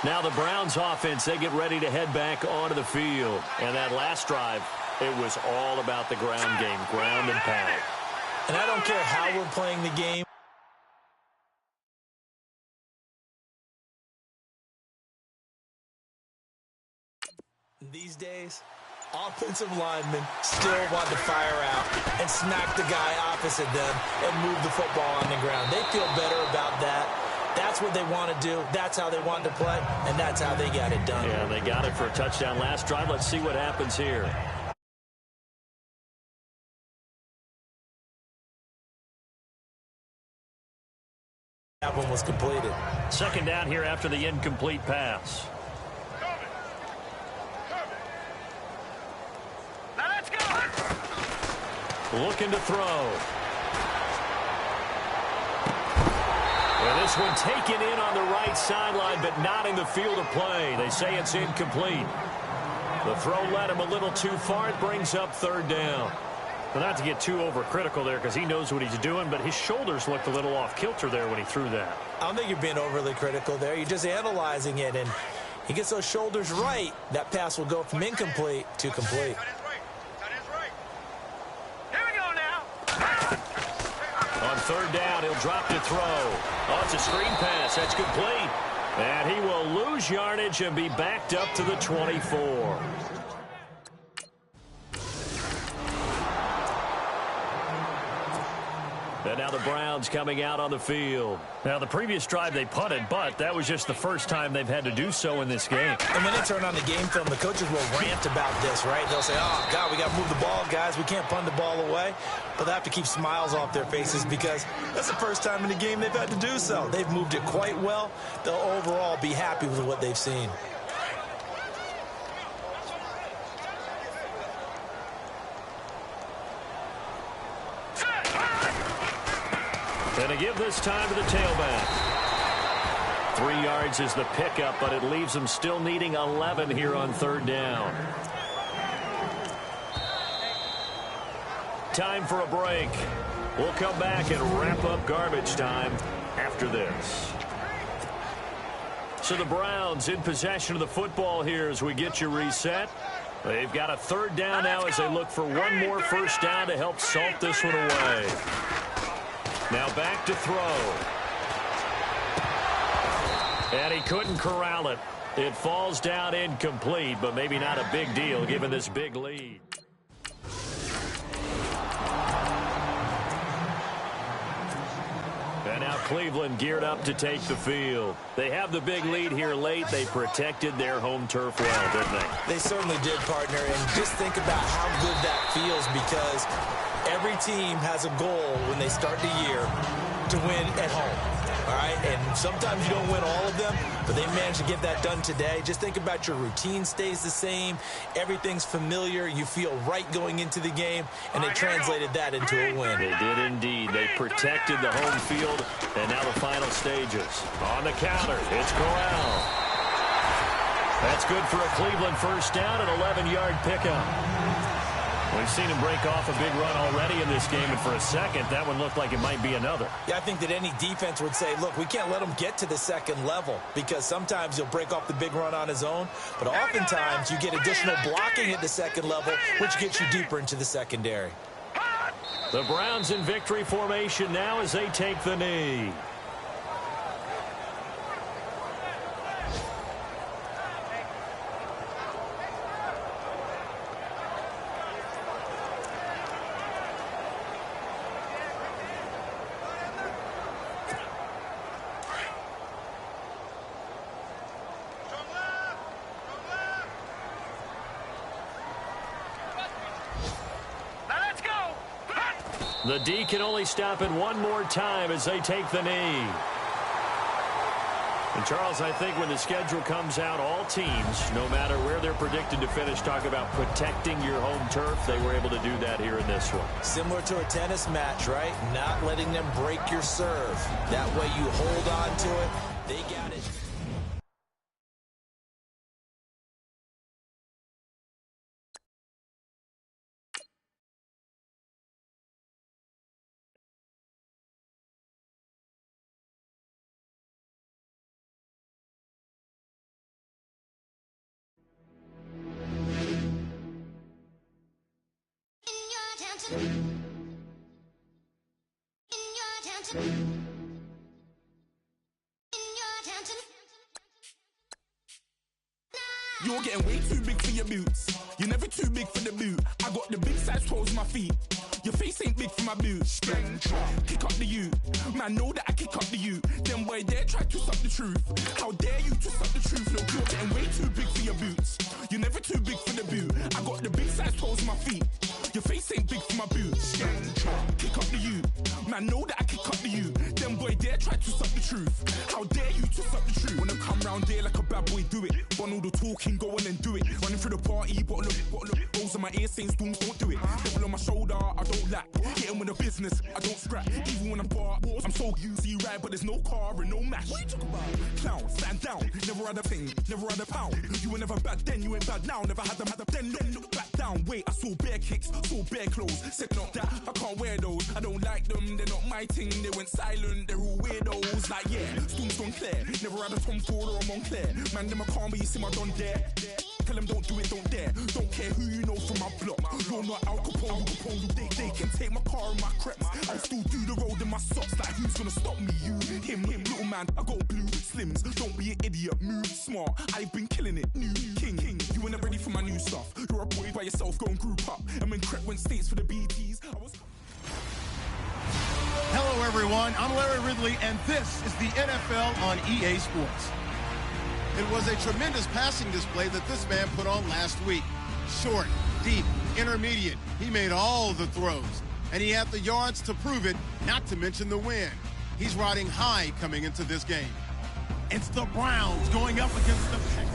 Now the Browns offense, they get ready to head back onto the field. And that last drive, it was all about the ground game, ground and pound. And I don't care how we're playing the game. These days, offensive linemen still want to fire out and smack the guy opposite them and move the football on the ground. They feel better about that. That's what they want to do. That's how they want to play, and that's how they got it done. Yeah, they got it for a touchdown last drive. Let's see what happens here. That one was completed. Second down here after the incomplete pass. Now let's go. Looking to throw. Well, this one taken in on the right sideline, but not in the field of play. They say it's incomplete. The throw led him a little too far. It brings up third down. Well, not to get too overcritical there because he knows what he's doing, but his shoulders looked a little off kilter there when he threw that. I don't think you're being overly critical there. You're just analyzing it, and he gets those shoulders right. That pass will go from incomplete to complete. On third down, he'll drop to throw. Oh, it's a screen pass. That's complete. And he will lose yardage and be backed up to the 24. And now the Browns coming out on the field. Now, the previous drive they punted, but that was just the first time they've had to do so in this game. And when they turn on the game film, the coaches will rant about this, right? They'll say, oh, God, we got to move the ball, guys. We can't punt the ball away. But they have to keep smiles off their faces because that's the first time in the game they've had to do so. They've moved it quite well. They'll overall be happy with what they've seen. And to give this time to the tailback. 3 yards is the pickup, but it leaves them still needing 11 here on third down. Time for a break. We'll come back and wrap up garbage time after this. So the Browns in possession of the football here as we get you reset. They've got a third down now as they look for one more first down to help salt this one away. Now back to throw. And he couldn't corral it. It falls down incomplete, but maybe not a big deal given this big lead. And now Cleveland geared up to take the field. They have the big lead here late. They protected their home turf well, didn't they? They certainly did, partner. And just think about how good that feels because every team has a goal when they start the year to win at home. All right, and sometimes you don't win all of them, but they managed to get that done today. Just think about your routine stays the same. Everything's familiar. You feel right going into the game, and they translated that into a win. They did indeed. They protected the home field, and now the final stages. On the counter, it's Corral. That's good for a Cleveland first down, an 11-yard pickup. We've seen him break off a big run already in this game, and for a second, that one looked like it might be another. Yeah, I think that any defense would say, look, we can't let him get to the second level because sometimes he'll break off the big run on his own, but oftentimes you get additional blocking at the second level, which gets you deeper into the secondary. The Browns in victory formation now as they take the knee. The D can only stop it one more time as they take the knee. And, Charles, I think when the schedule comes out, all teams, no matter where they're predicted to finish, talk about protecting your home turf. They were able to do that here in this one. Similar to a tennis match, right? Not letting them break your serve. That way you hold on to it. They got it. You're getting way too big for your boots. You're never too big for the boot. I got the big size toes on my feet. Your face ain't big for my boots. Kick up the you. Man, know that I kick up the you. Them boy there try to suck the truth. How dare you to suck the truth? Look, you're getting way too big for your boots. You're never too big for the boot. I got the big size toes on my feet. Your face ain't big for my boots. Kick up the you. Man, know that I kick up the you. Them boy there try to suck the truth. How dare you to suck the truth? Wanna come round there like a bad boy, do it. Want all the talking, go on and do it. Running through the party, bottle up. Rolls on my ear saying storms, don't do it. Devil on my shoulder, I don't lack. Getting with the business, I don't scrap. Even when I'm bar, I'm so easy ride, but there's no car and no match. What you talking about? Clown, stand down. Never had a thing, never had a pound. You were never bad then, you ain't bad now. Never had them, then look back down. Wait, I saw bare kicks, saw bare clothes. Said not that, I can't wear those. I don't like them, they're not my thing. They went silent, they're all weirdos. Like yeah, storms gone clear. Never had a Tom Ford or a Montclair. Man, them I can't, but you see my done there. Tell them don't do it, don't dare. Don't care who you know from my block. You're not Al Capone, they can take my car and my creps. I still do the road in my socks. Like who's gonna stop me? You, him, little man. I got blue slims. Don't be an idiot, move smart. I've been killing it, new king. You ain't ready for my new stuff. You're a boy by yourself, go and group up. And when Crep went states for the BTs, I was... Hello everyone, I'm Larry Ridley, and this is the NFL on EA Sports. It was a tremendous passing display that this man put on last week. Short, deep, intermediate. He made all the throws, and he had the yards to prove it, not to mention the win. He's riding high coming into this game. It's the Browns going up against the Texans.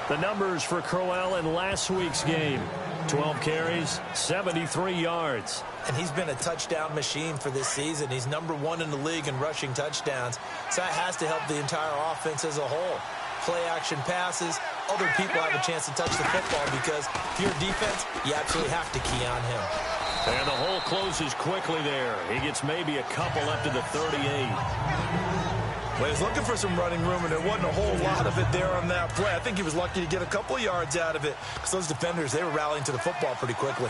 The numbers for Crowell in last week's game. 12 carries, 73 yards. And he's been a touchdown machine for this season. He's #1 in the league in rushing touchdowns. So that has to help the entire offense as a whole. Play action passes, other people have a chance to touch the football because if you're defense, you absolutely have to key on him. And the hole closes quickly there. He gets maybe a couple up to the 38. Well, he was looking for some running room, and there wasn't a whole lot of it there on that play. I think he was lucky to get a couple of yards out of it because those defenders, they were rallying to the football pretty quickly.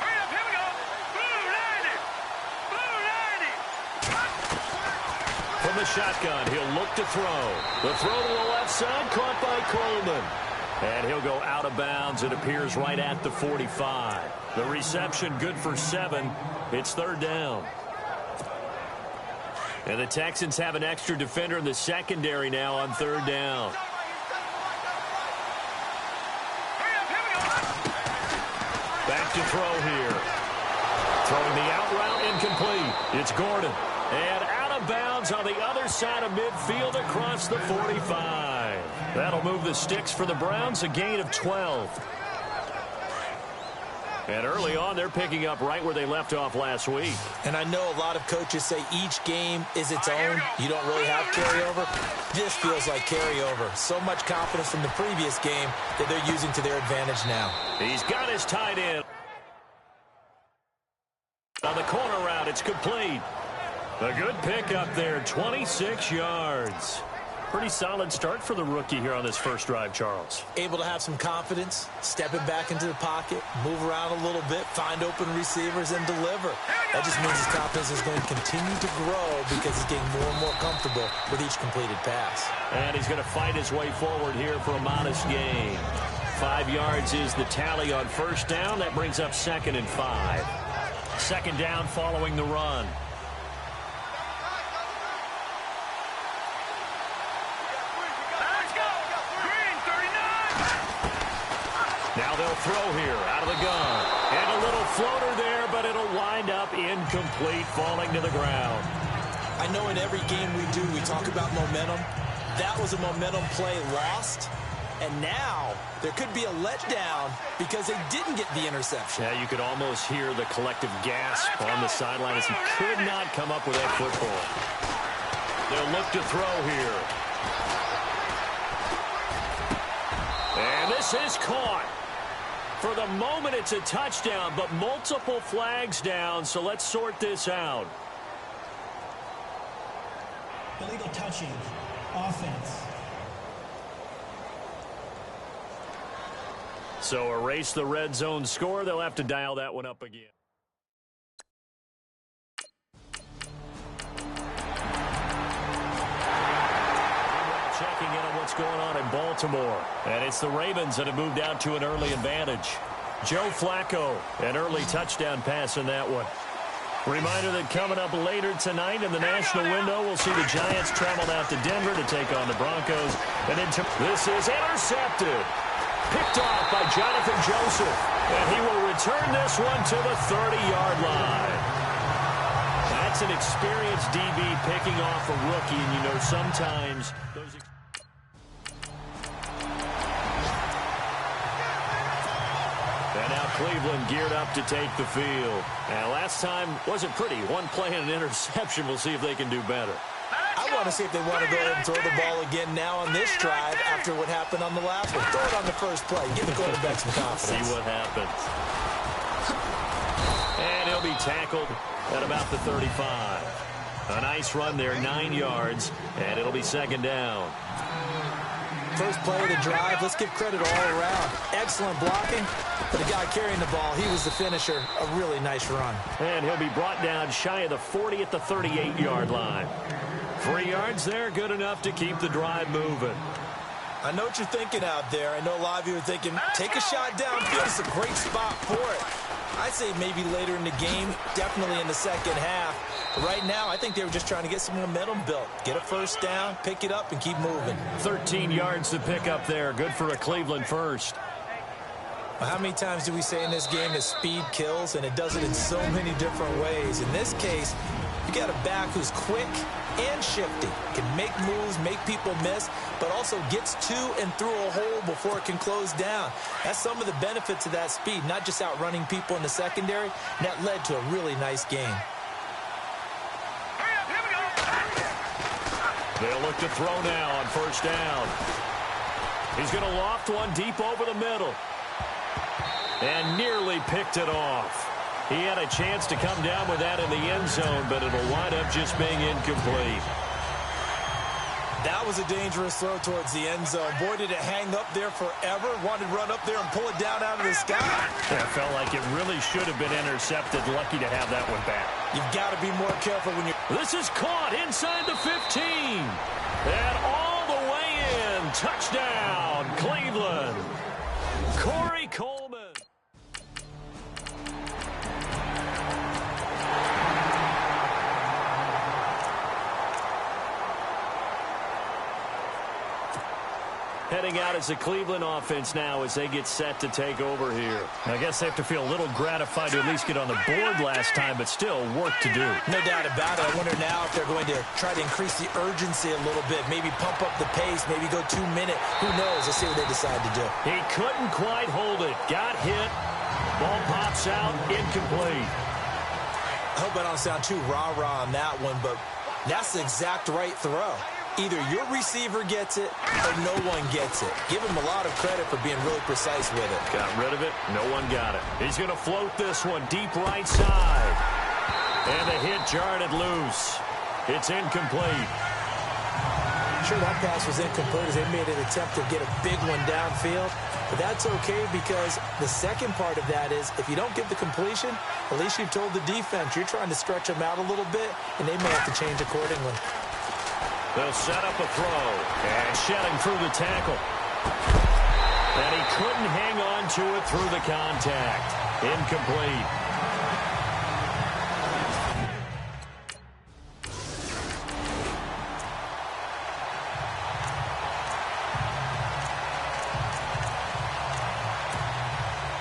Hurry up, here we go. Blue 90. From the shotgun, he'll look to throw. The throw to the left side, caught by Coleman. And he'll go out of bounds. It appears right at the 45. The reception good for 7. It's third down. And the Texans have an extra defender in the secondary now on third down. Back to throw here. Throwing the out route incomplete. It's Gordon. And out of bounds on the other side of midfield across the 45. That'll move the sticks for the Browns, a gain of 12. And early on, they're picking up right where they left off last week. And I know a lot of coaches say each game is its own. You don't really have carryover. This feels like carryover. So much confidence from the previous game that they're using to their advantage now. He's got his tight end. On the corner route, it's complete. A good pickup there, 26 yards. Pretty solid start for the rookie here on this first drive, Charles. Able to have some confidence, stepping back into the pocket, move around a little bit, find open receivers, and deliver. That just means his confidence is going to continue to grow because he's getting more and more comfortable with each completed pass. And he's going to fight his way forward here for a modest gain. 5 yards is the tally on first down. That brings up 2nd and 5. Second down following the run. Now they'll throw here out of the gun. And a little floater there, but it'll wind up incomplete, falling to the ground. I know in every game we do, we talk about momentum. that was a momentum play lost. And now there could be a letdown because they didn't get the interception. Yeah, you could almost hear the collective gasp on the sideline as he could not come up with that football. They'll look to throw here. And this is caught. For the moment, it's a touchdown, but multiple flags down, so let's sort this out. Illegal touching. Offense. So erase the red zone score. They'll have to dial that one up again. Checking in on what's going on in Baltimore. And it's the Ravens that have moved out to an early advantage. Joe Flacco, an early touchdown pass in that one. Reminder that coming up later tonight in the national window, we'll see the Giants travel out to Denver to take on the Broncos. And this is intercepted. Picked off by Jonathan Joseph. And he will return this one to the 30-yard line. That's an experienced DB picking off a rookie, and you know sometimes those... And now Cleveland geared up to take the field. And last time wasn't pretty. One play and an interception. We'll see if they can do better. I want to see if they want to go ahead and throw the ball again now on this drive after what happened on the last one. Throw it on the first play. Give the quarterback some confidence. See what happens. And he'll be tackled at about the 35. A nice run there, 9 yards, and it'll be second down. First play of the drive, let's give credit all around. Excellent blocking. For the guy carrying the ball, he was the finisher. A really nice run. And he'll be brought down shy of the 40 at the 38-yard line. 3 yards there, good enough to keep the drive moving. I know what you're thinking out there. I know a lot of you are thinking, take a shot downfield. It's a great spot for it. I'd say maybe later in the game, definitely in the second half. But right now, I think they were just trying to get some momentum built. Get a first down, pick it up, and keep moving. 13 yards to pick up there. Good for a Cleveland first. How many times do we say in this game that speed kills, and it does it in so many different ways? In this case, you got a back who's quick and shifty, can make moves, make people miss, but also gets to and through a hole before it can close down. That's some of the benefits of that speed, not just outrunning people in the secondary. And that led to a really nice game. They'll look to throw now on first down. He's going to loft one deep over the middle. And nearly picked it off. He had a chance to come down with that in the end zone, but it'll wind up just being incomplete. That was a dangerous throw towards the end zone. Boy, did it hang up there forever. Wanted to run up there and pull it down out of the sky. Yeah, it felt like it really should have been intercepted. Lucky to have that one back. You've got to be more careful when you're... This is caught inside the 15. And all the way in. Touchdown, Cleveland. Corey Coleman. Heading out as the Cleveland offense now as they get set to take over here. I guess they have to feel a little gratified to at least get on the board last time, but still work to do. No doubt about it. I wonder now if they're going to try to increase the urgency a little bit, maybe pump up the pace, maybe go 2 minute. Who knows? Let's see what they decide to do. He couldn't quite hold it. Got hit. Ball pops out. Incomplete. I hope I don't sound too rah-rah on that one, but that's the exact right throw. Either your receiver gets it or no one gets it. Give him a lot of credit for being really precise with it. Got rid of it. No one got it. He's going to float this one deep right side. And the hit jarred it loose. It's incomplete. Sure, that pass was incomplete as they made an attempt to get a big one downfield. But that's okay because the second part of that is if you don't get the completion, at least you've told the defense you're trying to stretch them out a little bit, and they may have to change accordingly. They'll set up a throw. And shedding through the tackle. And he couldn't hang on to it through the contact. Incomplete.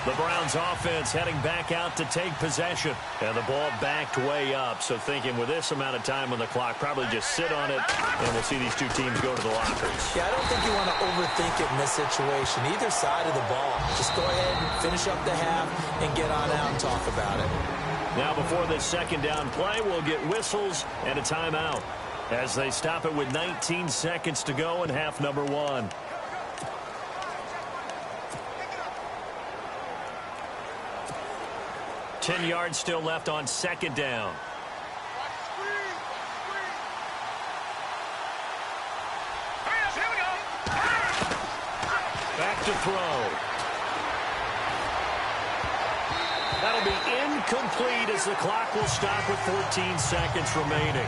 The Browns offense heading back out to take possession. And the ball backed way up. So thinking with this amount of time on the clock, probably just sit on it, and we'll see these two teams go to the lockers. Yeah, I don't think you want to overthink it in this situation. Either side of the ball. Just go ahead and finish up the half and get on out and talk about it. Now before this second down play, we'll get whistles and a timeout as they stop it with 19 seconds to go in half number one. Ten yards still left on second down. Back to throw. That'll be incomplete as the clock will stop with 14 seconds remaining.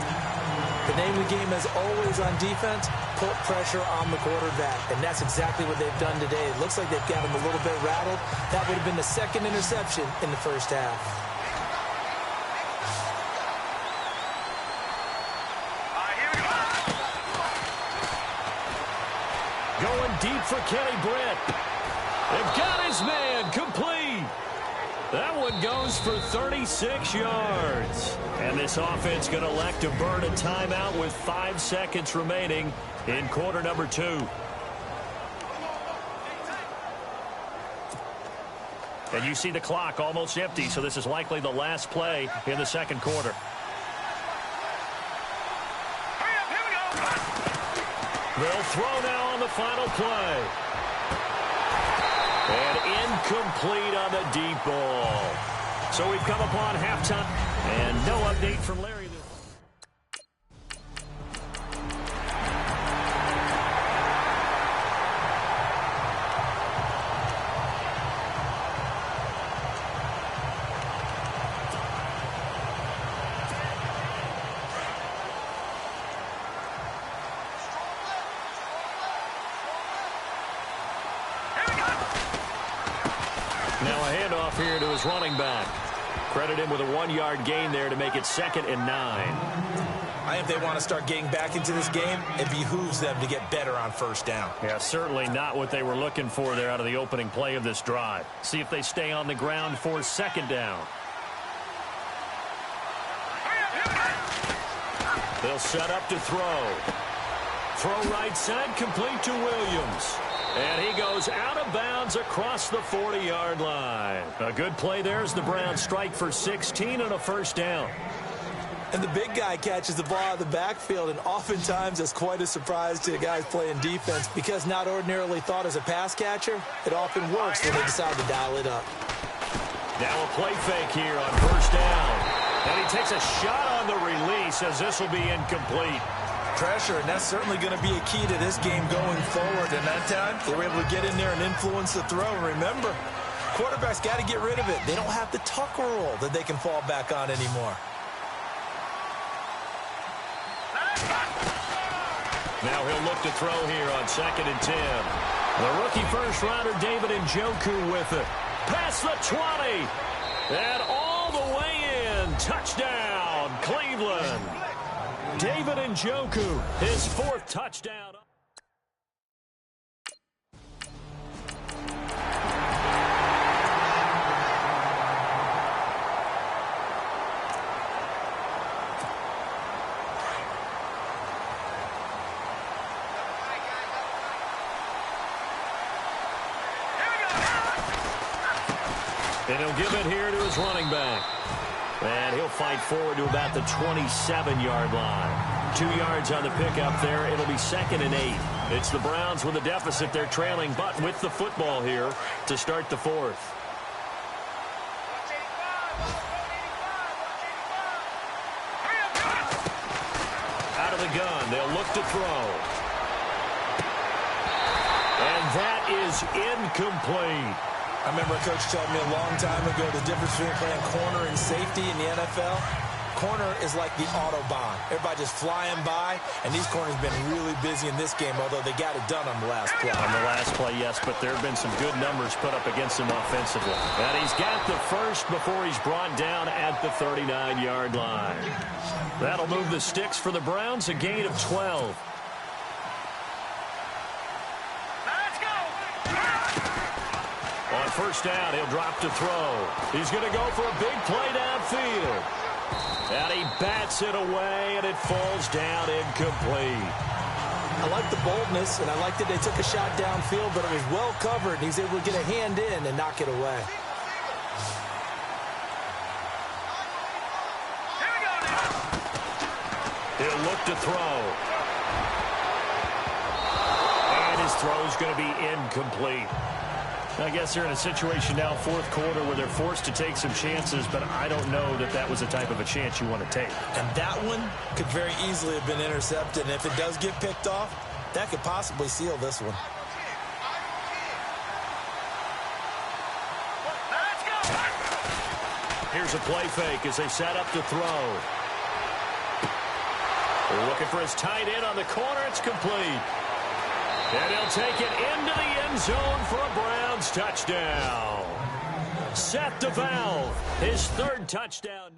The name of the game is always on defense, put pressure on the quarterback. And that's exactly what they've done today. It looks like they've got him a little bit rattled. That would have been the second interception in the first half. Going deep for Kenny Britt. They've got his man complete. That one goes for 36 yards. And this offense going to elect to burn a timeout with 5 seconds remaining in quarter number 2. And you see the clock almost empty, so this is likely the last play in the second quarter. They'll throw now on the final play. And incomplete on the deep ball. So we've come upon halftime. And no update from Larry. Now a handoff here to his running back. Credit him with a 1-yard gain there to make it 2nd and 9. I think if they want to start getting back into this game, it behooves them to get better on first down. Yeah, certainly not what they were looking for there out of the opening play of this drive. See if they stay on the ground for 2nd down. They'll set up to throw. Throw right side, complete to Williams. And he goes out of bounds across the 40-yard line. A good play there as the Browns strike for 16 and a first down. And the big guy catches the ball out of the backfield, and oftentimes it's quite a surprise to the guys playing defense because not ordinarily thought as a pass catcher, it often works when they decide to dial it up. Now a play fake here on first down. And he takes a shot on the release as this will be incomplete. Pressure, and that's certainly going to be a key to this game going forward. And that time, they were able to get in there and influence the throw. And remember, quarterbacks got to get rid of it. They don't have the tuck rule that they can fall back on anymore. Now he'll look to throw here on 2nd and 10. The rookie first-rounder David Njoku with it. Past the 20. And all the way in. Touchdown, Cleveland. David Njoku, his 4th touchdown. And he'll give it here to his running back. And he'll fight forward to about the 27-yard line. 2 yards on the pickup there. It'll be 2nd and 8. It's the Browns with a deficit. They're trailing, but with the football here to start the 4th. Out of the gun. They'll look to throw. And that is incomplete. I remember a coach told me a long time ago the difference between playing corner and safety in the NFL. Corner is like the Autobahn. Everybody just flying by, and these corners have been really busy in this game, although they got it done on the last play. On the last play, yes, but there have been some good numbers put up against him offensively. And he's got the first before he's brought down at the 39-yard line. That'll move the sticks for the Browns, a gain of 12. first down. He'll drop to throw. He's going to go for a big play downfield. And he bats it away, and it falls down incomplete. I like the boldness, and I like that they took a shot downfield, but it was well covered. He's able to get a hand in and knock it away. He'll look to throw. And his throw's going to be incomplete. I guess they're in a situation now, fourth quarter, where they're forced to take some chances, but I don't know that that was the type of a chance you want to take. And that one could very easily have been intercepted, and if it does get picked off, that could possibly seal this one. Here's a play fake as they set up to throw. They're looking for his tight end on the corner. It's complete. And he'll take it into the end zone for a Browns touchdown. Seth DeValve, his third touchdown.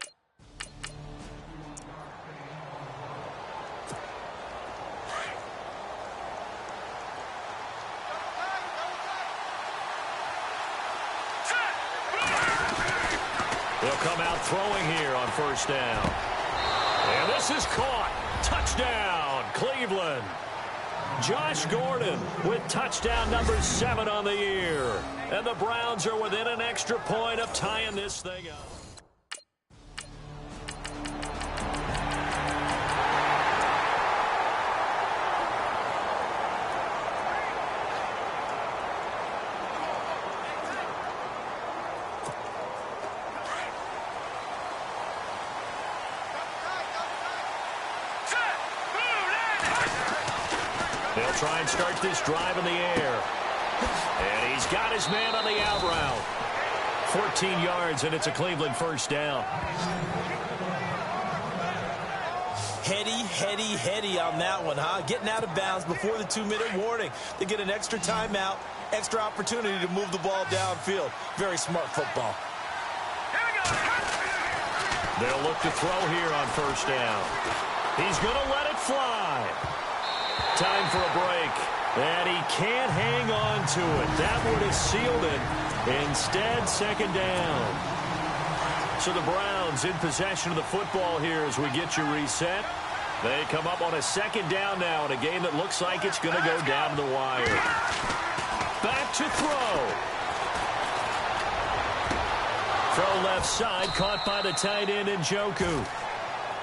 They'll come out throwing here on first down. And this is caught. Touchdown, Cleveland. Josh Gordon with touchdown number 7 on the year. And the Browns are within an extra point of tying this thing up. They'll try and start this drive in the air. And he's got his man on the out route. 14 yards, and it's a Cleveland first down. Heady on that one, huh? Getting out of bounds before the 2-minute warning. They get an extra timeout, extra opportunity to move the ball downfield. Very smart football. They'll look to throw here on first down. He's going to let it fly. Time for a break. And he can't hang on to it. That would have sealed it. Instead, second down. So the Browns in possession of the football here as we get you reset. They come up on a second down now in a game that looks like it's going to go down to the wire. Back to throw. Throw left side, caught by the tight end Njoku.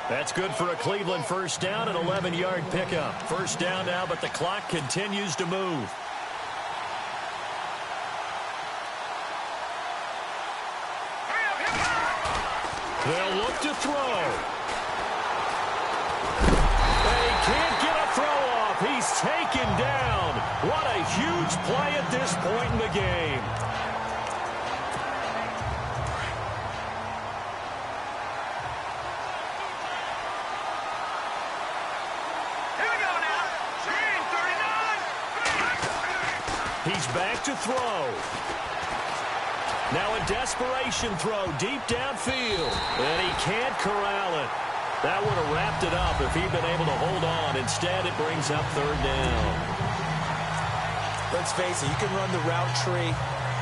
That's good for a Cleveland first down, an 11-yard pickup. First down now, but the clock continues to move. They'll look to throw. They can't get a throw off. He's taken down. What a huge play at this point in the game. He's back to throw. Now a desperation throw deep downfield. And he can't corral it. That would have wrapped it up if he'd been able to hold on. Instead, it brings up third down. Let's face it, you can run the route tree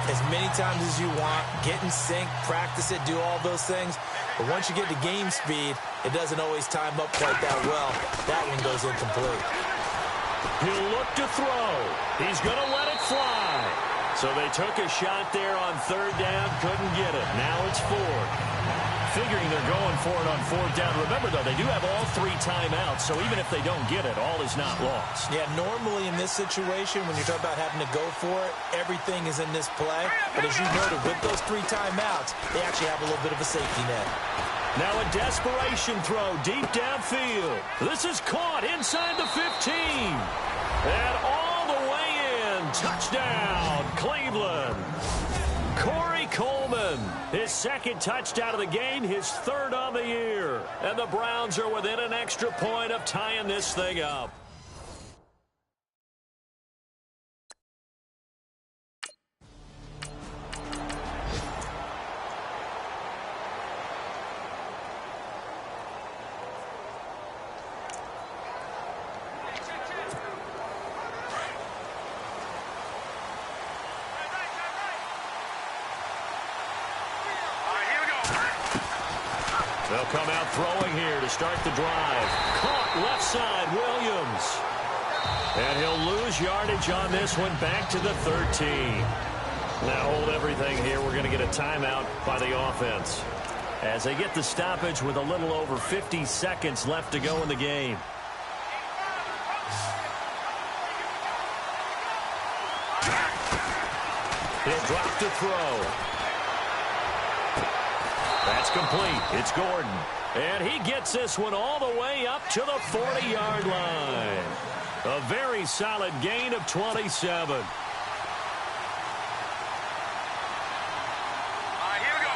as many times as you want, get in sync, practice it, do all those things. But once you get to game speed, it doesn't always time up quite that well. That one goes incomplete. He'll look to throw. He's going to let it fly. So they took a shot there on third down, couldn't get it. Now it's fourth. Figuring they're going for it on fourth down. Remember, though, they do have all 3 timeouts, so even if they don't get it, all is not lost. Yeah, normally in this situation, when you're talking about having to go for it, everything is in this play. But as you noted, with those 3 timeouts, they actually have a little bit of a safety net. Now a desperation throw deep downfield. This is caught inside the 15. And all the way in. Touchdown, Cleveland. Corey Coleman, his second touchdown of the game, his third on the year. And the Browns are within an extra point of tying this thing up. They'll come out throwing here to start the drive. Caught left side, Williams. And he'll lose yardage on this one, back to the 13. Now hold everything here. We're going to get a timeout by the offense as they get the stoppage with a little over 50 seconds left to go in the game. He'll drop to throw. That's complete. It's Gordon. And he gets this one all the way up to the 40-yard line. A very solid gain of 27. Here we go.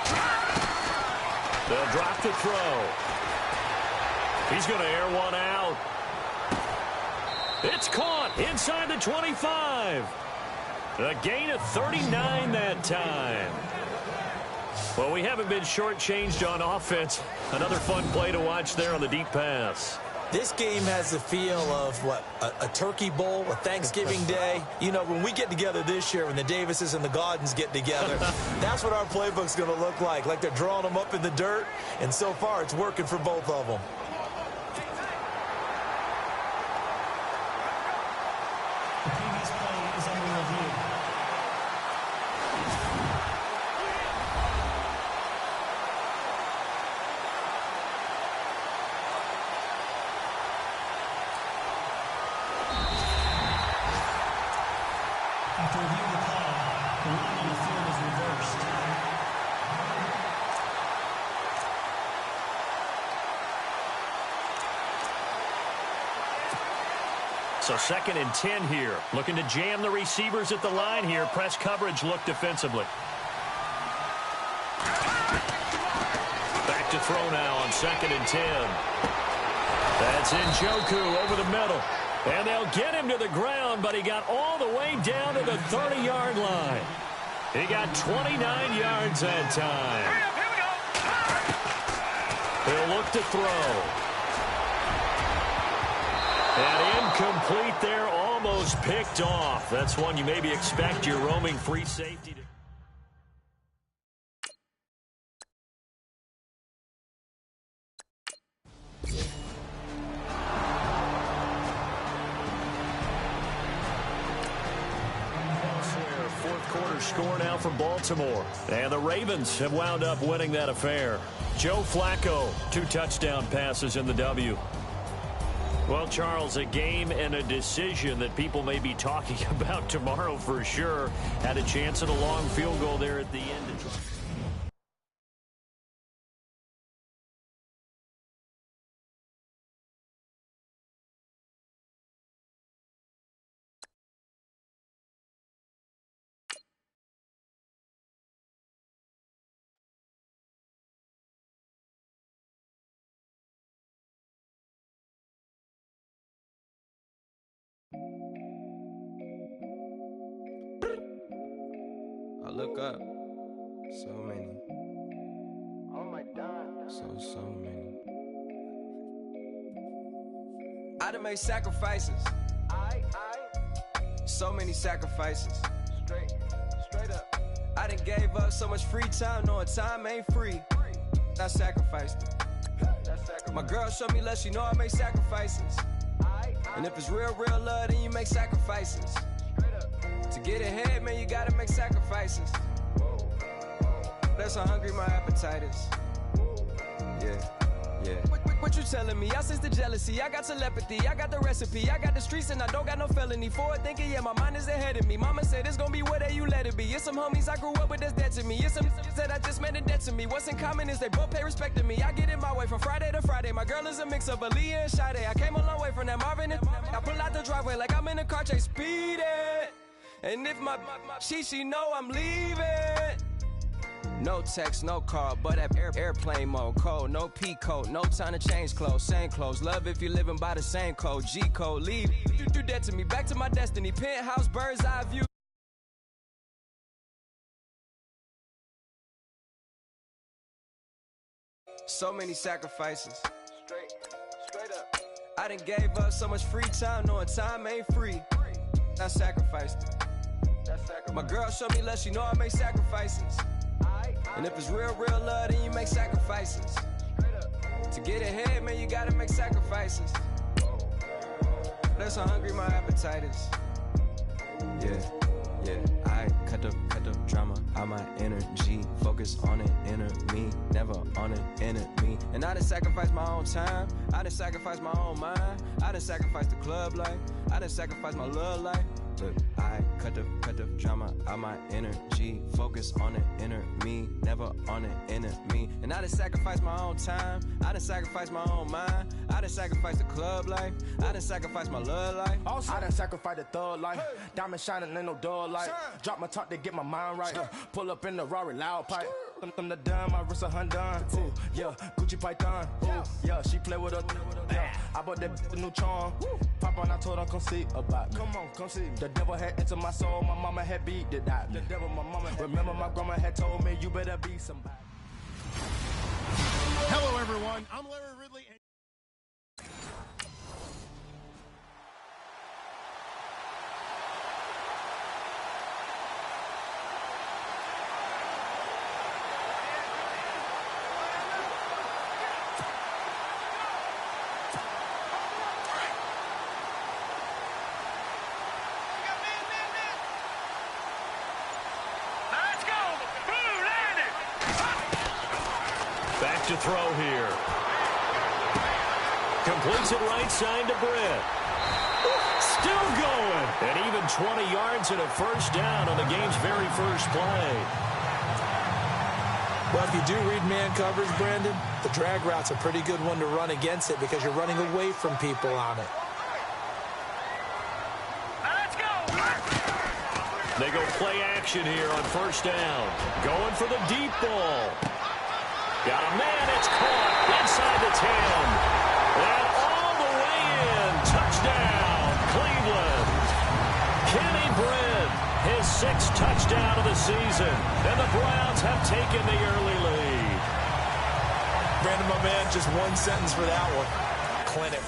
They'll drop to throw. He's going to air one out. It's caught inside the 25. A gain of 39 that time. Well, we haven't been shortchanged on offense. Another fun play to watch there on the deep pass. This game has the feel of, what, a turkey bowl, a Thanksgiving day. You know, when we get together this year, when the Davises and the Gardens get together, that's what our playbook's going to look like they're drawing them up in the dirt, and so far it's working for both of them. The previous play is under review. After reviewing the call, the line on the field is reversed. So 2nd and 10 here. Looking to jam the receivers at the line here. Press coverage look defensively. Back to throw now on 2nd and 10. That's Njoku over the middle. And they'll get him to the ground, but he got all the way down to the 30-yard line. He got 29 yards that time. He'll look to throw. And incomplete there, almost picked off. That's one you maybe expect your roaming free safety to. Fourth quarter score now from Baltimore. And the Ravens have wound up winning that affair. Joe Flacco, 2 touchdown passes in the W. Well, Charles, a game and a decision that people may be talking about tomorrow for sure. Had a chance at a long field goal there at the end. I look up, so many. Oh my God. So many. I done made sacrifices. So many sacrifices. Straight up. I done gave up so much free time, knowing time ain't free. I sacrificed it. My girl showed me love, she know I make sacrifices. And if it's real love, then you make sacrifices. To get ahead, man, you gotta make sacrifices. That's how hungry my appetite is. Yeah. What you telling me? I sense the jealousy, I got telepathy, I got the recipe, I got the streets and I don't got no felony. Forward thinking, yeah, my mind is ahead of me. Mama said it's gonna be whatever you let it be. It's some homies I grew up with that's dead to me. It's some that I just made a debt to me. What's in common is they both pay respect to me. I get it my way from Friday to Friday. My girl is a mix of Aaliyah and Sade. I came a long way from that Marvin and I pull out the driveway like I'm in a car chase speeding. And if my she know I'm leaving. No text, no call, but at airplane mode. Code, no P code, no time to change clothes. Same clothes, love if you're living by the same code. G code, leave. You do that to me, back to my destiny. Penthouse, bird's eye view. So many sacrifices. Straight up. I done gave up so much free time, knowing time ain't free. I sacrificed it. My girl showed me love, she know I make sacrifices. And if it's real love, then you make sacrifices. To get ahead, man, you gotta make sacrifices. That's how hungry my appetite is. Yeah, I cut the drama out my energy. Focus on an inner me, never on an enemy. And I done sacrificed my own time, I done sacrificed my own mind, I done sacrificed the club life, I done sacrificed my love life. Look, I cut the drama out my energy. Focus on an inner me, never on an enemy. And I done sacrificed my own time, I done sacrificed my own mind, I done sacrificed the club life, I done sacrificed my love life. I done sacrificed the thug life. Diamond shining, ain't no dull light. Drop my top to get my mind right. Pull up in the Rari loud pipe. Them the dime, my wrist a Hyundai. Ooh, yeah, Gucci Python. Ooh, yeah, she play with her. Yeah, I bought that new charm. Pop on, I told her come see about. Come on, come see. The devil had entered my soul. My mama had beat the that. The devil, my mama. Remember, my grandma had told me you better be somebody. Hello, everyone. I'm Larry Ridley. Back to throw here. Completes it right side to Britt. Still going. And even 20 yards and a first down on the game's very first play. Well, if you do read man coverage, Brandon, the drag route's a pretty good one to run against it because you're running away from people on it. Let's go. They go play action here on first down. Going for the deep ball. Got a man, it's caught inside the 10. And all the way in. Touchdown, Cleveland. Kenny Britt, his 6th touchdown of the season. And the Browns have taken the early lead. Brandon, my man, just one sentence for that one. Clinic.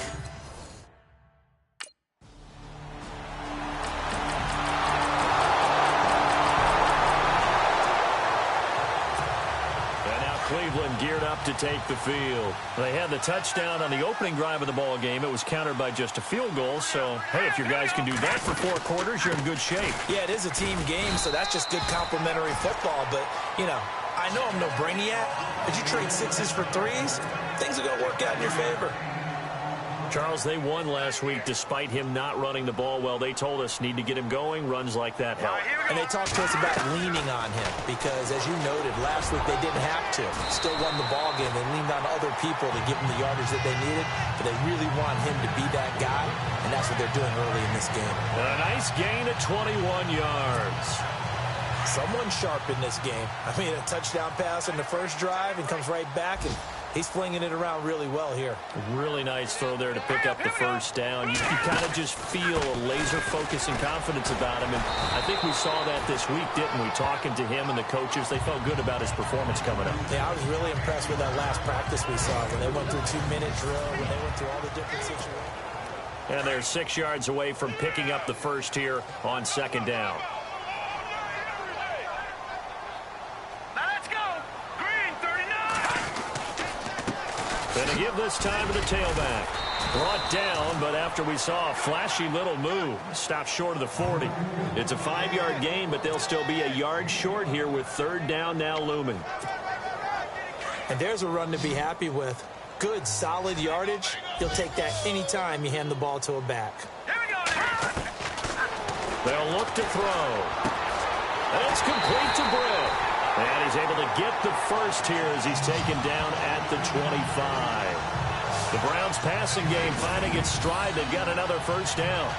Cleveland geared up to take the field. They had the touchdown on the opening drive of the ball game. It was countered by just a field goal. So, hey, if your guys can do that for 4 quarters, you're in good shape. Yeah, it is a team game, so that's just good complimentary football. But, you know, I know I'm no brainiac, but you trade 6s for 3s, things are going to work out in your favor. Charles, they won last week despite him not running the ball well. They told us need to get him going. Runs like that help. And they talked to us about leaning on him because, as you noted, last week they didn't have to. Still won the ball game. They leaned on other people to give them the yardage that they needed, but they really want him to be that guy, and that's what they're doing early in this game. A nice gain of 21 yards. Someone sharp in this game. I mean, a touchdown pass in the first drive and comes right back, and he's flinging it around really well here. Really nice throw there to pick up the first down. You kind of just feel a laser focus and confidence about him. And I think we saw that this week, didn't we? Talking to him and the coaches, they felt good about his performance coming up. Yeah, I was really impressed with that last practice we saw when they went through 2-minute drill, when they went through all the different situations. And they're 6 yards away from picking up the first here on second down. Gonna give this time to the tailback. Brought down, but after we saw a flashy little move, stopped short of the 40. It's a 5-yard gain, but they'll still be a yard short here with third down now looming. And there's a run to be happy with. Good, solid yardage. You'll take that anytime you hand the ball to a back. They'll look to throw. And it's complete to Britt. And he's able to get the first here as he's taken down at the 25. The Browns passing game finding its stride. They've got another first down.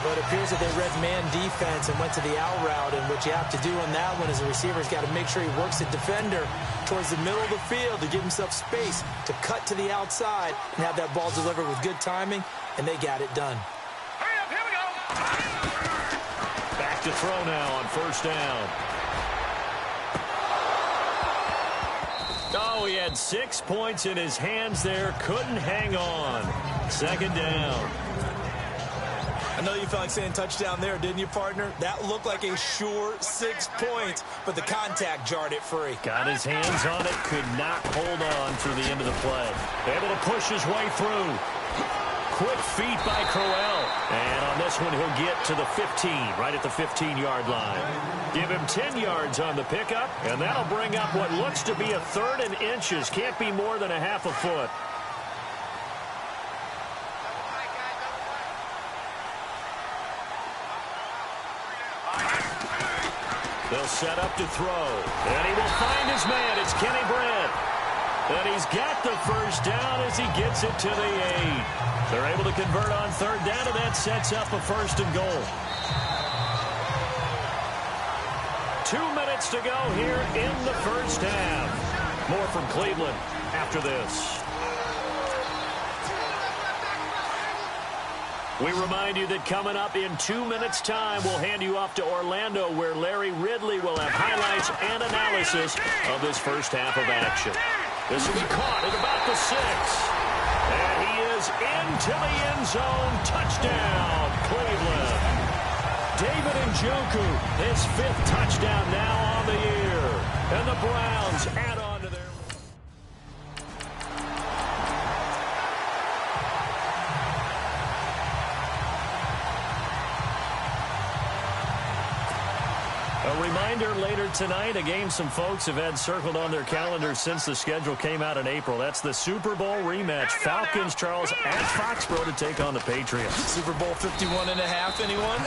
Well, it appears that they read man defense and went to the out route. And what you have to do on that one is the receiver's got to make sure he works the defender towards the middle of the field to give himself space to cut to the outside and have that ball delivered with good timing. And they got it done. Hurry up, here we go. Back to throw now on first down. Oh, he had 6 points in his hands there. Couldn't hang on. Second down. I know you felt like saying touchdown there, didn't you, partner? That looked like a sure 6 points, but the contact jarred it free. Got his hands on it, could not hold on through the end of the play. Able to push his way through. Quick feet by Crowell. And on this one, he'll get to the 15, right at the 15-yard line. Give him 10 yards on the pickup, and that'll bring up what looks to be a 3rd and inches. Can't be more than a half a foot. They'll set up to throw. And he will find his man. It's Kenny Brent. And he's got the first down as he gets it to the 8. They're able to convert on 3rd down, and that sets up a 1st and goal. 2 minutes to go here in the first half. More from Cleveland after this. We remind you that coming up in 2 minutes' time, we'll hand you off to Orlando, where Larry Ridley will have highlights and analysis of this first half of action. This will be caught at about the 6. And he is into the end zone. Touchdown, Cleveland. David Njoku, his 5th touchdown now on the year. And the Browns add on to their... A reminder later tonight, a game some folks have had circled on their calendars since the schedule came out in April. That's the Super Bowl rematch. Falcons, Charles, at Foxborough to take on the Patriots. Super Bowl 51.5, anyone?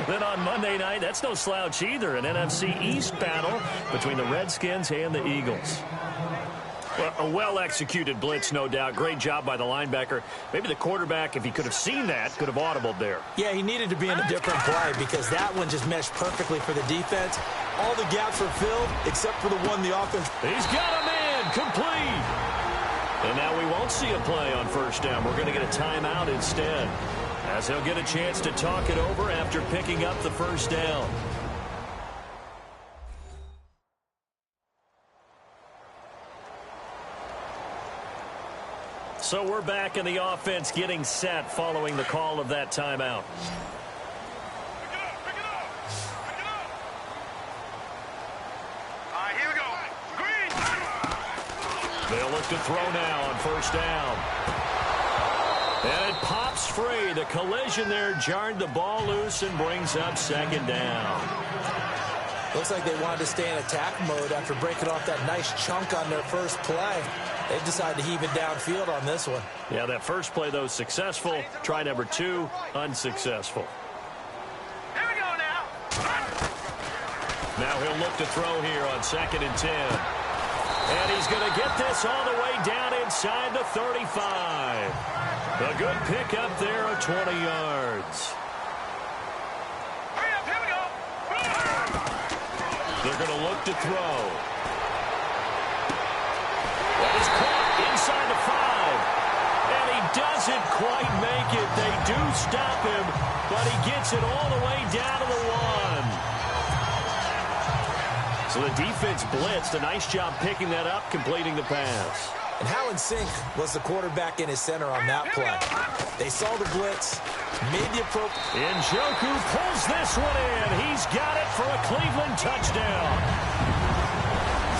Then on Monday night, that's no slouch either, an NFC East battle between the Redskins and the Eagles. Well, a well-executed blitz, no doubt. Great job by the linebacker. Maybe the quarterback, if he could have seen that, could have audibled there. Yeah, he needed to be in a different play because that one just meshed perfectly for the defense. All the gaps were filled except for the one the offense. He's got a man, complete. And now we won't see a play on 1st down. We're going to get a timeout instead, as he'll get a chance to talk it over after picking up the 1st down. So we're back in the offense getting set following the call of that timeout. Pick it up. All right, here we go. Green. They'll look to throw now on 1st down. And it pops free. The collision there jarred the ball loose and brings up 2nd down. Looks like they wanted to stay in attack mode after breaking off that nice chunk on their first play. They've decided to heave it downfield on this one. Yeah, that first play, though, successful. Try number 2, unsuccessful. Here we go now. Now he'll look to throw here on 2nd and 10. And he's going to get this all the way down inside the 35. A good pickup there of 20 yards. Hurry up, here we go. They're going to look to throw. That is caught inside the 5. And he doesn't quite make it. They do stop him, but he gets it all the way down to the 1. So the defense blitzed. A nice job picking that up, completing the pass. And how in sync was the quarterback in his center on that play? They saw the blitz, made the appropriate. Njoku pulls this one in. He's got it for a Cleveland touchdown.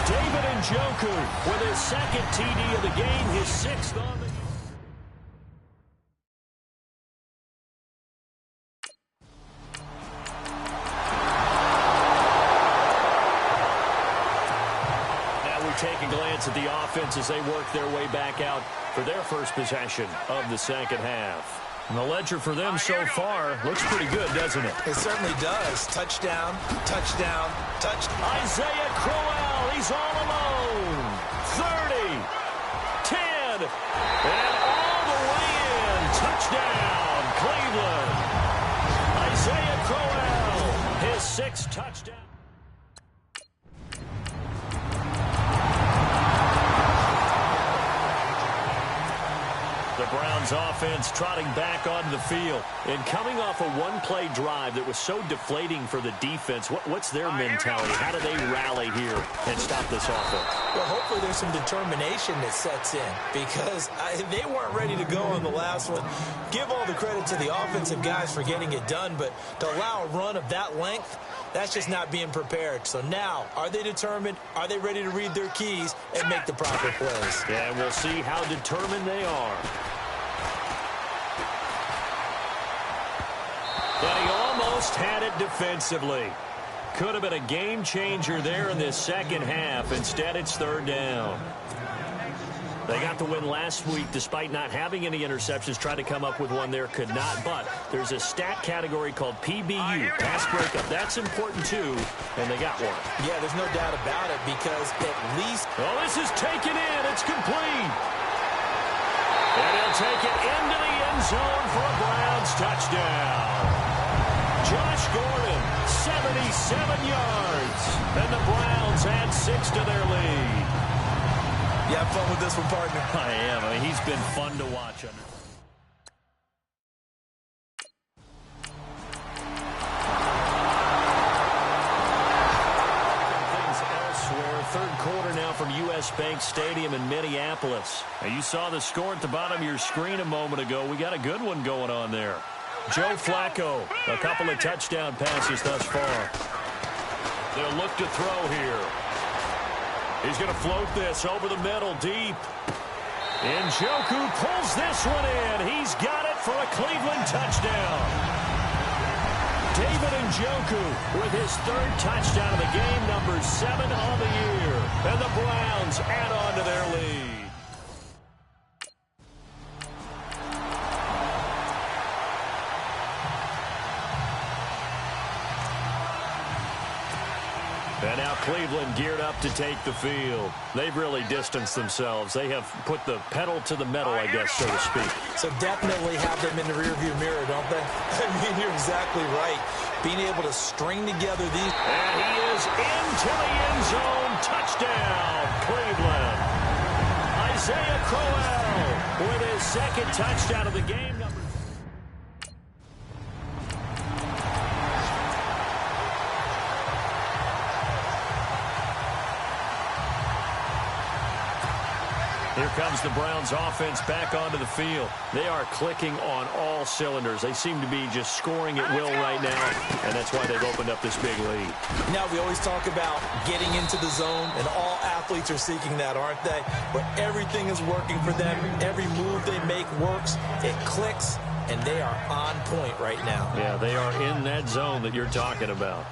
David Njoku with his 2nd TD of the game, his 6th on the... Take a glance at the offense as they work their way back out for their first possession of the 2nd half. And the ledger for them so far looks pretty good, doesn't it? It certainly does. Touchdown, touchdown, touchdown. Isaiah Crowell, he's all alone. 30, 10, and all the way in. Touchdown, Cleveland. Isaiah Crowell, his 6th touchdown. The Browns Browns offense trotting back onto the field. And coming off a one-play drive that was so deflating for the defense, what's their mentality? How do they rally here and stop this offense? Well, hopefully there's some determination that sets in because they weren't ready to go on the last one. Give all the credit to the offensive guys for getting it done, but to allow a run of that length, that's just not being prepared. So now, are they determined? Are they ready to read their keys and make the proper plays? Yeah, and we'll see how determined they are. And he almost had it defensively. Could have been a game changer there in this second half. Instead, it's third down. They got the win last week despite not having any interceptions. Tried to come up with one there, could not. But there's a stat category called PBU, pass breakup. That's important too, and they got one. Yeah, there's no doubt about it because at least... Oh, this is taken in. It's complete. And he'll take it into the end zone for a Browns touchdown. Josh Gordon, 77 yards. And the Browns add 6 to their lead. You have fun with this one, partner? I am. I mean, he's been fun to watch. Things elsewhere. Third quarter now from U.S. Bank Stadium in Minneapolis. Now, you saw the score at the bottom of your screen a moment ago. We got a good one going on there. Joe Flacco, a couple of touchdown passes thus far. They'll look to throw here. He's going to float this over the middle deep. Njoku pulls this one in. He's got it for a Cleveland touchdown. David Njoku with his third touchdown of the game, number 7 on the year. And the Browns add on to their lead. And now Cleveland geared up to take the field. They've really distanced themselves. They have put the pedal to the metal, I guess, so to speak. So definitely have them in the rearview mirror, don't they? I mean, you're exactly right. Being able to string together these... And he is into the end zone. Touchdown, Cleveland. Isaiah Crowell with his second touchdown of the game. Here comes the Browns offense back onto the field. They are clicking on all cylinders. They seem to be just scoring at will right now, and that's why they've opened up this big lead. Now, we always talk about getting into the zone, and all athletes are seeking that, aren't they? But everything is working for them. Every move they make works. It clicks, and they are on point right now. Yeah, they are in that zone that you're talking about.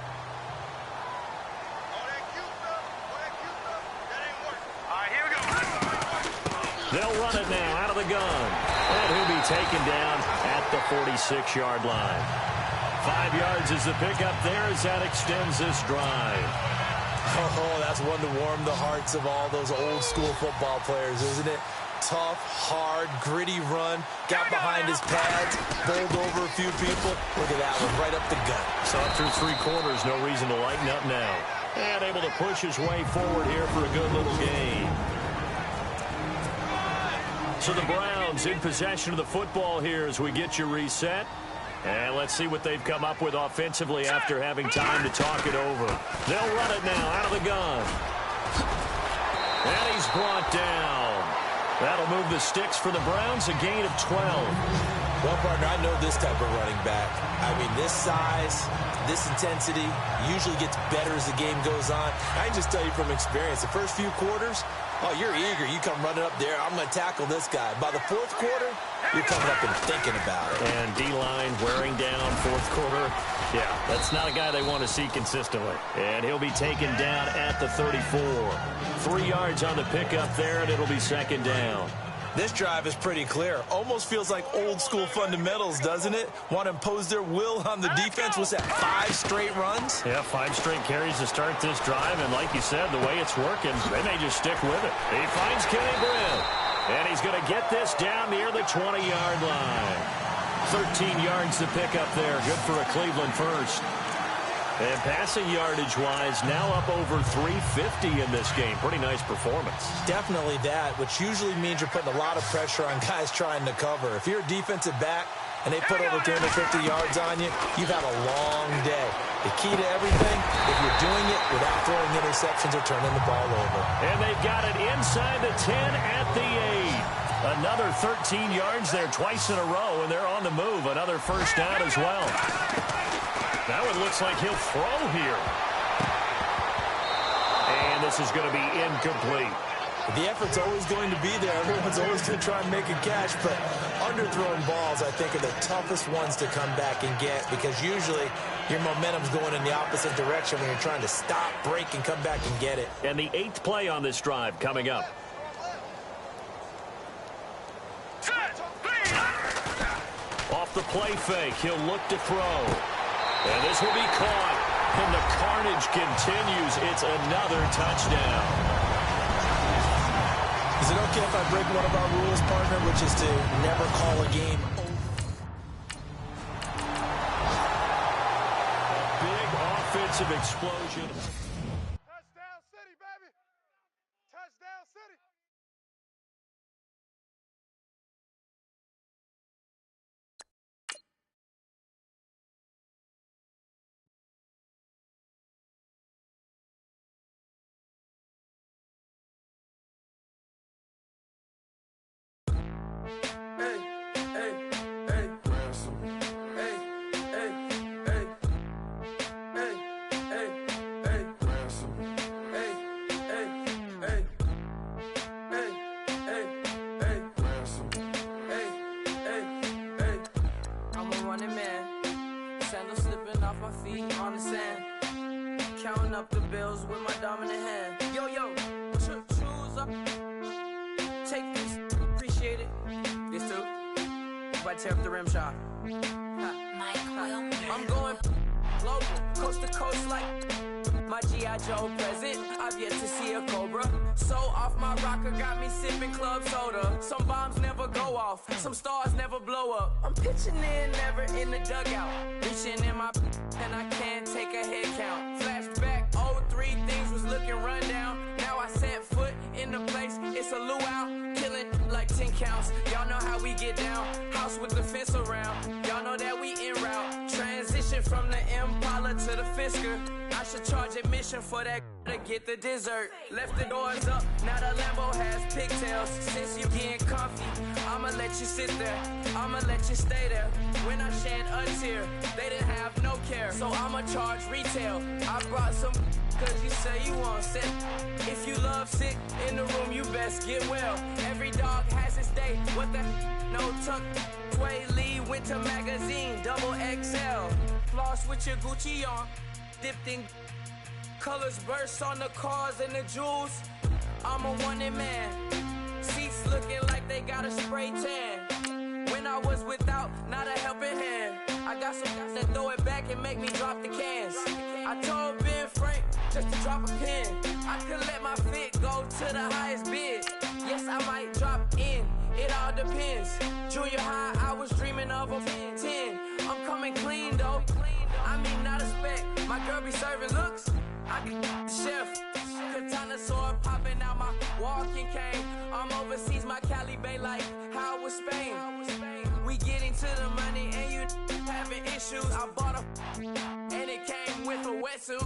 They'll run it now out of the gun. And he'll be taken down at the 46-yard line. 5 yards is the pickup there as that extends this drive. Oh, that's one to warm the hearts of all those old school football players, isn't it? Tough, hard, gritty run. Got behind his pads, bowled over a few people. Look at that one, right up the gut. So through 3 quarters, no reason to lighten up now. And able to push his way forward here for a good little game. So the Browns in possession of the football here as we get you reset. And let's see what they've come up with offensively after having time to talk it over. They'll run it now out of the gun. And he's brought down. That'll move the sticks for the Browns, a gain of 12. Well, partner, I know this type of running back. I mean, this size, this intensity usually gets better as the game goes on. I can just tell you from experience, the first few quarters, oh, you're eager. You come running up there. I'm going to tackle this guy. By the fourth quarter, you're coming up and thinking about it. And D-line wearing down fourth quarter. Yeah, that's not a guy they want to see consistently. And he'll be taken down at the 34. 3 yards on the pickup there, and it'll be second down. This drive is pretty clear. Almost feels like old school fundamentals, doesn't it? Want to impose their will on the defense. What's that, 5 straight runs? Yeah, 5 straight carries to start this drive. And like you said, the way it's working, they may just stick with it. He finds Kenny Britt. And he's going to get this down near the 20-yard line. 13 yards to pick up there. Good for a Cleveland first. And passing yardage-wise, now up over 350 in this game. Pretty nice performance. Definitely that, which usually means you're putting a lot of pressure on guys trying to cover. If you're a defensive back and they put over 250 yards on you, you've had a long day. The key to everything, if you're doing it without throwing interceptions or turning the ball over. And they've got it inside the 10 at the 8. Another 13 yards there twice in a row, and they're on the move. Another first down as well. That one looks like he'll throw here. And this is going to be incomplete. The effort's always going to be there. Everyone's always going to try and make a catch, but underthrown balls, I think, are the toughest ones to come back and get because usually your momentum's going in the opposite direction when you're trying to stop, break, and come back and get it. And the 8th play on this drive coming up. Off the play fake, he'll look to throw. And this will be caught. And the carnage continues. It's another touchdown. Is it okay if I break one of our rules, partner, which is to never call a game over? A big offensive explosion. Touchdown City, baby. Touchdown City. Counting up the bills with my dominant hand. Yo, choose up. Take this, appreciate it. This too. If I tear up the rim shot. I'm going global, coast to coast like my G.I. Joe present. I've yet to see a Cobra. So off my rocker got me sipping club soda. Some bombs never go off, some stars never blow up. I'm pitching in, never in the dugout. Reaching in my and I can't take a head count. Flashback, 03, things was looking run down. Now I set foot in the place, it's a luau. Killing like 10 counts, y'all know how we get down. House with the fence around, y'all know that we en route. Transition from the Impala to the Fisker. I should charge admission for that to get the dessert. Left the doors up, now the Lambo has pigtails. Since you getting comfy, I'ma let you sit there, I'ma let you stay there. When I shed a tear, they didn't have no care. So I'ma charge retail. I brought some cause you say you want sick. If you love sick in the room, you best get well. Every dog has its day. What the no tuck. Sway Lee Winter Magazine, double XL. Floss with your Gucci on. Dipped in colors burst on the cars and the jewels. I'm a wanted man. Seats looking like they got a spray tan. When I was without, not a helping hand. I got some guys that throw it back and make me drop the cans. I told Ben Frank just to drop a pin. I could let my fit go to the highest bid. Yes, I might drop in. It all depends. Junior high, I was dreaming of a 10. I'm coming clean though. I mean, not a spec. My girl be serving looks. I can the chef. Katana sword popping out my walking cane. I'm overseas, my Cali Bay like how was Spain. We getting to the money and you having issues. I bought a and it came with a wetsuit.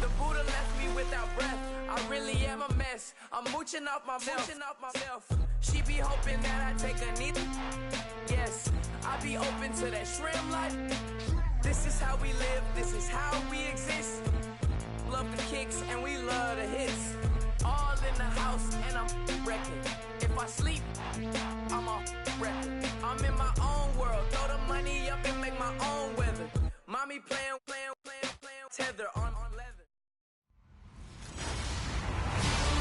The Buddha left me without breath. I really am a mess. I'm mooching off myself. She be hoping that I take a knee. Yes, I be open to that shrimp life. This is how we live, this is how we exist. Love the kicks and we love the hits. All in the house and I'm wrecking. If I sleep, I'm a wrecking. I'm in my own world, throw the money up and make my own weather. Mommy playing, tether on leather.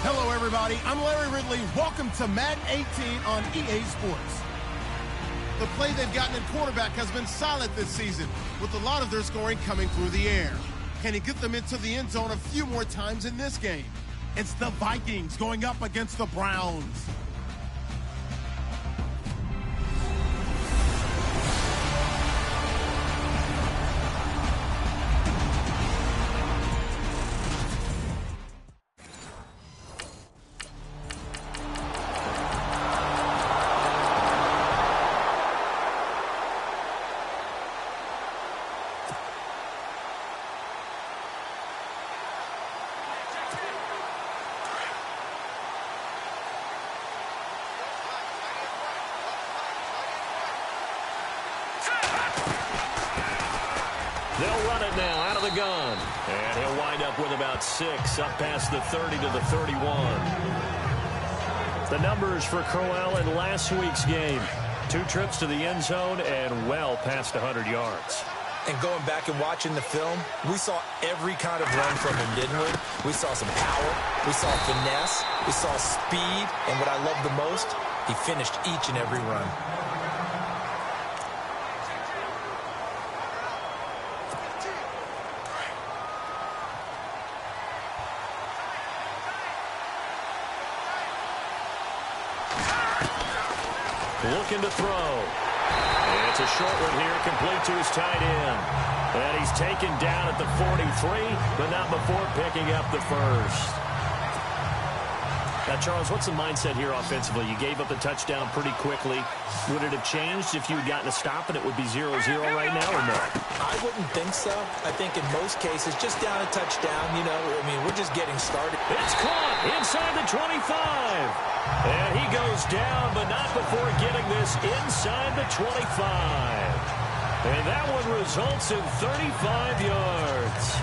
Hello, everybody. I'm Larry Ridley. Welcome to Madden 18 on EA Sports. The play they've gotten at quarterback has been solid this season, with a lot of their scoring coming through the air. Can he get them into the end zone a few more times in this game? It's the Vikings going up against the Browns. They'll run it now out of the gun. And he'll wind up with about 6, up past the 30 to the 31. The numbers for Crowell in last week's game. 2 trips to the end zone and well past 100 yards. And going back and watching the film, we saw every kind of run from him, didn't we? We saw some power, we saw finesse, we saw speed, and what I love the most, he finished each and every run. Looking to throw. And it's a short one here, complete to his tight end. And he's taken down at the 43, but not before picking up the first. Now, Charles, what's the mindset here offensively? You gave up the touchdown pretty quickly. Would it have changed if you had gotten a stop and it would be 0-0 right now or no? I wouldn't think so. I think in most cases, just down a touchdown, you know, I mean, we're just getting started. It's caught inside the 25. And he goes down, but not before getting this inside the 25. And that one results in 35 yards.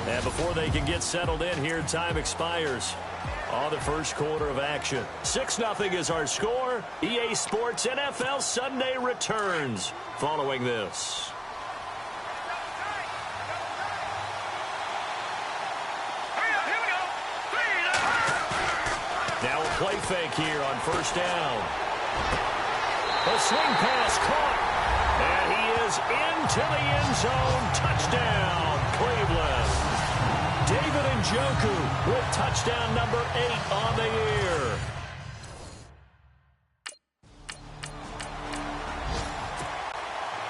And before they can get settled in here, time expires on the first quarter of action. 6-0 is our score. EA Sports NFL Sunday returns following this. Now a play fake here on first down. A swing pass caught. And he is into the end zone. Touchdown, Cleveland. David Njoku with touchdown number 8 on the year.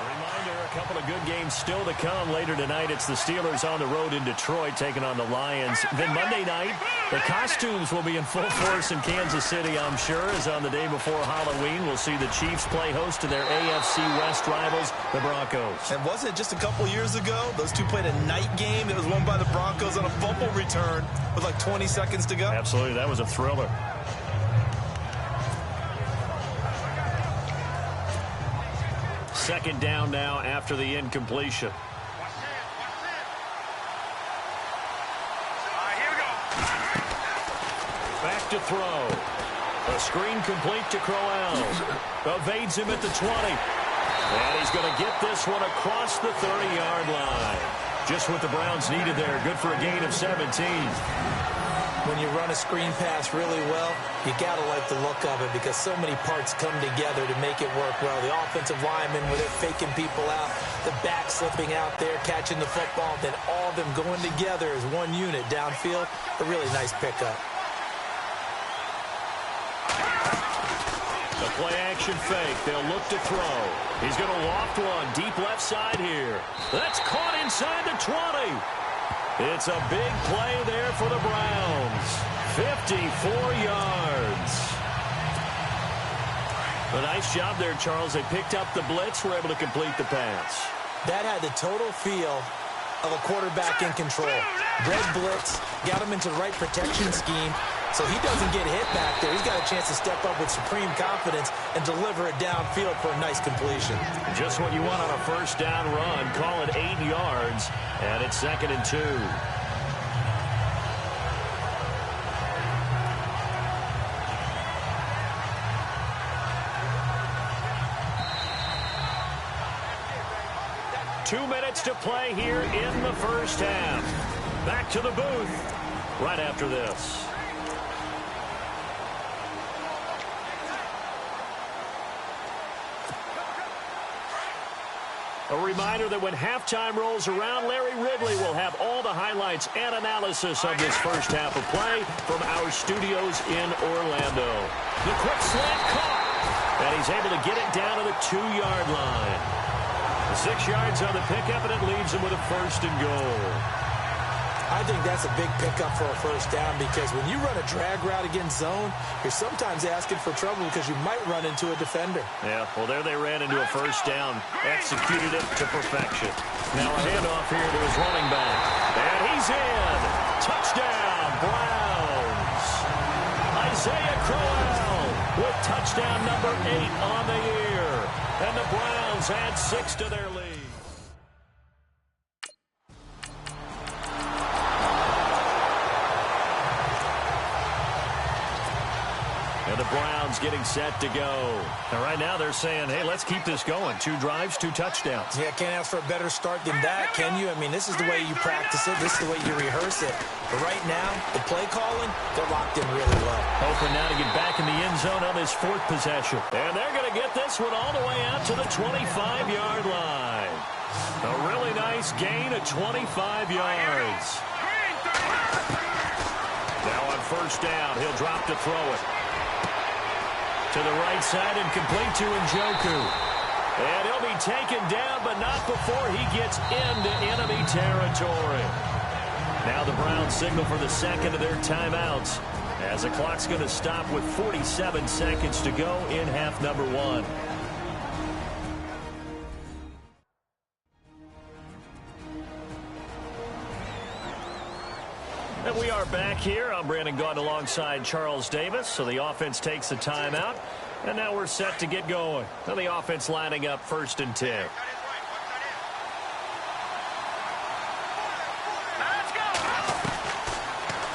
Reminder, a couple of good games still to come. Later tonight, it's the Steelers on the road in Detroit taking on the Lions. Then Monday night, the costumes will be in full force in Kansas City, I'm sure, as on the day before Halloween, we'll see the Chiefs play host to their AFC West rivals, the Broncos. And wasn't it just a couple years ago, those two played a night game that was won by the Broncos on a fumble return with like 20 seconds to go? Absolutely, that was a thriller. Second down now after the incompletion. Back to throw. A screen complete to Crowell. Evades him at the 20. And he's going to get this one across the 30-yard line. Just what the Browns needed there. Good for a gain of 17. When you run a screen pass really well, you got to like the look of it because so many parts come together to make it work well. The offensive linemen, where they're faking people out, the back slipping out there, catching the football, then all of them going together as one unit downfield. A really nice pickup. The play-action fake. They'll look to throw. He's going to loft one deep left side here. That's caught inside the 20. It's a big play there for the Browns. 54 yards. A nice job there, Charles. They picked up the blitz, were able to complete the pass. That had the total feel of a quarterback in control. Red blitz, got him into the right protection scheme, so he doesn't get hit back there. He's got a chance to step up with supreme confidence and deliver it downfield for a nice completion. Just what you want on a first down run. Call it 8 yards, and it's 2nd and 2. Two minutes to play here in the first half. Back to the booth right after this. A reminder that when halftime rolls around, Larry Ridley will have all the highlights and analysis of this first half of play from our studios in Orlando. The quick slant caught, and he's able to get it down to the 2-yard line. 6 yards on the pickup, and it leaves him with a 1st and goal. I think that's a big pickup for a first down because when you run a drag route against zone, you're sometimes asking for trouble because you might run into a defender. Yeah, well, there they ran into a first down, executed it to perfection. Now a handoff here to his running back. And he's in. Touchdown, Browns. Isaiah Crowell with touchdown number 8 on the year. And the Browns add 6 to their lead. And the Browns getting set to go. And right now they're saying, hey, let's keep this going. 2 drives, 2 touchdowns. Yeah, can't ask for a better start than that, can you? I mean, this is the way you practice it. This is the way you rehearse it. But right now, the play calling, they're locked in really well. Hoping now to get back in the end zone on this 4th possession. And they're going to get this one all the way out to the 25-yard line. A really nice gain of 25 yards. Now on first down, he'll drop to throw it. To the right side and complete to Njoku. And he'll be taken down, but not before he gets into enemy territory. Now the Browns signal for the second of their timeouts as the clock's going to stop with 47 seconds to go in half number 1. And we are back here. I'm Brandon Gaudin alongside Charles Davis. So the offense takes the timeout. And now we're set to get going. Now the offense lining up 1st and 10.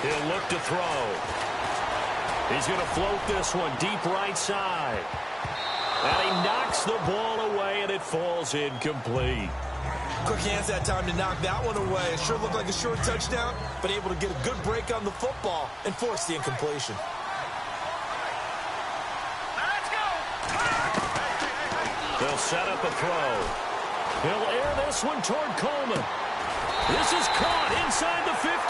He'll look to throw. He's going to float this one deep right side. And he knocks the ball away, and it falls incomplete. Quick hands that time to knock that one away. It sure looked like a short touchdown, but able to get a good break on the football and force the incompletion. They'll set up a throw. He'll air this one toward Coleman. This is caught inside the 15.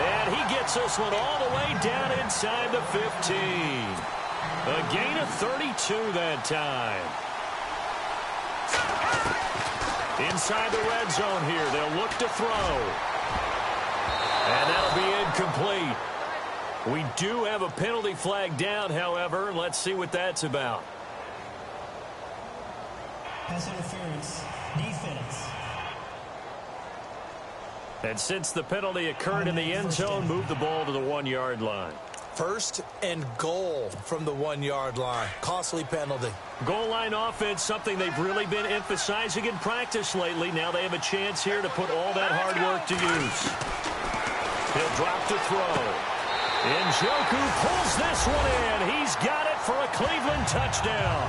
And he gets this one all the way down inside the 15. A gain of 32 that time. Inside the red zone here. They'll look to throw. And that'll be incomplete. We do have a penalty flag down, however. Let's see what that's about. Pass interference. Defense. And since the penalty occurred in the end zone, move the ball to the 1-yard line. 1st and goal from the 1-yard line. Costly penalty. Goal line offense, something they've really been emphasizing in practice lately. Now they have a chance here to put all that hard work to use. He'll drop to throw. Njoku pulls this one in. He's got it for a Cleveland touchdown.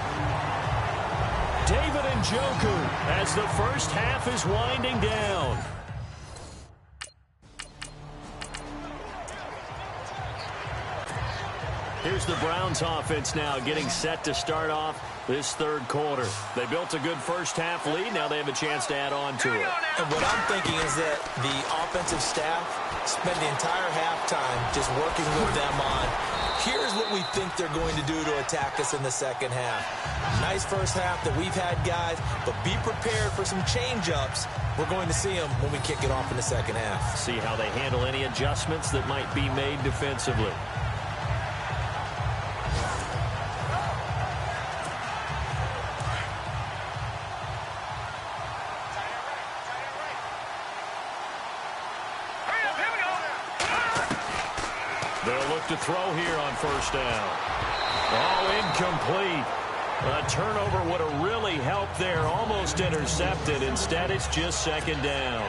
David Njoku as the first half is winding down. Here's the Browns offense now getting set to start off this 3rd quarter. They built a good first half lead. Now they have a chance to add on to it. And what I'm thinking is that the offensive staff spent the entire halftime just working with them on, here's what we think they're going to do to attack us in the second half. Nice first half that we've had, guys, but be prepared for some change-ups. We're going to see them when we kick it off in the second half. See how they handle any adjustments that might be made defensively. They'll look to throw here on first down. Oh, incomplete. A turnover would have really helped there. Almost intercepted. Instead, it's just 2nd down.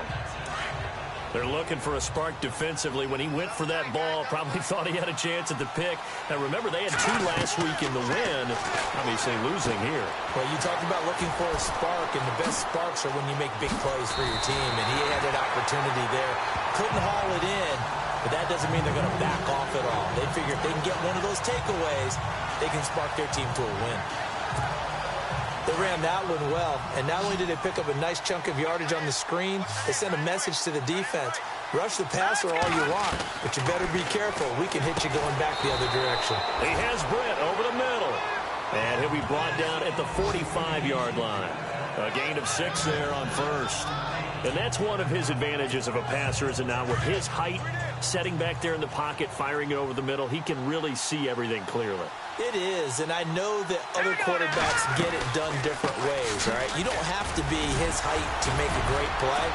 They're looking for a spark defensively. When he went for that ball, probably thought he had a chance at the pick. Now, remember, they had 2 last week in the win. Obviously losing here. Well, you talked about looking for a spark, and the best sparks are when you make big plays for your team, and he had that opportunity there. Couldn't haul it in, but that doesn't mean they're going to back off at all. They figure if they can get one of those takeaways, they can spark their team to a win. They ran that one well, and not only did they pick up a nice chunk of yardage on the screen, they sent a message to the defense. Rush the passer all you want, but you better be careful. We can hit you going back the other direction. He has Britt over the middle, and he'll be brought down at the 45-yard line. A gain of 6 there on first. And that's one of his advantages of a passer, is it not? With his height, setting back there in the pocket, firing it over the middle, he can really see everything clearly. It is, and I know that other quarterbacks get it done different ways, all right? You don't have to be his height to make a great play,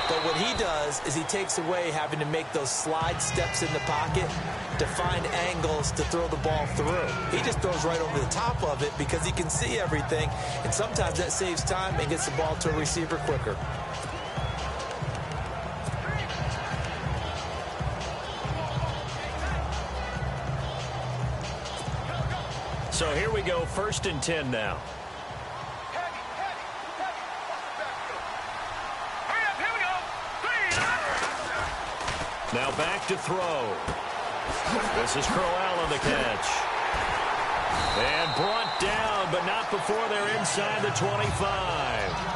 but what he does is he takes away having to make those slide steps in the pocket to find angles to throw the ball through. He just throws right over the top of it because he can see everything, and sometimes that saves time and gets the ball to a receiver quicker. So here we go, 1st and 10 now. Now back to throw. This is Crowell on the catch. And brought down, but not before they're inside the 25.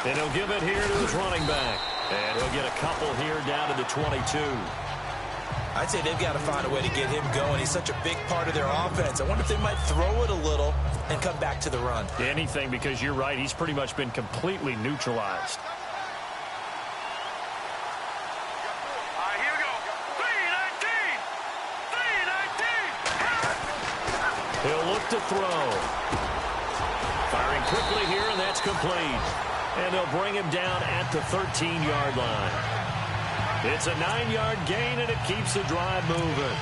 And he'll give it here to his running back. And he'll get a couple here down to the 22. I'd say they've got to find a way to get him going. He's such a big part of their offense. I wonder if they might throw it a little and come back to the run. Anything, because you're right. He's pretty much been completely neutralized. Here we go. 3-19. He'll look to throw. Firing quickly here, and that's complete. And they'll bring him down at the 13-yard line. It's a 9-yard gain, and it keeps the drive moving.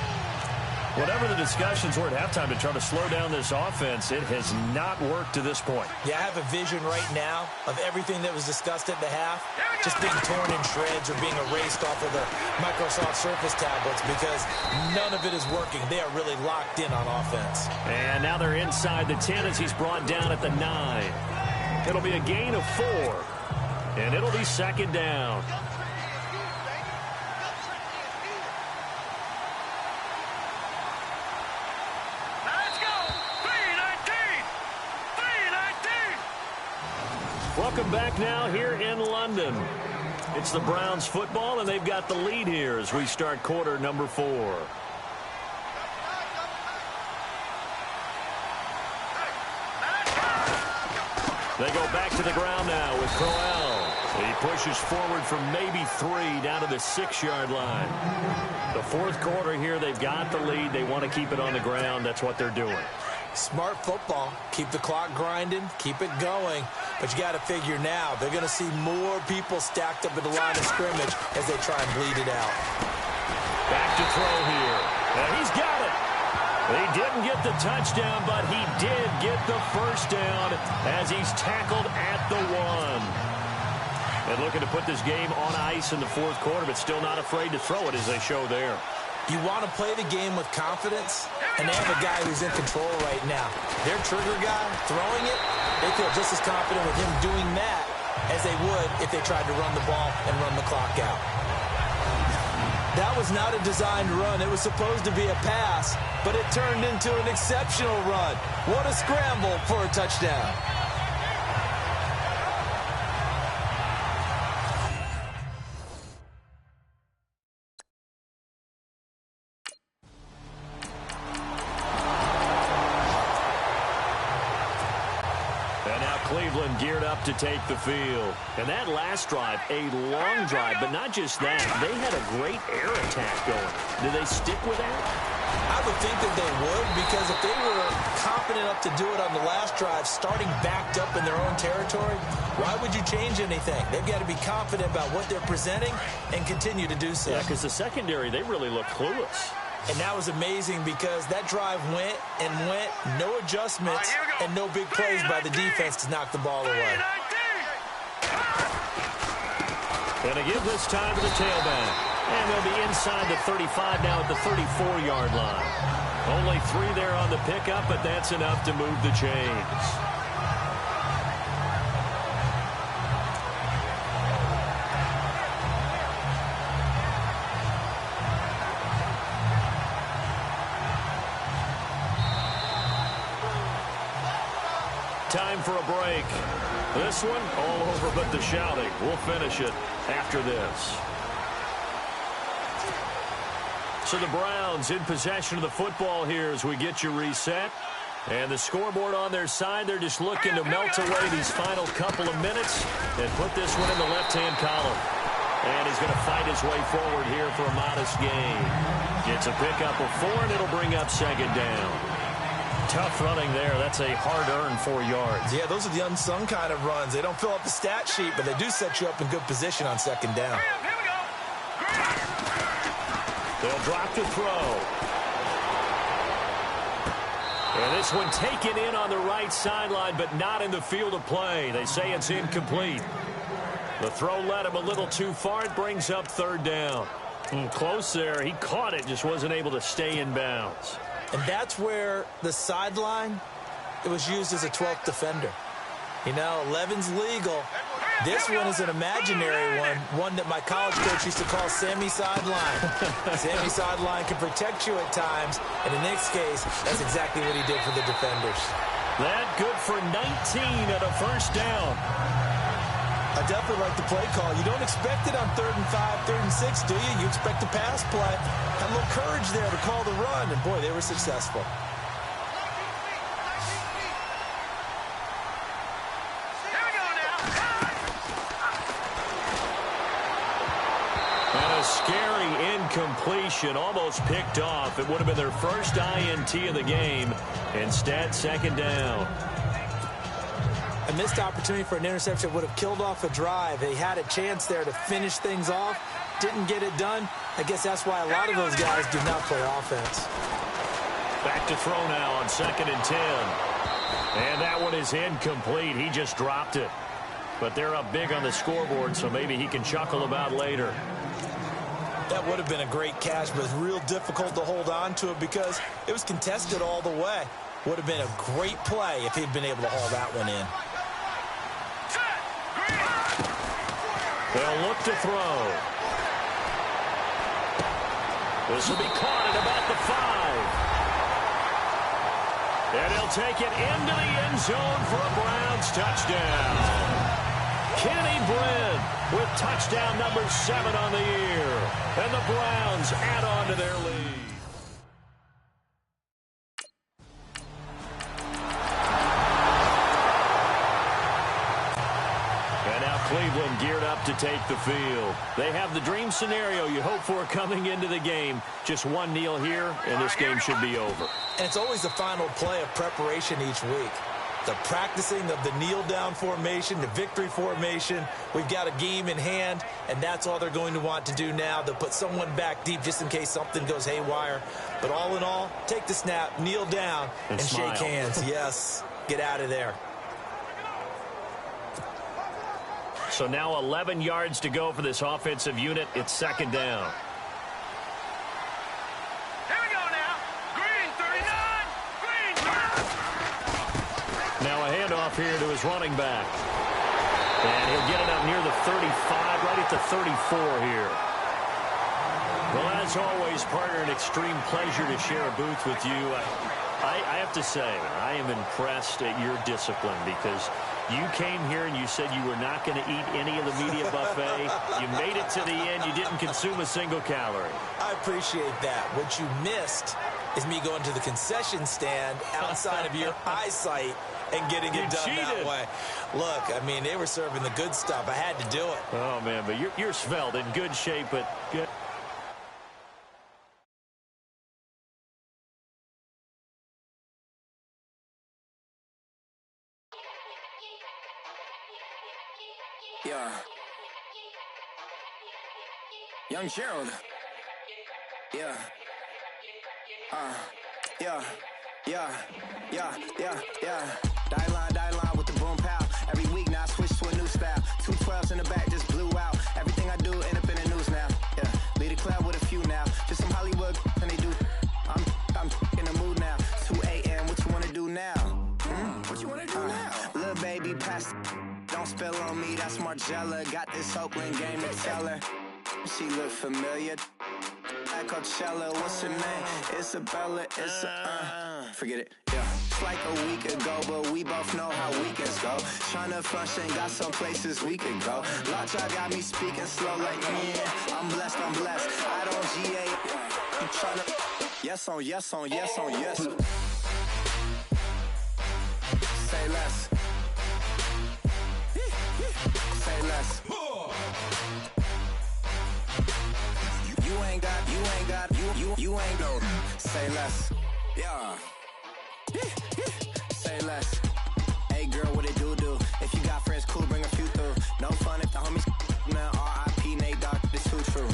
Whatever the discussions were at halftime to try to slow down this offense, it has not worked to this point. Yeah, I have a vision right now of everything that was discussed at the half just being torn in shreds or being erased off of the Microsoft Surface tablets because none of it is working. They are really locked in on offense. And now they're inside the 10 as he's brought down at the 9. It'll be a gain of 4, and it'll be 2nd down. Let's go. 3-19. Welcome back now here in London. It's the Browns football, and they've got the lead here as we start quarter number 4. They go back to the ground now with Crowell. He pushes forward from maybe 3 down to the 6-yard line. The 4th quarter here, they've got the lead. They want to keep it on the ground. That's what they're doing. Smart football. Keep the clock grinding. Keep it going. But you got to figure now, they're going to see more people stacked up at the line of scrimmage as they try and bleed it out. Back to throw here. And he's got it. He didn't get the touchdown, but he did get the first down as he's tackled at the 1. And looking to put this game on ice in the 4th quarter, but still not afraid to throw it as they show there. You want to play the game with confidence, and they have a guy who's in control right now. Their trigger guy throwing it, they feel just as confident with him doing that as they would if they tried to run the ball and run the clock out. That was not a designed run. It was supposed to be a pass, but it turned into an exceptional run. What a scramble for a touchdown. Cleveland geared up to take the field. And that last drive, a long drive, but not just that. They had a great air attack going. Do they stick with that? I would think that they would, because if they were confident enough to do it on the last drive, starting backed up in their own territory, why would you change anything? They've got to be confident about what they're presenting and continue to do so. Yeah, because the secondary, they really look clueless. And that was amazing because that drive went and went, no adjustments, and no big plays by the defense to knock the ball away. Going to give this time to the tailback. And they'll be inside the 35 now at the 34-yard line. Only 3 there on the pickup, but that's enough to move the chains. time for a break. This one, all over but the shouting. We'll finish it after this. So the Browns in possession of the football here as we get you reset. And the scoreboard on their side, they're just looking to melt away these final couple of minutes and put this one in the left-hand column. And he's going to fight his way forward here for a modest gain. Gets a pickup of 4, and it'll bring up second down. Tough running there. That's a hard-earned 4 yards. Yeah, those are the unsung kind of runs. They don't fill up the stat sheet, but they do set you up in good position on second down. Here we go. They'll drop to throw. And this one taken in on the right sideline, but not in the field of play. They say it's incomplete. The throw led him a little too far. It brings up third down. Close there. He caught it, just wasn't able to stay in bounds. And that's where the sideline, it was used as a 12th defender. You know, 11's legal. This one is an imaginary one that my college coach used to call Sammy Sideline. Sammy Sideline can protect you at times, and in this case, that's exactly what he did for the defenders. That good for 19 at a first down. I definitely like the play call. You don't expect it on 3rd and 5, 3rd and 6, do you? You expect a pass play. Had a little courage there to call the run, and boy, they were successful. And a scary incompletion, almost picked off. It would have been their first INT of the game. Instead, second down. A missed opportunity for an interception would have killed off a drive. They had a chance there to finish things off. Didn't get it done. I guess that's why a lot of those guys do not play offense. Back to throw now on 2nd and 10. And that one is incomplete. He just dropped it. But they're up big on the scoreboard, so maybe he can chuckle about later. That would have been a great catch, but it's real difficult to hold on to it because it was contested all the way. Would have been a great play if he'd been able to haul that one in. They'll look to throw. This will be caught at about the 5. And he'll take it into the end zone for a Browns touchdown. Kenny Bryn with touchdown number 7 on the year. And the Browns add on to their lead. Cleveland geared up to take the field. They have the dream scenario you hope for coming into the game. Just one kneel here, and this game should be over. And it's always the final play of preparation each week. The practicing of the kneel-down formation, the victory formation. We've got a game in hand, and that's all they're going to want to do now. They'll put someone back deep just in case something goes haywire. But all in all, take the snap, kneel down, and shake hands. Yes, get out of there. So now 11 yards to go for this offensive unit. It's second down. Here we go now. Green 39. Green 30. Now a handoff here to his running back. And he'll get it up near the 35, right at the 34 here. Well, as always, partner, an extreme pleasure to share a booth with you. I have to say, I am impressed at your discipline because you came here and you said you were not going to eat any of the media buffet. You made it to the end. You didn't consume a single calorie. I appreciate that. What you missed is me going to the concession stand outside of your eyesight and getting it done that way. Look, I mean, they were serving the good stuff. I had to do it. Oh, man, but you're svelte, in good shape, but good. Yeah. Young Gerald. Yeah. Yeah. Die line with the boom pow. Every week now I switch to a new style. 2 12s in the back just blew out. Everything I do end up in the news now. Yeah. Lead a club with a few now. Just some Hollywood and they do. I'm in the mood now. 2 a.m. What you wanna do now? What you wanna do now? Little baby pass. Don't spill on me, that's Margella. Got this Oakland game to tell her. She look familiar. At Coachella, what's her name? Isabella, forget it, yeah. like a week ago, but we both know how weekends go. Tryna function, got some places we could go. Lot y'all got me speaking slow like, yeah, I'm blessed, I don't GA. You tryna, yes on yes on yes on yes. Say less. Say less. You ain't got, you ain't no. Say less. Yeah. Say less. Hey girl, what it do? If you got friends, cool, bring a few through. No fun if the homies now R.I.P. Nate Dogg, this too true.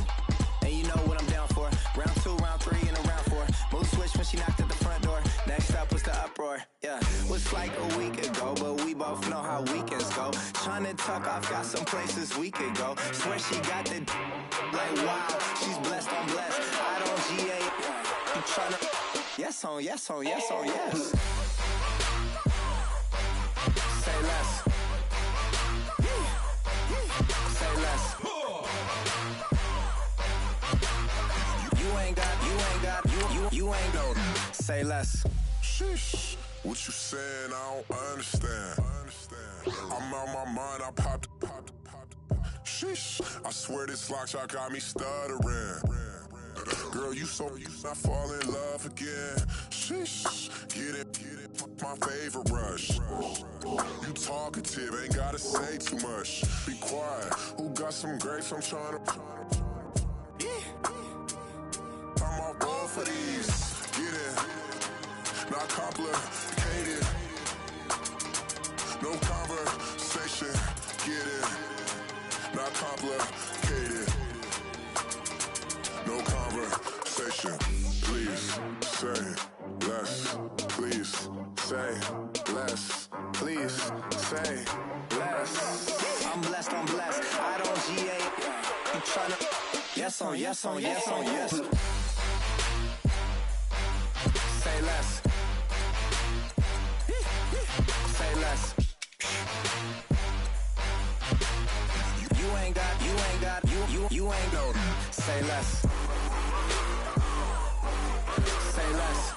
And you know what I'm down for. Round 2, round 3, and a round 4. Mood switch when she knocked at the front door. Next up was the uproar. Yeah, was like a week ago, but we both know how weekends go. Tryna tuck off, got some places we could go. Swear she got the like wow, she's blessed, I'm blessed. I don't GA. You tryna yes on yes on yes on yes. Say less. Say less. You ain't no. Say less. Sheesh. What you saying? I don't understand. I'm out my mind. I popped. Sheesh. I swear this lock y'all got me stuttering. Girl, you I fall in love again. Sheesh. Get it. My favorite rush. You talkative, ain't gotta say too much. Be quiet. Who got some grapes? I'm trying to. I'm all born for these. Get in. Not complicated. No conversation. Get in. Not complicated. No conversation. Please say less. Please say less. Please say less. I'm blessed. I don't GA. You tryna yes on yes on yes on yes. Say less. Say less. You ain't got, you ain't no. Say less. Say less.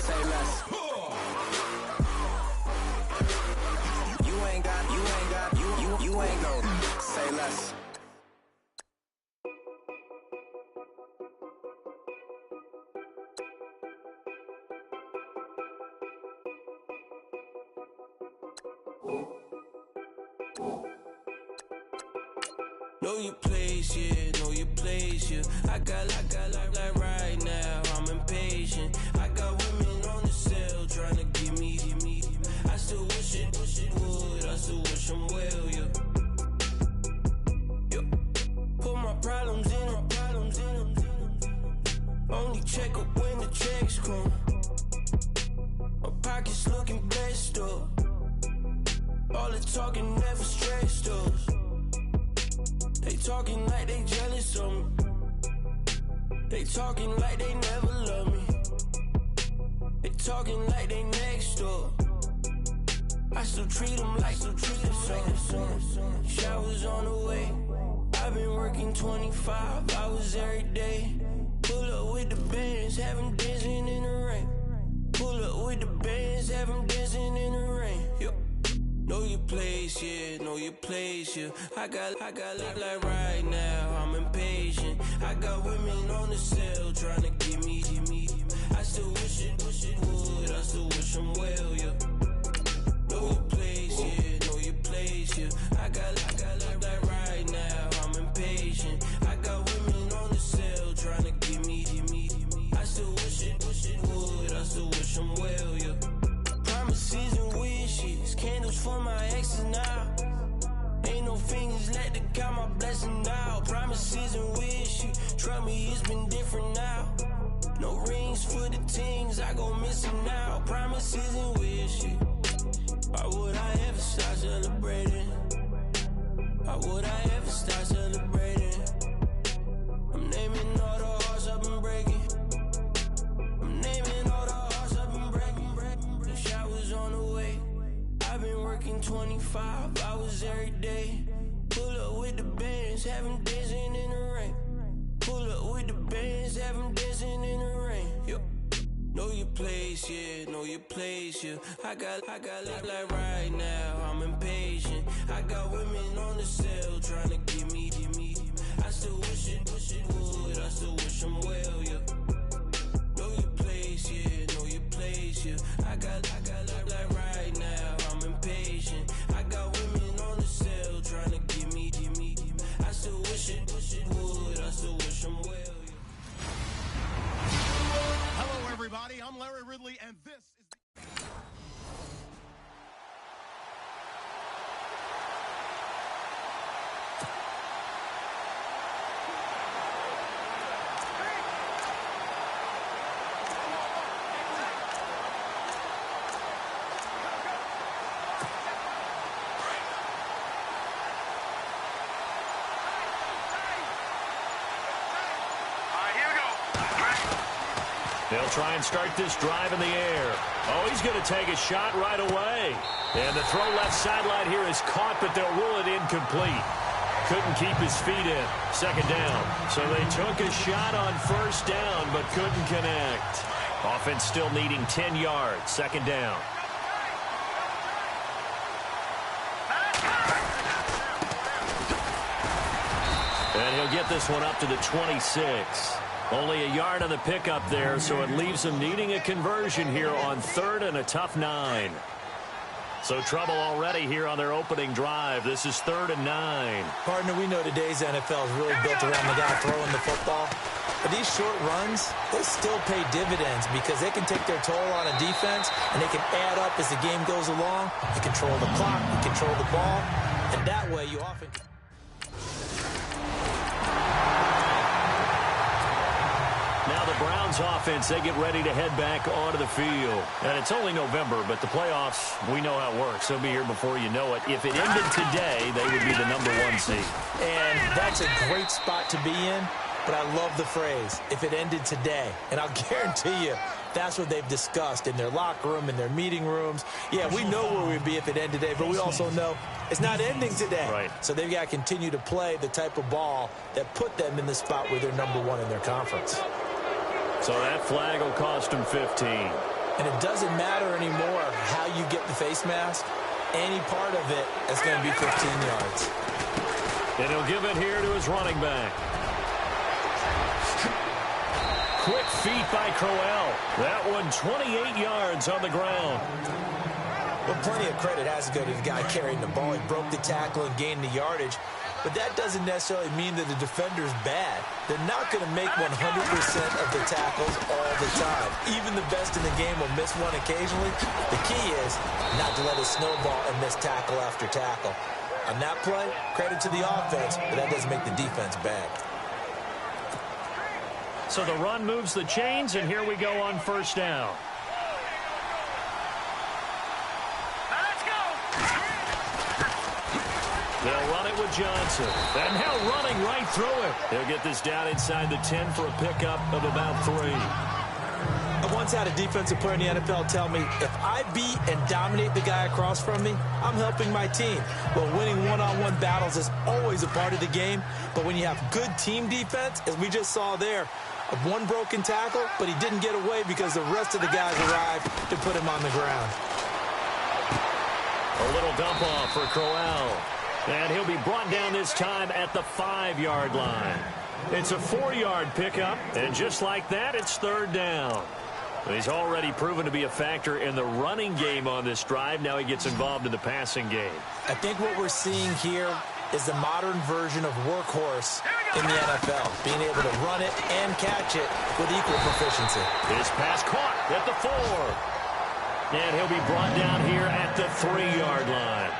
Say less. You ain't got, you ain't no. Say less. Know your place, yeah, know your place, yeah. I got like right now, I'm impatient. I got women on the cell trying to give me. I still wish it would, I still wish I'm well, yeah. Put my problems in. Only check up when the checks come. My pockets looking blessed up. All the talking never stressed us. They talking like they jealous of me. They talking like they never love me. They talking like they next door. I still treat them like some. Showers on the way. I've been working 25 hours every day. Pull up with the bands, have them dancing in the rain. Pull up with the bands, have them dancing in the rain. Know your place, yeah, know your place, yeah. I got like right now, I'm impatient. I got women on the cell trying to give me. I still wish it would, I still wish I'm well, yeah. Know your place, yeah, know your place, yeah. I got like right now, I'm impatient. I got women on the cell trying to give me. I still wish it would, I still wish I'm well, yeah. Promises and wishes, candles for my exes now. Ain't no fingers let to count my blessing now. Promises and wishes, trust me, it's been different now. No rings for the things I go missing now. Promises and wishes. Why would I ever start celebrating? Why would I ever start celebrating? I'm naming all the hearts I've been breaking. I'm naming all the hearts I've been breaking. The showers on the way. I've been working 25 hours every day. Pull up with the bands, have them dancing in the rain. Pull up with the bands, have them dancing in the rain. Know your place, yeah, know your place, yeah. I got like right now, I'm impatient. I got women on the cell trying to give me. I still wish it would, I still wish I'm well, yeah. Know your place, yeah, know your place, yeah. I got like right now, I'm impatient. I got women on the cell trying to give me. I still wish it would, I still wish I'm well, yeah. Hello, everybody. I'm Larry Ridley, and this is They'll try and start this drive in the air. Oh, he's going to take a shot right away. And the throw left sideline here is caught, but they'll rule it incomplete. Couldn't keep his feet in. Second down. So they took a shot on first down, but couldn't connect. Offense still needing 10 yards. Second down. And he'll get this one up to the 26. Only a yard on the pickup there, so it leaves them needing a conversion here on third and a tough 9. So trouble already here on their opening drive. This is 3rd and 9. Partner, we know today's NFL is really built around the guy throwing the football. But these short runs, they still pay dividends because they can take their toll on a defense, and they can add up as the game goes along. You control the clock, you control the ball, and that way you often... Now the Browns offense, they get ready to head back onto the field. And it's only November, but the playoffs, we know how it works. They'll be here before you know it. If it ended today, they would be the #1 seed. And that's a great spot to be in, but I love the phrase, if it ended today. And I'll guarantee you, that's what they've discussed in their locker room, in their meeting rooms. Yeah, we know where we'd be if it ended today, but we also know it's not ending today. Right. So they've got to continue to play the type of ball that put them in the spot where they're #1 in their conference. So that flag will cost him 15. And it doesn't matter anymore how you get the face mask. Any part of it is going to be 15 yards. And he'll give it here to his running back. Quick feet by Crowell. That one 28 yards on the ground. Well, plenty of credit has to go to the guy carrying the ball. He broke the tackle and gained the yardage. But that doesn't necessarily mean that the defender's bad. They're not going to make 100% of the tackles all the time. Even the best in the game will miss one occasionally. The key is not to let it snowball and miss tackle after tackle. On that play, credit to the offense, but that doesn't make the defense bad. So the run moves the chains, and here we go on first down. They'll run it with Johnson. And now running right through it. They'll get this down inside the 10 for a pickup of about 3. I once had a defensive player in the NFL tell me, if I beat and dominate the guy across from me, I'm helping my team. Well, winning one-on-one battles is always a part of the game. But when you have good team defense, as we just saw there, one broken tackle, but he didn't get away because the rest of the guys arrived to put him on the ground. A little dump off for Crowell. And he'll be brought down this time at the 5-yard line. It's a 4-yard pickup, and just like that, it's 3rd down. He's already proven to be a factor in the running game on this drive. Now he gets involved in the passing game. I think what we're seeing here is the modern version of workhorse in the NFL, being able to run it and catch it with equal proficiency. His pass caught at the 4. And he'll be brought down here at the 3-yard line.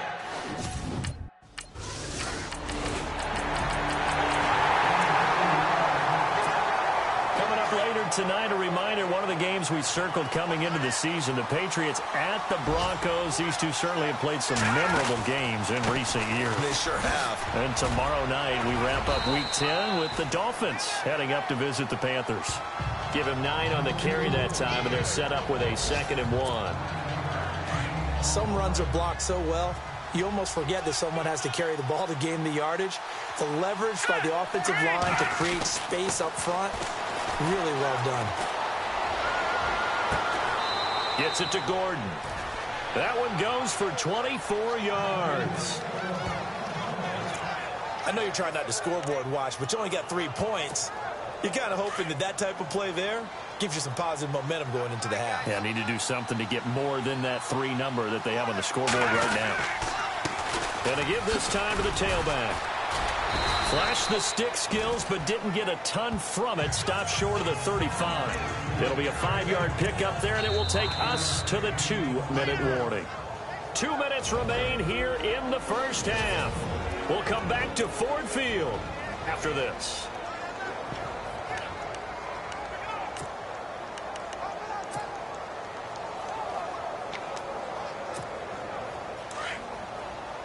Later tonight, a reminder, one of the games we circled coming into the season, the Patriots at the Broncos. These two certainly have played some memorable games in recent years. They sure have. And tomorrow night, we wrap up Week 10 with the Dolphins heading up to visit the Panthers. Give him 9 on the carry that time, and they're set up with a 2nd and 1. Some runs are blocked so well, you almost forget that someone has to carry the ball to gain the yardage. The leverage by the offensive line to create space up front, really well done. Gets it to Gordon. That one goes for 24 yards. I know you're trying not to scoreboard watch, but you only got 3 points. You're kind of hoping that that type of play there gives you some positive momentum going into the half. Yeah, need to do something to get more than that 3 number that they have on the scoreboard right now. And to give this time to the tailback. Flashed the stick skills, but didn't get a ton from it. Stopped short of the 35. It'll be a 5-yard pickup there, and it will take us to the 2-minute warning. 2 minutes remain here in the first half. We'll come back to Ford Field after this.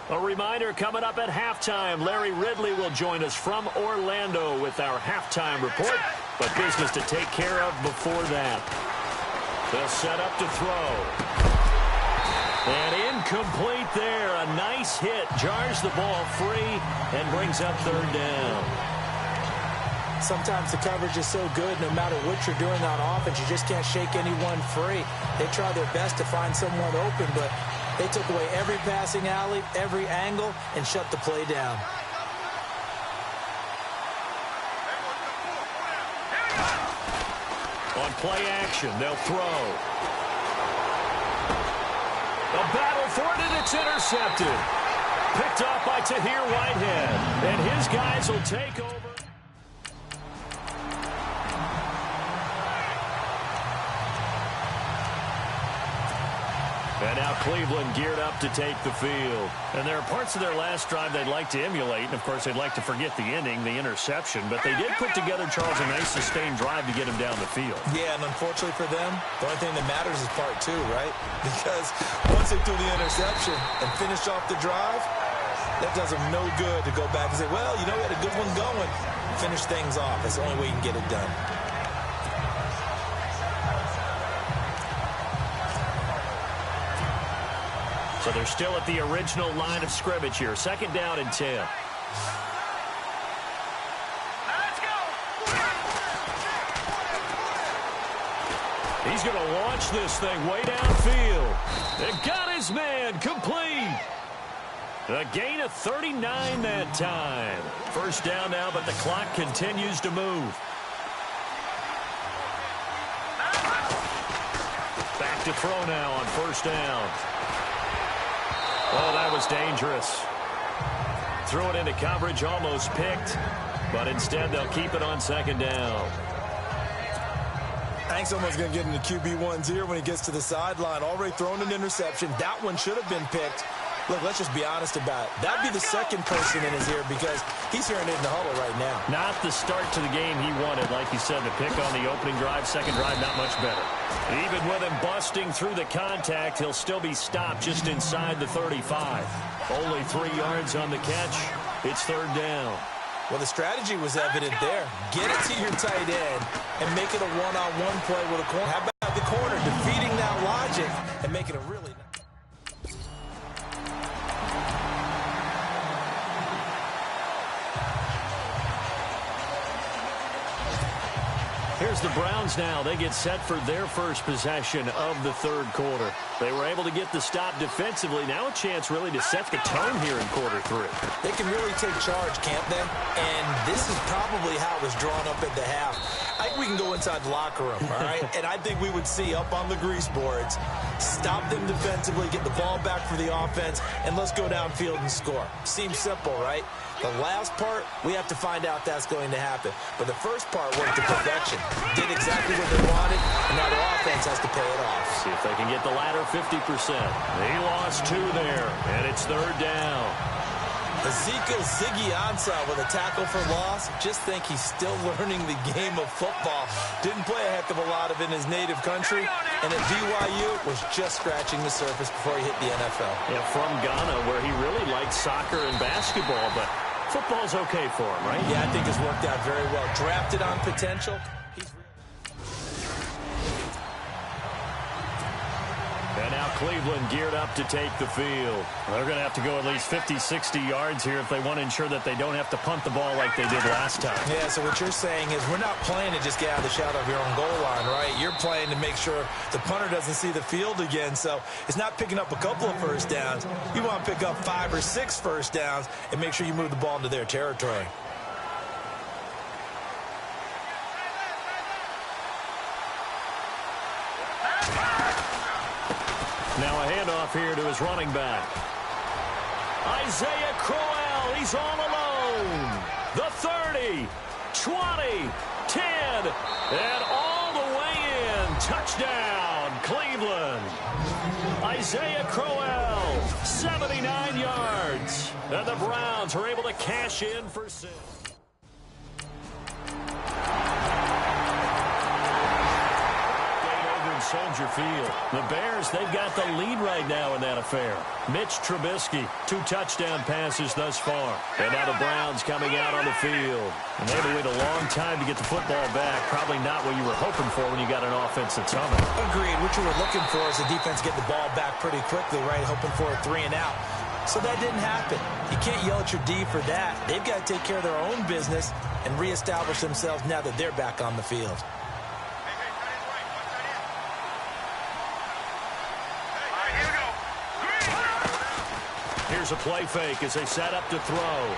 A reminder, coming up at halftime, Larry Ridley will join us from Orlando with our halftime report, but business to take care of before that. They'll set up to throw. And incomplete there. A nice hit. Jars the ball free and brings up 3rd down. Sometimes the coverage is so good, no matter what you're doing on offense, you just can't shake anyone free. They try their best to find someone open, but they took away every passing alley, every angle, and shut the play down. On play action, they'll throw. A battle for it, and it's intercepted. Picked off by Tahir Whitehead, and his guys will take over. And now Cleveland geared up to take the field. And there are parts of their last drive they'd like to emulate. And, of course, they'd like to forget the ending, the interception. But they did put together, Charles, a nice sustained drive to get him down the field. Yeah, and unfortunately for them, the only thing that matters is part 2, right? Because once they threw the interception and finished off the drive, that does them no good to go back and say, well, you know, we had a good one going. Finish things off. That's the only way you can get it done. So they're still at the original line of scrimmage here. 2nd down and 10. Let's go. He's going to launch this thing way downfield. And got his man complete. A gain of 39 that time. 1st down now, but the clock continues to move. Back to throw now on 1st down. Oh, that was dangerous. Threw it into coverage, almost picked. But instead, they'll keep it on 2nd down. Hank's almost going to get into QB1's here when he gets to the sideline. Already thrown an interception. That one should have been picked. Look, let's just be honest about it. That'd be the 2nd person in his ear because he's hearing it in the huddle right now. Not the start to the game he wanted. Like you said, the pick on the opening drive, 2nd drive, not much better. Even with him busting through the contact, he'll still be stopped just inside the 35. Only 3 yards on the catch. It's 3rd down. Well, the strategy was evident there. Get it to your tight end and make it a one-on-one play with a corner. How about the corner defeating that logic and making it really... Here's the Browns now. They get set for their first possession of the 3rd quarter. They were able to get the stop defensively. Now a chance really to set the tone here in quarter 3. They can really take charge, can't they? And this is probably how it was drawn up at the half. I think we can go inside the locker room, all right? And I think we would see up on the grease boards, stop them defensively, get the ball back for the offense, and let's go downfield and score. Seems simple, right? The last part, we have to find out that's going to happen. But the first part worked to perfection. Did exactly what they wanted, and now the offense has to pay it off. See if they can get the latter 50%. They lost 2 there, and it's 3rd down. Ezekiel Ziggy-Ansah with a tackle for loss. Just think he's still learning the game of football. Didn't play a heck of a lot of it in his native country, and at BYU was just scratching the surface before he hit the NFL. Yeah, from Ghana, where he really liked soccer and basketball, but football's okay for him, right? Yeah, I think it's worked out very well. Drafted on potential. And now Cleveland geared up to take the field. They're going to have to go at least 50, 60 yards here if they want to ensure that they don't have to punt the ball like they did last time. Yeah, so what you're saying is we're not playing to just get out of the shadow of your own goal line, right? You're playing to make sure the punter doesn't see the field again. So it's not picking up a couple of first downs. You want to pick up 5 or 6 first downs and make sure you move the ball into their territory. Now a handoff here to his running back. Isaiah Crowell, he's all alone. The 30, 20, 10, and all the way in. Touchdown, Cleveland. Isaiah Crowell, 79 yards. And the Browns are able to cash in for 6. Soldier Field. The Bears, they've got the lead right now in that affair. Mitch Trubisky, 2 touchdown passes thus far. And now the Browns coming out on the field. And they had to wait a long time to get the football back. Probably not what you were hoping for when you got an offense that's humming. Agreed. What you were looking for is the defense get the ball back pretty quickly, right? Hoping for a 3 and out. So that didn't happen. You can't yell at your D for that. They've got to take care of their own business and reestablish themselves now that they're back on the field. Here's a play fake as they set up to throw.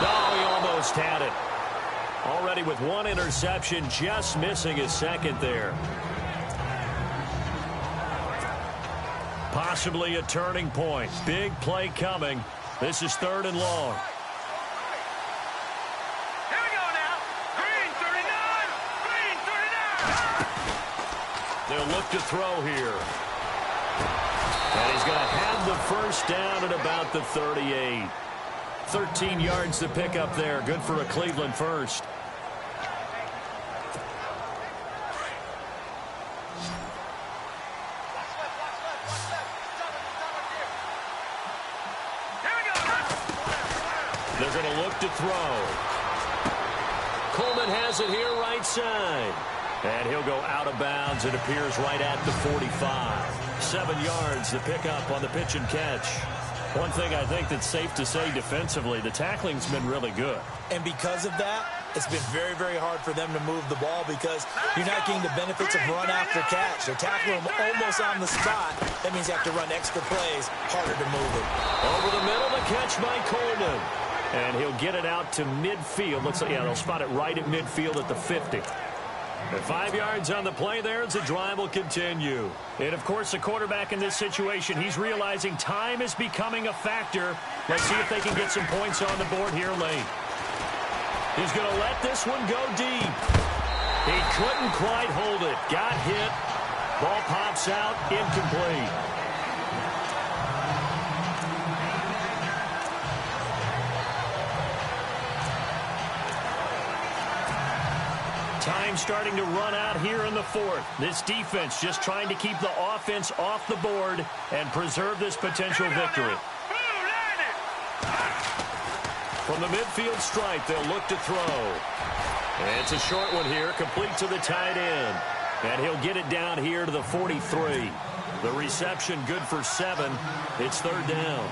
Oh, he almost had it. Already with 1 interception, just missing his second there. Possibly a turning point. Big play coming. This is 3rd and long. Here we go now. Green 39. Green 39. They'll look to throw here. And he's going to have the first down at about the 38. 13 yards to pick up there. Good for a Cleveland first. They're going to look to throw. Coleman has it here right side. And he'll go out of bounds. It appears right at the 45. 7 yards to pick up on the pitch and catch. One thing I think that's safe to say defensively, the tackling's been really good. And because of that, it's been very, very hard for them to move the ball because you're not getting the benefits of run after catch. They're tackling them almost on the spot. That means you have to run extra plays, harder to move it. Over the middle, the catch by Coleman. And he'll get it out to midfield. Looks like, yeah, they'll spot it right at midfield at the 50. And 5 yards on the play there as the drive will continue. And, of course, the quarterback in this situation, he's realizing time is becoming a factor. Let's see if they can get some points on the board here late. He's going to let this one go deep. He couldn't quite hold it. Got hit. Ball pops out. Incomplete. Time starting to run out here in the 4th. This defense just trying to keep the offense off the board and preserve this potential victory. From the midfield stripe, they'll look to throw. And it's a short one here, complete to the tight end. And he'll get it down here to the 43. The reception good for 7. It's 3rd down.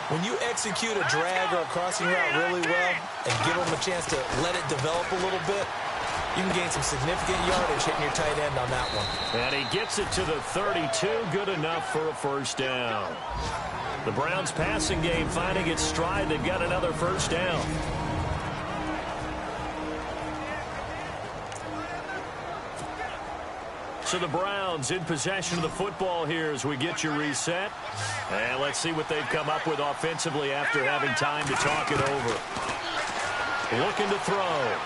When you execute a drag or a crossing route really well and give them a chance to let it develop a little bit, you can gain some significant yardage hitting your tight end on that one. And he gets it to the 32. Good enough for a first down. The Browns passing game finding its stride. They've got another first down. So the Browns in possession of the football here as we get you reset. And let's see what they've come up with offensively after having time to talk it over. Looking to throw.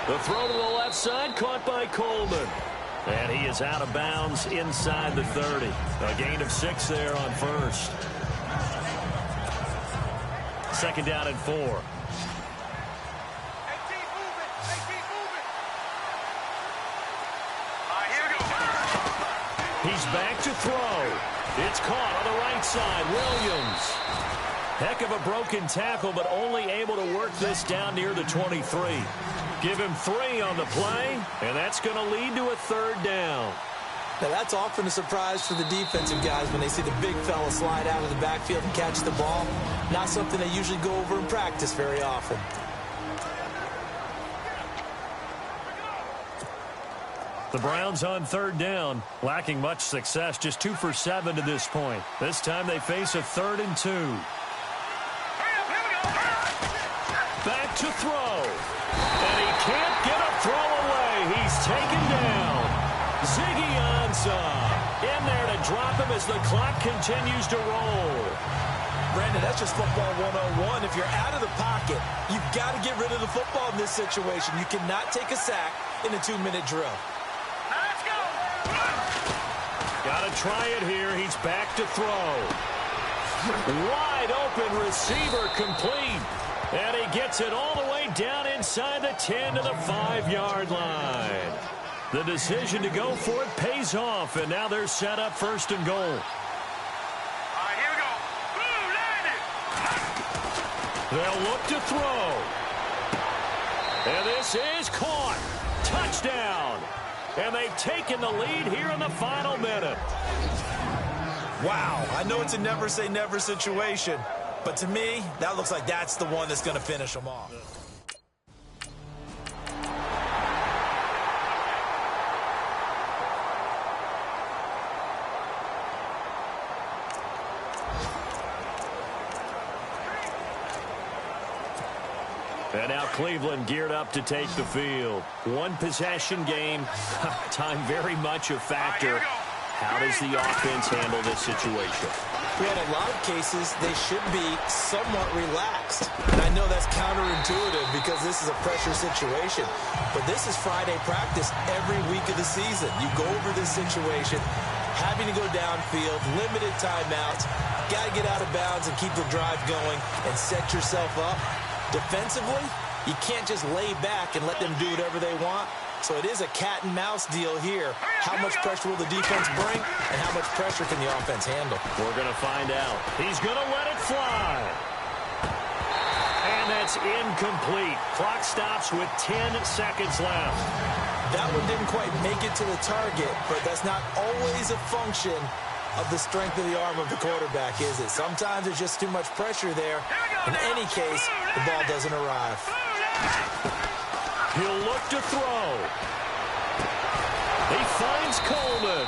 The throw to the left side, caught by Coleman. And he is out of bounds inside the 30. A gain of 6 there on first. 2nd down and 4. He's back to throw. It's caught on the right side. Williams. Heck of a broken tackle, but only able to work this down near the 23. Give him 3 on the play, and that's going to lead to a 3rd down. Now, that's often a surprise for the defensive guys when they see the big fella slide out of the backfield and catch the ball. Not something they usually go over in practice very often. The Browns on 3rd down, lacking much success, just 2 for 7 to this point. This time they face a 3rd and 2. Back to throw. And he can't get a throw away. He's taken down. Ziggy Ansah in there to drop him as the clock continues to roll. Brandon, that's just football 101. If you're out of the pocket, you've got to get rid of the football in this situation. You cannot take a sack in a 2-minute drill. Let's go. Got to try it here. He's back to throw. Wide open receiver complete. And he gets it all the way down inside the 10 to the 5-yard line. The decision to go for it pays off, and now they're set up 1st and goal. All right, here we go. Blue, landed. They'll look to throw. And this is caught. Touchdown. And they've taken the lead here in the final minute. Wow, I know it's a never-say-never situation, but to me, that looks like that's the one that's going to finish them off. And now Cleveland geared up to take the field. 1-possession game. Time very much a factor. How does the offense handle this situation? We had a lot of cases they should be somewhat relaxed. And I know that's counterintuitive because this is a pressure situation. But this is Friday practice every week of the season. You go over this situation, having to go downfield, limited timeouts, got to get out of bounds and keep the drive going and set yourself up. Defensively, you can't just lay back and let them do whatever they want. So it is a cat and mouse deal here. How much pressure will the defense bring, and how much pressure can the offense handle? We're going to find out. He's going to let it fly. And that's incomplete. Clock stops with 10 seconds left. That one didn't quite make it to the target, but that's not always a function of the strength of the arm of the quarterback, is it? Sometimes there's just too much pressure there. In any case, the ball doesn't arrive. He'll look to throw. He finds Coleman.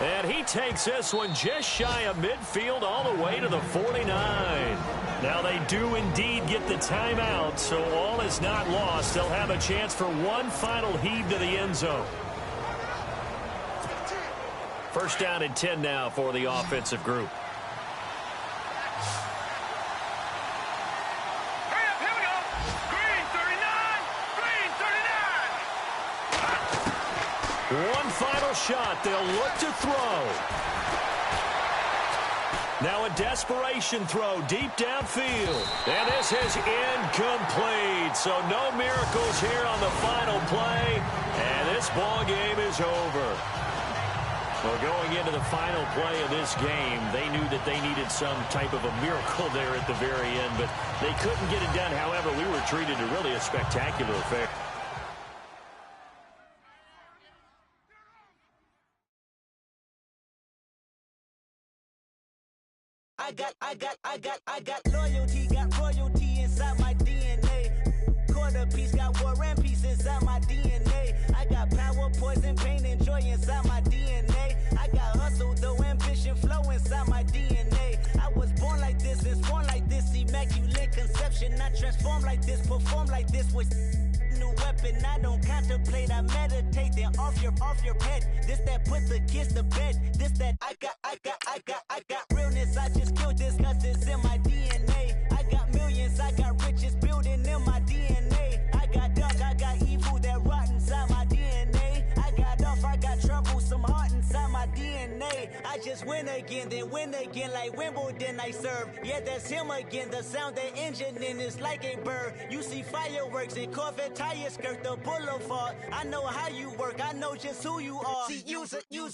And he takes this one just shy of midfield all the way to the 49. Now they do indeed get the timeout, so all is not lost. They'll have a chance for one final heave to the end zone. 1st down and 10 now for the offensive group. One final shot. They'll look to throw. Now a desperation throw deep downfield. And this is incomplete. So no miracles here on the final play. And this ball game is over. Well, going into the final play of this game, they knew that they needed some type of a miracle there at the very end. But they couldn't get it done. However, we were treated to really a spectacular affair. I got loyalty, got royalty inside my DNA. Quarter piece, got war and peace inside my DNA. I got power, poison, pain, and joy inside my DNA. I got hustle, though, ambition, flow inside my DNA. I was born like this and born like this, immaculate conception. I transform like this, perform like this with new weapon. I don't contemplate, I meditate, then off your head. This that put the kids to bed. This that I got realness. I just killed this cause it's in my DNA. I got millions, I got riches building in my DNA. I got dark, I got evil that rot inside my DNA. I got off, I got trouble, some heart inside my DNA. I just win again, then win again like Wimbledon I serve. Yeah, that's him again. The sound that engine in is like a bird. You see fireworks and Corvette tires skirt the boulevard. I know how you work, I know just who you are. See, use it. Your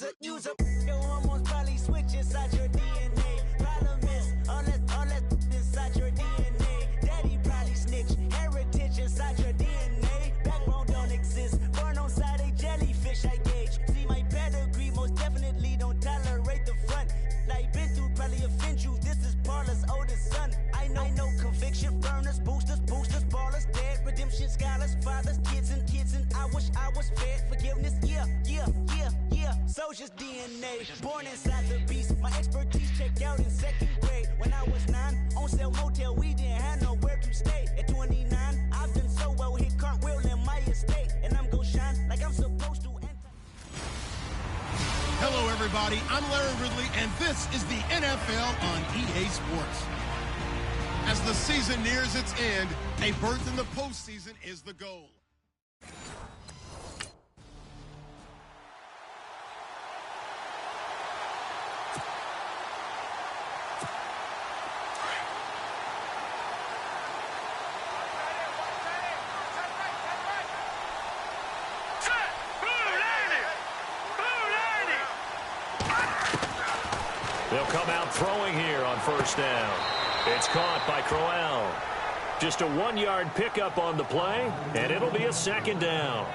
hormones probably switch inside your DNA. Problem is, all that inside your DNA. Daddy probably snitch, heritage inside your DNA. Backbone ferocious DNA. Born inside the beast, my expertise checked out in 2nd grade. When I was 9, on sale motel, we didn't have nowhere to stay. At 29, I've done so well, hit cartwheel in my estate. And I'm gon' shine like I'm supposed to. Hello, everybody. I'm Larry Ridley, and this is the NFL on EA Sports. As the season nears its end, a berth in the postseason is the goal. They'll come out throwing here on first down. It's caught by Crowell. Just a 1-yard pickup on the play, and it'll be a 2nd down.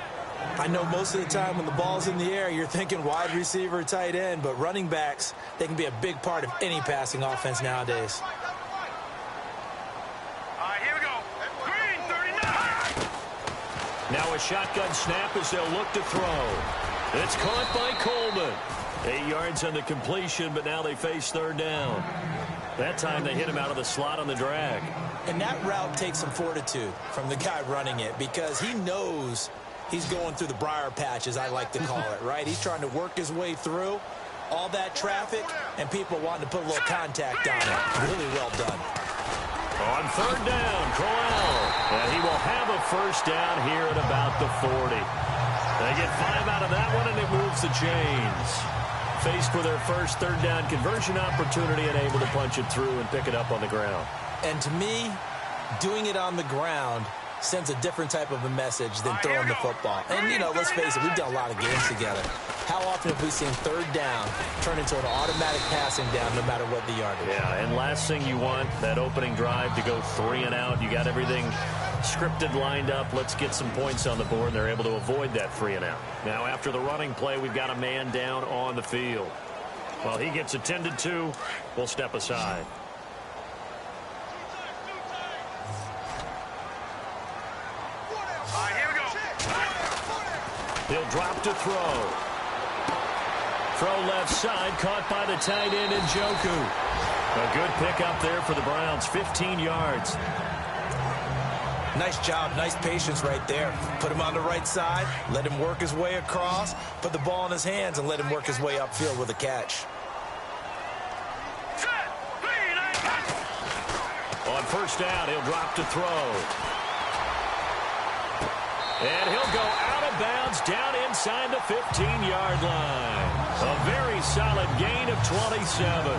I know most of the time when the ball's in the air, you're thinking wide receiver, tight end, but running backs, they can be a big part of any passing offense nowadays. All right, here we go. Green, 39. Now a shotgun snap as they'll look to throw. It's caught by Coleman. 8 yards on the completion, but now they face 3rd down. That time they hit him out of the slot on the drag. And that route takes some fortitude from the guy running it because he knows he's going through the briar patch, as I like to call it, right? He's trying to work his way through all that traffic and people wanting to put a little contact on it. Really well done. On 3rd down, Crowell. And he will have a 1st down here at about the 40. They get 5 out of that one, and it moves the chains. Faced with their first 3rd down conversion opportunity and able to punch it through and pick it up on the ground. And to me, doing it on the ground sends a different type of a message than throwing the football. And, you know, let's face it, we've done a lot of games together. How often have we seen 3rd down turn into an automatic passing down no matter what the yardage? Yeah, and last thing you want, that opening drive to go 3 and out. You got everything scripted, lined up. Let's get some points on the board, and they're able to avoid that 3 and out. Now, after the running play, we've got a man down on the field. While he gets attended to, we'll step aside. He'll drop to throw. Throw left side, caught by the tight end Njoku. A good pickup there for the Browns, 15 yards. Nice job, nice patience right there. Put him on the right side, let him work his way across, put the ball in his hands, and let him work his way upfield with a catch. On 1st down, he'll drop to throw. And he'll go out of bounds down inside the 15-yard line. A very solid gain of 27.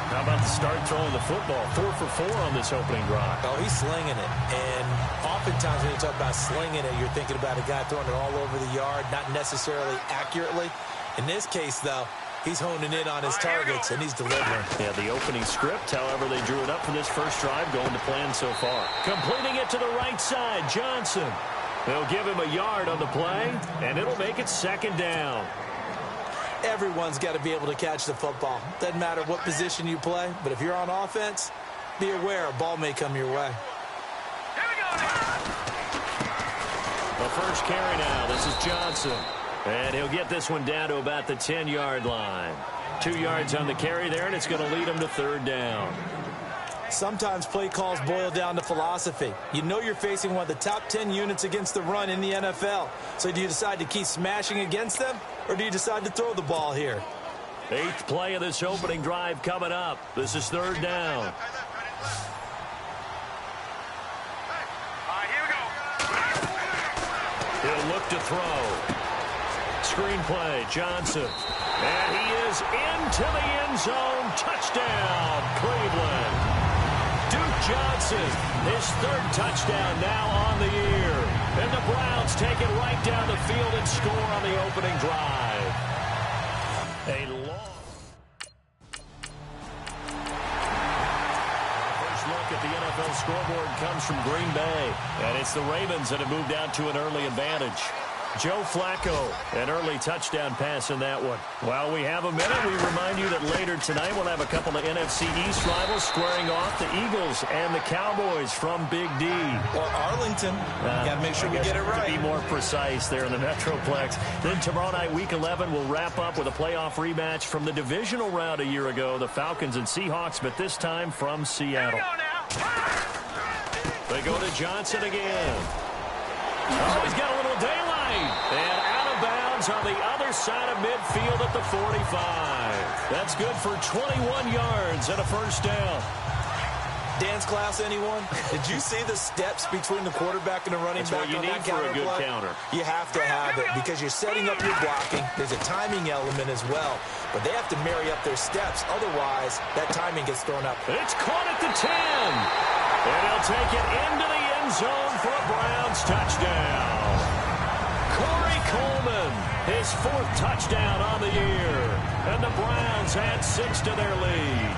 How about the start throwing the football? 4 for 4 on this opening drive. Oh, he's slinging it. And oftentimes when you talk about slinging it, you're thinking about a guy throwing it all over the yard, not necessarily accurately. In this case, though, he's honing in on his targets, and he's delivering. Yeah, the opening script, however they drew it up for this first drive, going to plan so far. Completing it to the right side, Johnson. They'll give him a yard on the play, and it'll make it 2nd down. Everyone's got to be able to catch the football. Doesn't matter what position you play, but if you're on offense, be aware a ball may come your way. The first carry now. This is Johnson. And he'll get this one down to about the 10-yard line. 2 yards on the carry there, and it's going to lead him to 3rd down. Sometimes play calls boil down to philosophy. You know you're facing one of the top 10 units against the run in the NFL. So do you decide to keep smashing against them, or do you decide to throw the ball here? 8th play of this opening drive coming up. This is 3rd down. He'll look to throw. Screen play, Johnson. And he is into the end zone. Touchdown, Cleveland. Duke Johnson, his 3rd touchdown now on the year. And the Browns take it right down the field and score on the opening drive. A long first look at the NFL scoreboard comes from Green Bay. And it's the Ravens that have moved out to an early advantage. Joe Flacco, an early touchdown pass in that one. While we have a minute, we remind you that later tonight we'll have a couple of NFC East rivals squaring off, the Eagles and the Cowboys from Big D. Or Arlington. Got to make sure we get it right. To be more precise there in the Metroplex. Then tomorrow night, Week 11, we'll wrap up with a playoff rematch from the divisional round a year ago, the Falcons and Seahawks, but this time from Seattle. They go to Johnson again. Oh, he's got a little daylight. And out of bounds on the other side of midfield at the 45. That's good for 21 yards and a first down. Dance class, anyone? Did you see the steps between the quarterback and the running back on that counter play? That's what you need for a good counter. You have to have it because you're setting up your blocking. There's a timing element as well. But they have to marry up their steps. Otherwise, that timing gets thrown up. It's caught at the 10. And he'll take it into the end zone for a Browns touchdown. Corey Coleman, his 4th touchdown on the year. And the Browns add 6 to their lead.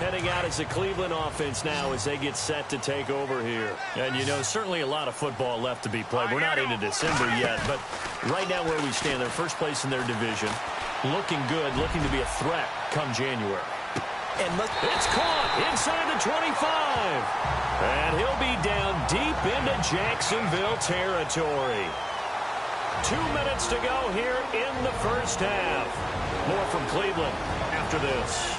Heading out as a Cleveland offense now as they get set to take over here. And, you know, certainly a lot of football left to be played. We're not into December yet, but right now where we stand, they're first place in their division. Looking good, looking to be a threat come January. And it's caught inside the 25. And he'll be down deep into Jacksonville territory. 2 minutes to go here in the first half. More from Cleveland after this.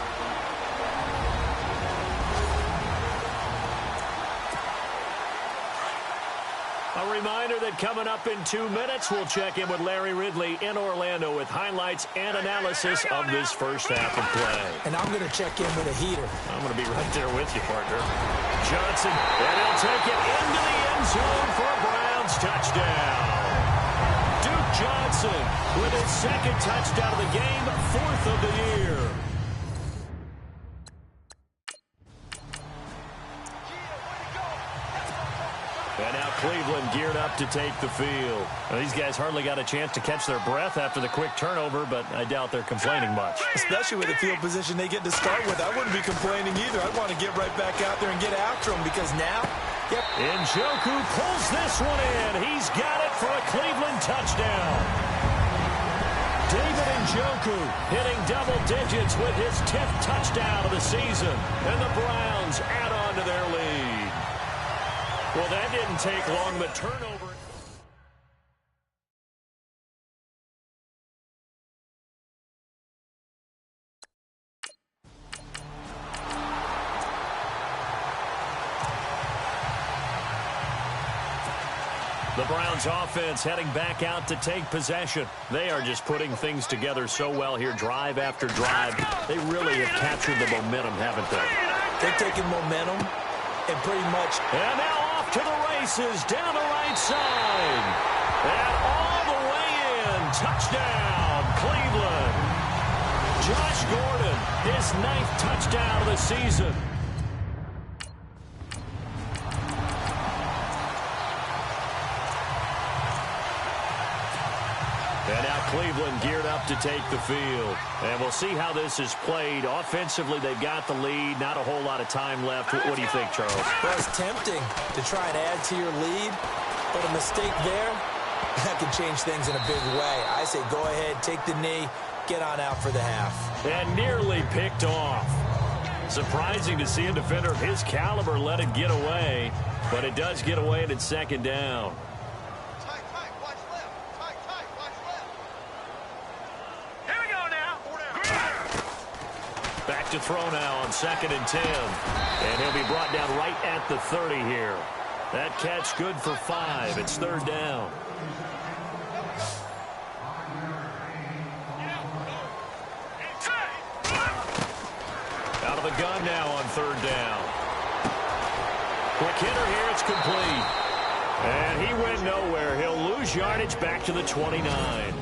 A reminder that coming up in 2 minutes, we'll check in with Larry Ridley in Orlando with highlights and analysis of this first half of play. And I'm going to check in with a heater. I'm going to be right there with you, partner. Johnson, and he'll take it into the end zone for a Browns touchdown. Duke Johnson with his 2nd touchdown of the game, 4th of the year. And now Cleveland geared up to take the field. Well, these guys hardly got a chance to catch their breath after the quick turnover, but I doubt they're complaining much. Especially with the field position they get to start with. I wouldn't be complaining either. I'd want to get right back out there and get after them because now, Njoku pulls this one in. He's got it for a Cleveland touchdown. David Njoku hitting double digits with his 10th touchdown of the season. And the Browns add on to their lead. Well, that didn't take long, but turnover. The Browns offense heading back out to take possession. They are just putting things together so well here, drive after drive. They really have captured the momentum, haven't they? They're taking momentum and pretty much. And now off to the races down the right side. And all the way in. Touchdown, Cleveland. Josh Gordon, his 9th touchdown of the season. And now Cleveland geared up to take the field. And we'll see how this is played. Offensively, they've got the lead. Not a whole lot of time left. What do you think, Charles? Well, it's tempting to try and add to your lead, but a mistake there, that could change things in a big way. I say go ahead, take the knee, get on out for the half. And nearly picked off. Surprising to see a defender of his caliber let it get away, but it does get away and it's 2nd down. Back to throw now on 2nd and 10. And he'll be brought down right at the 30 here. That catch good for 5. It's 3rd down. Out of the gun now on 3rd down. Quick hitter here. It's complete. And he went nowhere. He'll lose yardage back to the 29.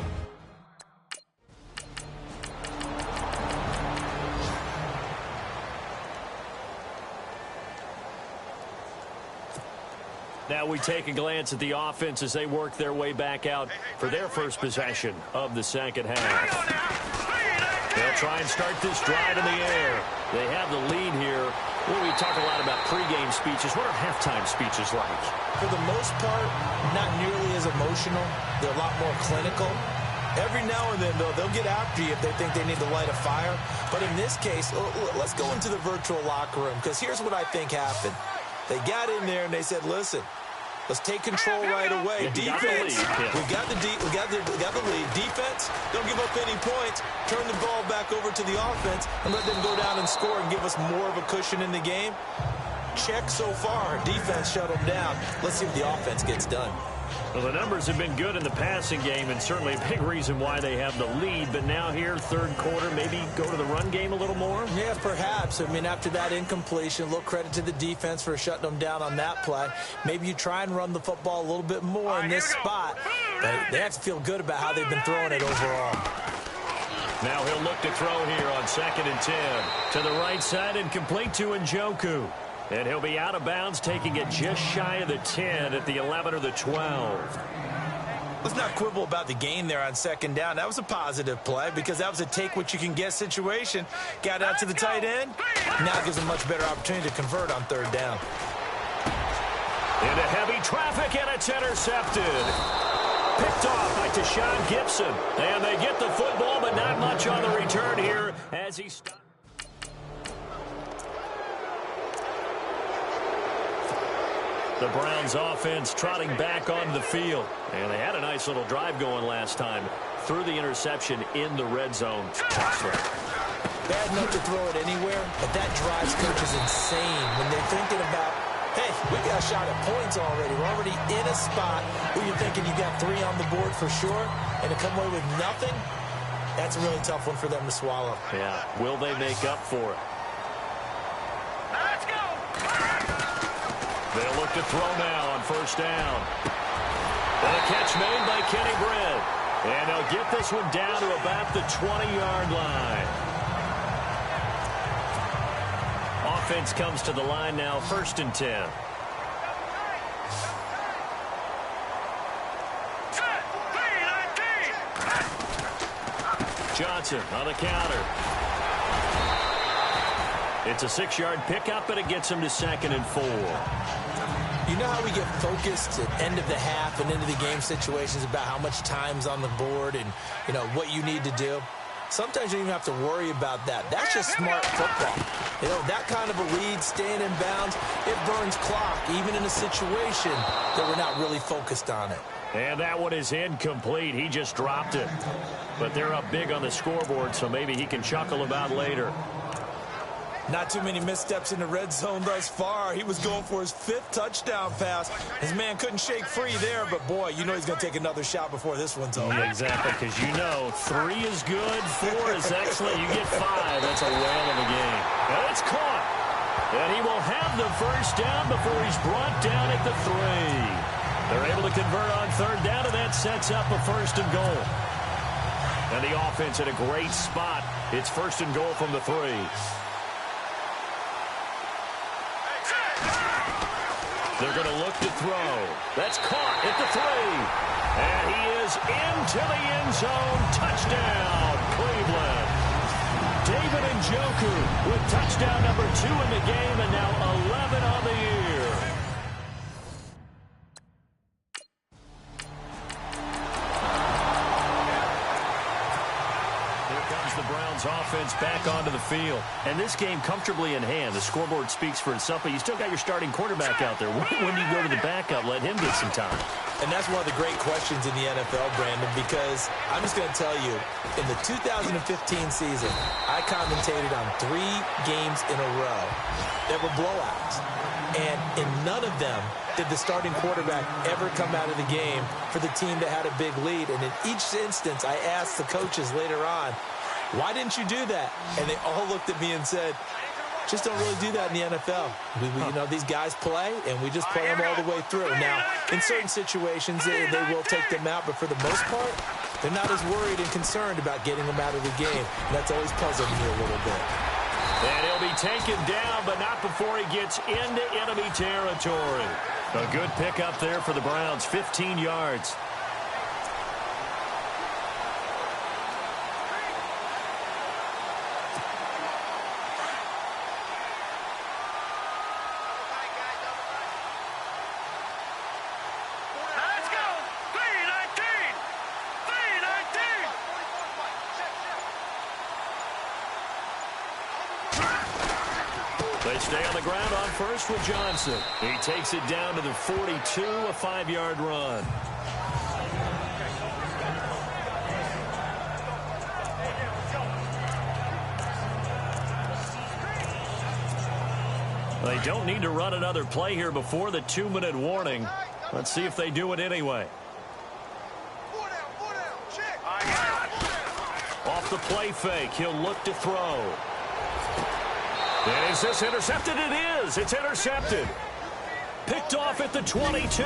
Now we take a glance at the offense as they work their way back out for their first possession of the second half. They'll try and start this drive in the air. They have the lead here. Well, we talk a lot about pregame speeches. What are halftime speeches like? For the most part, not nearly as emotional. They're a lot more clinical. Every now and then, though, they'll get after you if they think they need to light a fire. But in this case, let's go into the virtual locker room, because here's what I think happened. They got in there and they said, listen, let's take control right away. Defense, we got the lead. Defense, don't give up any points. Turn the ball back over to the offense and let them go down and score and give us more of a cushion in the game. Check so far. Defense shut them down. Let's see what the offense gets done. Well, the numbers have been good in the passing game, and certainly a big reason why they have the lead. But now here, third quarter, maybe go to the run game a little more? Yeah, perhaps. I mean, after that incompletion, a little credit to the defense for shutting them down on that play. Maybe you try and run the football a little bit more in this spot. But they have to feel good about how they've been throwing it overall. Now he'll look to throw here on 2nd and 10. To the right side and complete to Njoku. And he'll be out of bounds, taking it just shy of the 10 at the 11 or the 12. Let's not quibble about the gain there on 2nd down. That was a positive play because that was a take-what-you-can-get situation. Got out to the tight end. Now gives a much better opportunity to convert on 3rd down. Into heavy traffic, and it's intercepted. Picked off by Tashawn Gibson. And they get the football, but not much on the return here as he stops. The Browns offense trotting back on the field. And they had a nice little drive going last time. Threw the interception in the red zone. Bad enough to throw it anywhere, but that drives coaches insane when they're thinking about, hey, we got a shot at points already. We're already in a spot where you're thinking you got 3 on the board for sure, and to come away with nothing, that's a really tough one for them to swallow. Yeah, will they make up for it? They'll look to throw now on 1st down. And a catch made by Kenny Britt. And they'll get this one down to about the 20-yard line. Offense comes to the line now, 1st and 10. Johnson on the counter. It's a 6-yard pickup, and it gets him to 2nd and 4. You know how we get focused at end of the half and into the game situations about how much time's on the board and, you know, what you need to do? Sometimes you don't even have to worry about that. That's just smart football. You know, that kind of a lead, staying in bounds, it burns clock, even in a situation that we're not really focused on it. And that one is incomplete. He just dropped it. But they're up big on the scoreboard, so maybe he can chuckle about later. Not too many missteps in the red zone thus far. He was going for his 5th touchdown pass. His man couldn't shake free there, but boy, you know he's going to take another shot before this one's over. Yeah, exactly, because you know 3 is good, 4 is excellent. You get 5, that's a whale of a game. And it's caught. And he will have the 1st down before he's brought down at the 3. They're able to convert on 3rd down, and that sets up a 1st and goal. And the offense in a great spot. It's 1st and goal from the 3. They're going to look to throw. That's caught at the 3. And he is into the end zone. Touchdown, Cleveland. David Njoku with touchdown number 2 in the game, and now 11 on the year. The Browns offense back onto the field. And this game comfortably in hand. The scoreboard speaks for itself, but you still got your starting quarterback out there. When do you go to the backup? Let him get some time. And that's one of the great questions in the NFL, Brandon, because I'm just going to tell you, in the 2015 season, I commentated on 3 games in a row that were blowouts. And in none of them did the starting quarterback ever come out of the game for the team that had a big lead. And in each instance, I asked the coaches later on, why didn't you do that? And they all looked at me and said, just don't really do that in the NFL. You know, these guys play, and we just play them all the way through. Now, in certain situations, they will take them out, but for the most part, they're not as worried and concerned about getting them out of the game. And that's always puzzled me a little bit. And he'll be taken down, but not before he gets into enemy territory. A good pickup there for the Browns, 15 yards. Let's go. 319. 319. They stay on the ground on first with Johnson. He takes it down to the 42, a 5-yard run. They don't need to run another play here before the 2-minute warning. Let's see if they do it anyway. Off the play fake, he'll look to throw. And is this intercepted? It is. It's intercepted. Picked off at the 22.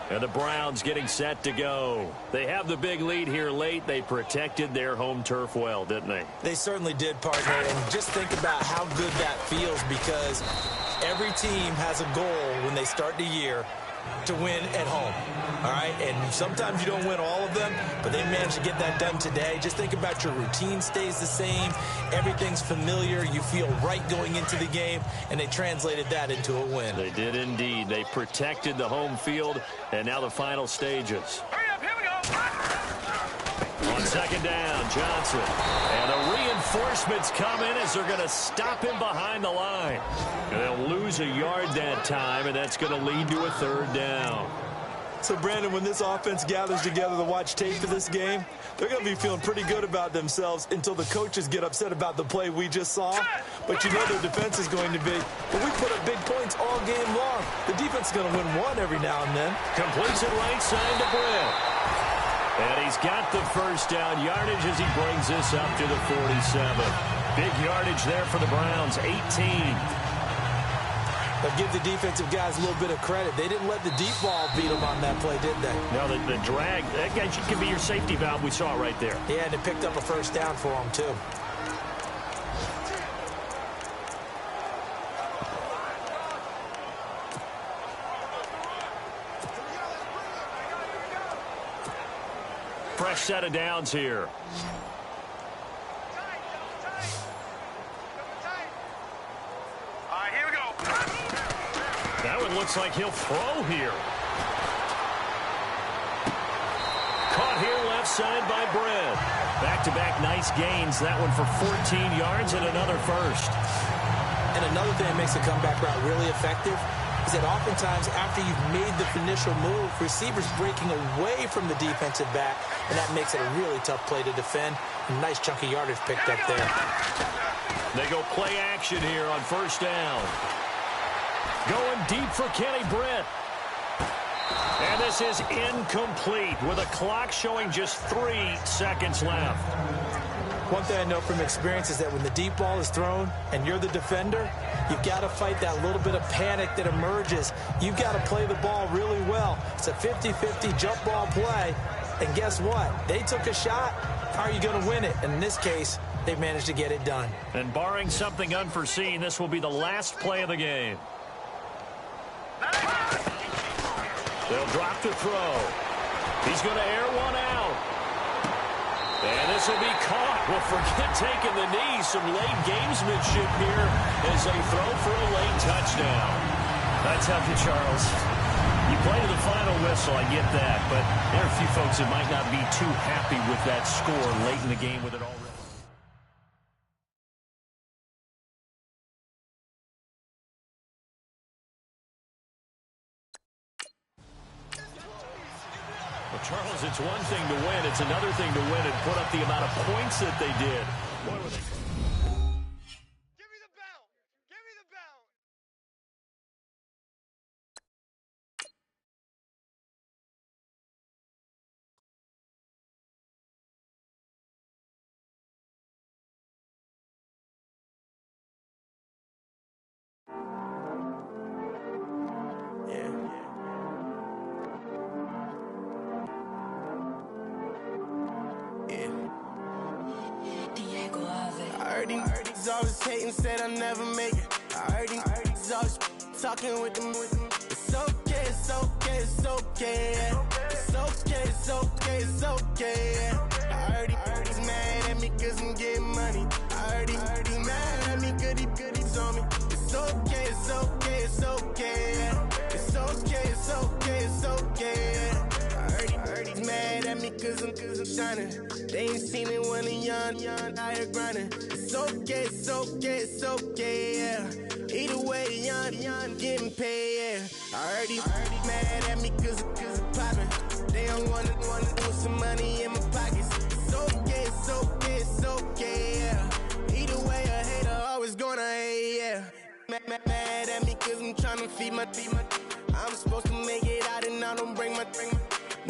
And the Browns getting set to go. They have the big lead here late. They protected their home turf well, didn't they? They certainly did, partner. And just think about how good that feels, because every team has a goal when they start the year to win at home. All right? And sometimes you don't win all of them, but they managed to get that done today. Just think about your routine stays the same. Everything's familiar. You feel right going into the game, and they translated that into a win. They did indeed. They protected the home field, and now the final stages. Hurry up, here we go. On second down, Johnson. And the reinforcements come in as they're going to stop him behind the line. And they'll lose a yard that time, and that's going to lead to a third down. So, Brandon, when this offense gathers together to watch tape for this game, they're going to be feeling pretty good about themselves until the coaches get upset about the play we just saw. But you know their defense is going to be, but we put up big points all game long. The defense is going to win one every now and then. Completes it right side to Brent. And he's got the first down yardage as he brings this up to the 47. Big yardage there for the Browns, 18. But give the defensive guys a little bit of credit. They didn't let the deep ball beat them on that play, did they? No, the drag, that guy could be your safety valve. We saw it right there. Yeah, and it picked up a first down for them, too. Fresh set of downs here. Here we go. That one looks like he'll throw here. Caught here left side by Brent. Back-to-back nice gains. That one for 14 yards and another first. And another thing that makes the comeback route really effective is that oftentimes after you've made the initial move, receivers breaking away from the defensive back, and that makes it a really tough play to defend. A nice chunky yardage picked up there. They go play action here on first down. Going deep for Kenny Brent. And this is incomplete with a clock showing just 3 seconds left. One thing I know from experience is that when the deep ball is thrown and you're the defender, you've got to fight that little bit of panic that emerges. You've got to play the ball really well. It's a 50-50 jump ball play. And guess what? They took a shot. How are you going to win it? And in this case, they managed to get it done. And barring something unforeseen, this will be the last play of the game. They'll drop to throw. He's going to air one out. And this will be caught. Well, forget taking the knee. Some late gamesmanship here as they throw for a late touchdown. That's healthy, Charles. You play to the final whistle, I get that. But there are a few folks that might not be too happy with that score late in the game with it already. Charles, it's one thing to win. It's another thing to win and put up the amount of points that they did. Boy, were they... Give me the belt. Give me the belt. heard these always hating, said I'll never make it. I heard these always talking with them. It's okay, it's okay, it's okay. It's okay, it's okay, it's okay. I heard he's mad at me cause I'm getting money. I heard he's mad at me cause he's on me. It's okay, it's okay, it's okay. It's okay, it's okay, it's okay. I heard he's mad at me cause I'm shining. They ain't seen it when I'm young, out here grinding. It's okay, it's okay, it's okay, yeah. Either way, young, getting paid, yeah. I heard he's mad at me cause I'm poppin'. They don't wanna put some money in my pockets. It's okay, it's okay, it's okay, yeah. Either way, a hater always gonna hate, yeah. Mad at me cause I'm tryna feed my I'm supposed to make it out and I don't bring my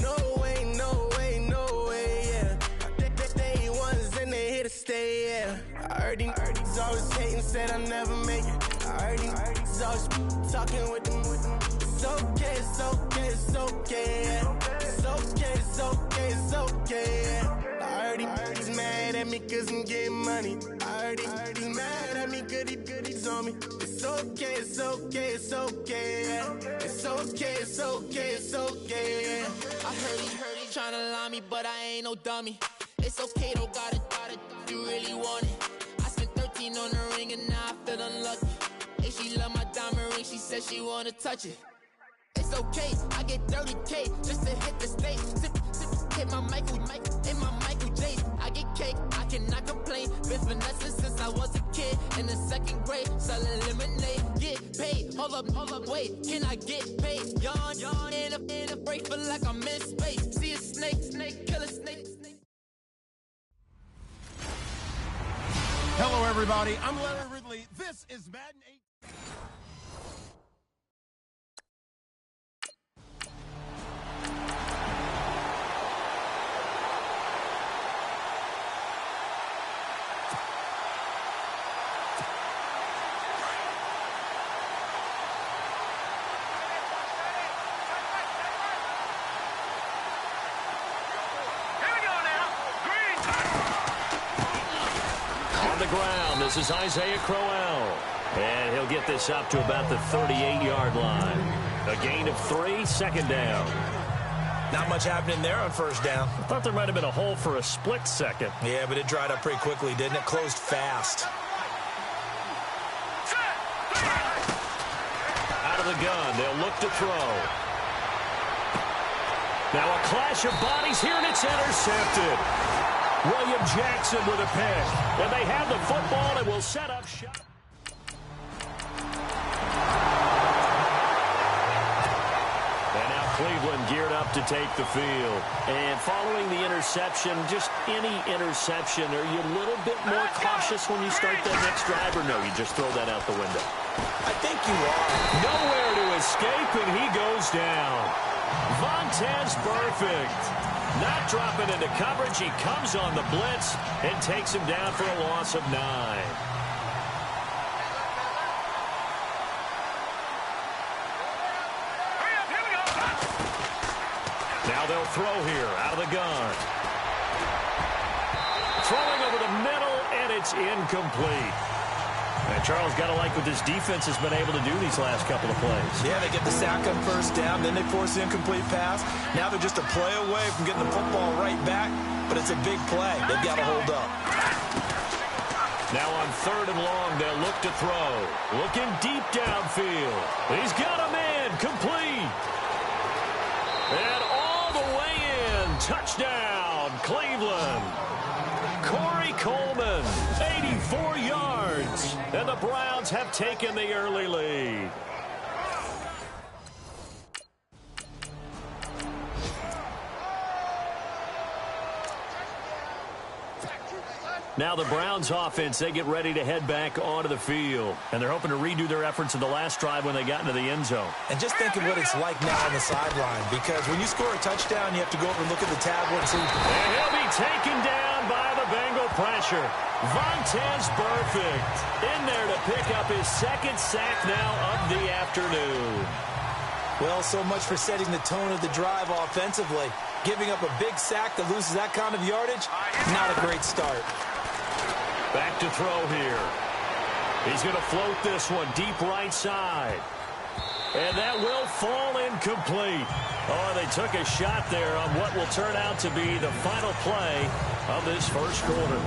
no way, no way, no way, yeah. They ones and they here to stay, yeah. I heard these always hating, said I'll never make it. I heard these always talking with them. It's okay, it's okay, it's okay, yeah. It's okay, it's okay, it's okay, yeah. I heard he's mad at me cause I'm getting money. I heard he's mad at me cause he's on me. It's okay, it's okay, it's okay, yeah. It's okay, it's okay, it's okay, yeah. I heard he tryna lie me, but I ain't no dummy. It's okay, though, got it, you really want it. I spent 13 on the ring and now I feel unlucky. Hey, she love my diamond ring, she said she wanna touch it. It's okay, I get 30K just to hit the stage. Hit my Michael, in my Michael J. I get cake, I cannot complain. Been finessing since I was a kid. In the second grade, selling lemonade. Get paid, hold up, wait. Can I get paid? Yawn, in a break, feel like I'm in space. See a snake, kill a snake. Hello, everybody. I'm Larry Ridley. This is Madden 8. Ground. This is Isaiah Crowell, and he'll get this up to about the 38-yard line. A gain of 3, second down. Not much happening there on first down. I thought there might have been a hole for a split second. Yeah, but it dried up pretty quickly, didn't it? Closed fast. Out of the gun, they'll look to throw. Now a clash of bodies here, and it's intercepted. William Jackson with a pick. And they have the football and will set up shop. And now Cleveland geared up to take the field. And following the interception, just any interception, are you a little bit more cautious when you start that next drive, or no, you just throw that out the window? I think you are. Nowhere to escape, and he goes down. Vontaze Burfict. Not dropping into coverage. He comes on the blitz and takes him down for a loss of 9. Now they'll throw here out of the gun. Throwing over the middle, and it's incomplete. And Charles, got to like what this defense has been able to do these last couple of plays. Yeah, they get the sack on first down, then they force the incomplete pass. Now they're just a play away from getting the football right back, but it's a big play. They've got to hold up. Now on 3rd and long, they'll look to throw. Looking deep downfield. He's got a man, complete. And all the way in. Touchdown, Cleveland. Corey Coleman, 84 yards. And the Browns have taken the early lead. Now the Browns offense, they get ready to head back onto the field. And they're hoping to redo their efforts of the last drive when they got into the end zone. And just think of what it's like now on the sideline. Because when you score a touchdown, you have to go over and look at the tablet and see. And he'll be taken down by the Bengal pressure. Vontaze Burfict in there to pick up his 2nd sack now of the afternoon. Well, so much for setting the tone of the drive offensively. Giving up a big sack that loses that kind of yardage, not a great start. Back to throw here. He's going to float this one deep right side. And that will fall incomplete. Oh, they took a shot there on what will turn out to be the final play of this first quarter.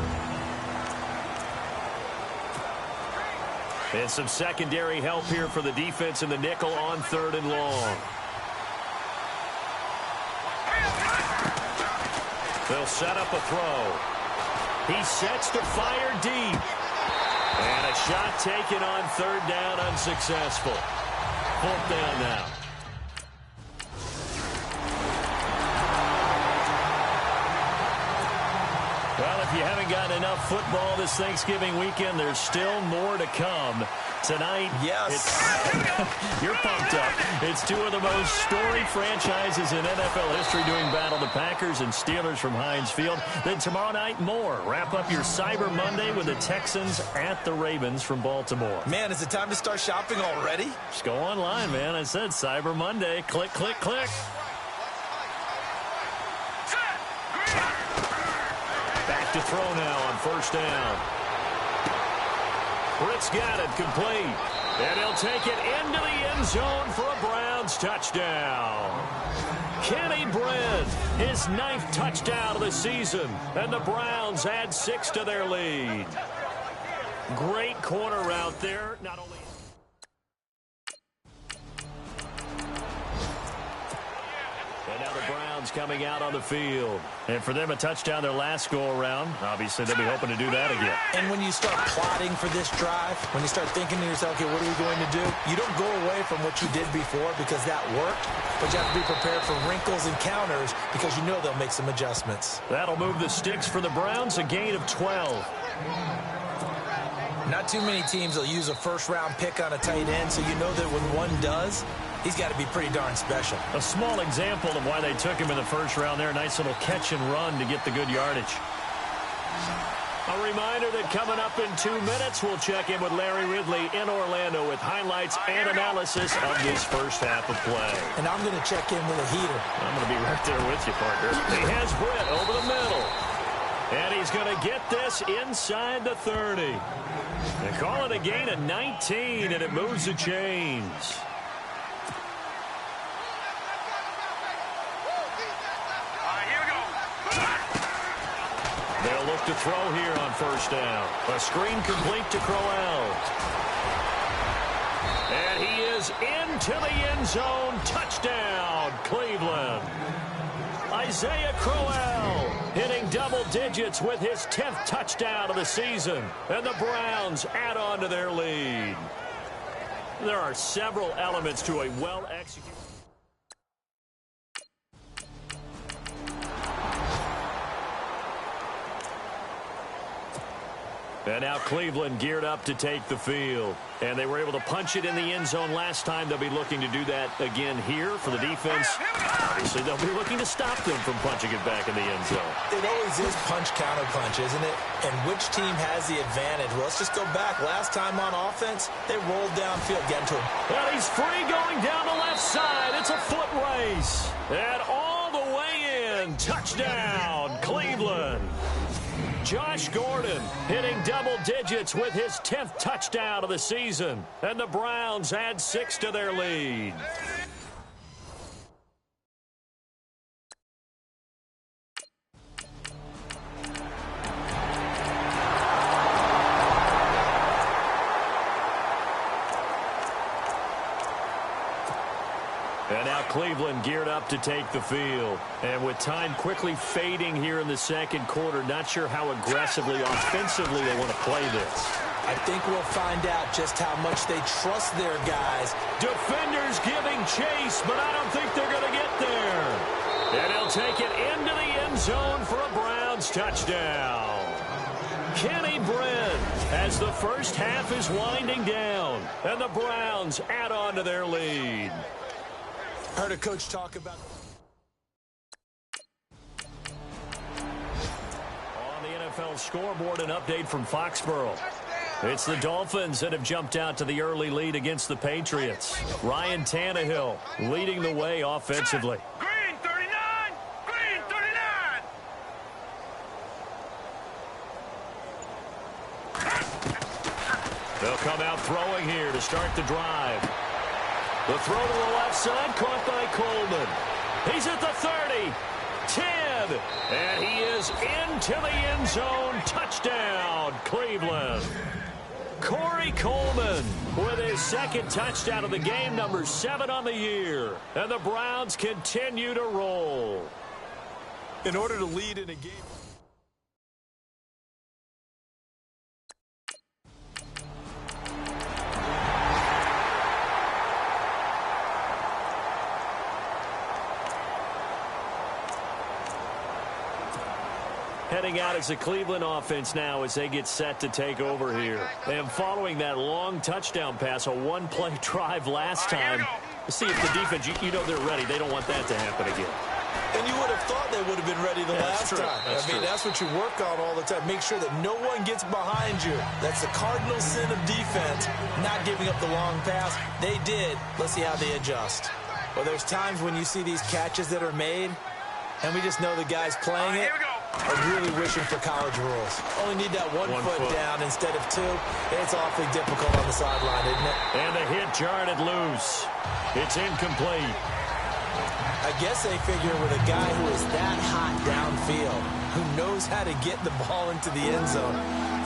And some secondary help here for the defense in the nickel on 3rd and long. They'll set up a throw. He sets to fire deep. And a shot taken on 3rd down, unsuccessful. 4th down now. Well, if you haven't gotten enough football this Thanksgiving weekend, there's still more to come. Tonight, yes, you're pumped up. It's two of the most storied franchises in NFL history doing battle, the Packers and Steelers from Heinz Field. Then tomorrow night, more. Wrap up your Cyber Monday with the Texans at the Ravens from Baltimore. Man, is it time to start shopping already? Just go online, man. I said Cyber Monday. Click, click, click. Back to throw now on 1st down. Britt's got it complete. And he'll take it into the end zone for a Browns touchdown. Kenny Britt, his 9th touchdown of the season. And the Browns add 6 to their lead. Great corner route there. Not only... And now the Browns coming out on the field. And for them, a touchdown their last go-around. Obviously, they'll be hoping to do that again. And when you start plotting for this drive, when you start thinking to yourself, okay, what are we going to do? You don't go away from what you did before because that worked, but you have to be prepared for wrinkles and counters because you know they'll make some adjustments. That'll move the sticks for the Browns, a gain of 12. Not too many teams will use a first-round pick on a tight end, so you know that when one does, he's got to be pretty darn special. A small example of why they took him in the first round there. Nice little catch and run to get the good yardage. A reminder that coming up in 2 minutes, we'll check in with Larry Ridley in Orlando with highlights and analysis of this first half of play. And I'm going to check in with a heater. I'm going to be right there with you, partner. He has Britt over the middle. And he's going to get this inside the 30. They call it a gain of 19, and it moves the chains. They'll look to throw here on 1st down. A screen complete to Crowell. And he is into the end zone. Touchdown, Cleveland. Isaiah Crowell hitting double digits with his 10th touchdown of the season. And the Browns add on to their lead. There are several elements to a well-executed... And now Cleveland geared up to take the field. And they were able to punch it in the end zone last time. They'll be looking to do that again here for the defense. Obviously, they'll be looking to stop them from punching it back in the end zone. It always is punch-counter-punch, isn't it? And which team has the advantage? Well, let's just go back. Last time on offense, they rolled downfield, getting to him. Well, he's free going down the left side. It's a foot race. And all the way in. Touchdown, Cleveland. Josh Gordon hitting double digits with his 10th touchdown of the season. And the Browns add 6 to their lead. And now Cleveland geared up to take the field. And with time quickly fading here in the second quarter, not sure how aggressively, offensively they want to play this. I think we'll find out just how much they trust their guys. Defenders giving chase, but I don't think they're going to get there. And he'll take it into the end zone for a Browns touchdown. Kenny Britt as the first half is winding down. And the Browns add on to their lead. Heard a coach talk about... On the NFL scoreboard, an update from Foxborough. It's the Dolphins that have jumped out to the early lead against the Patriots. Ryan Tannehill leading the way offensively. Green 39! Green 39! come out throwing here to start the drive. The throw to the left side, caught by Coleman. He's at the 30, 10, and he is into the end zone. Touchdown, Cleveland. Corey Coleman with his second touchdown of the game, number 7 on the year. And the Browns continue to roll. In order to lead in a game... Heading out as the Cleveland offense now as they get set to take over here. And following that long touchdown pass, a one-play drive last time. See if the defense, you know they're ready. They don't want that to happen again. And you would have thought they would have been ready the last time. That's what you work on all the time. Make sure that no one gets behind you. That's the cardinal sin of defense, not giving up the long pass. They did. Let's see how they adjust. Well, there's times when you see these catches that are made, and we just know the guys playing it are really wishing for college rules. Only need that one foot down instead of 2. It's awfully difficult on the sideline, isn't it? And the hit jarred it loose. It's incomplete. I guess they figure with a guy who is that hot downfield, who knows how to get the ball into the end zone,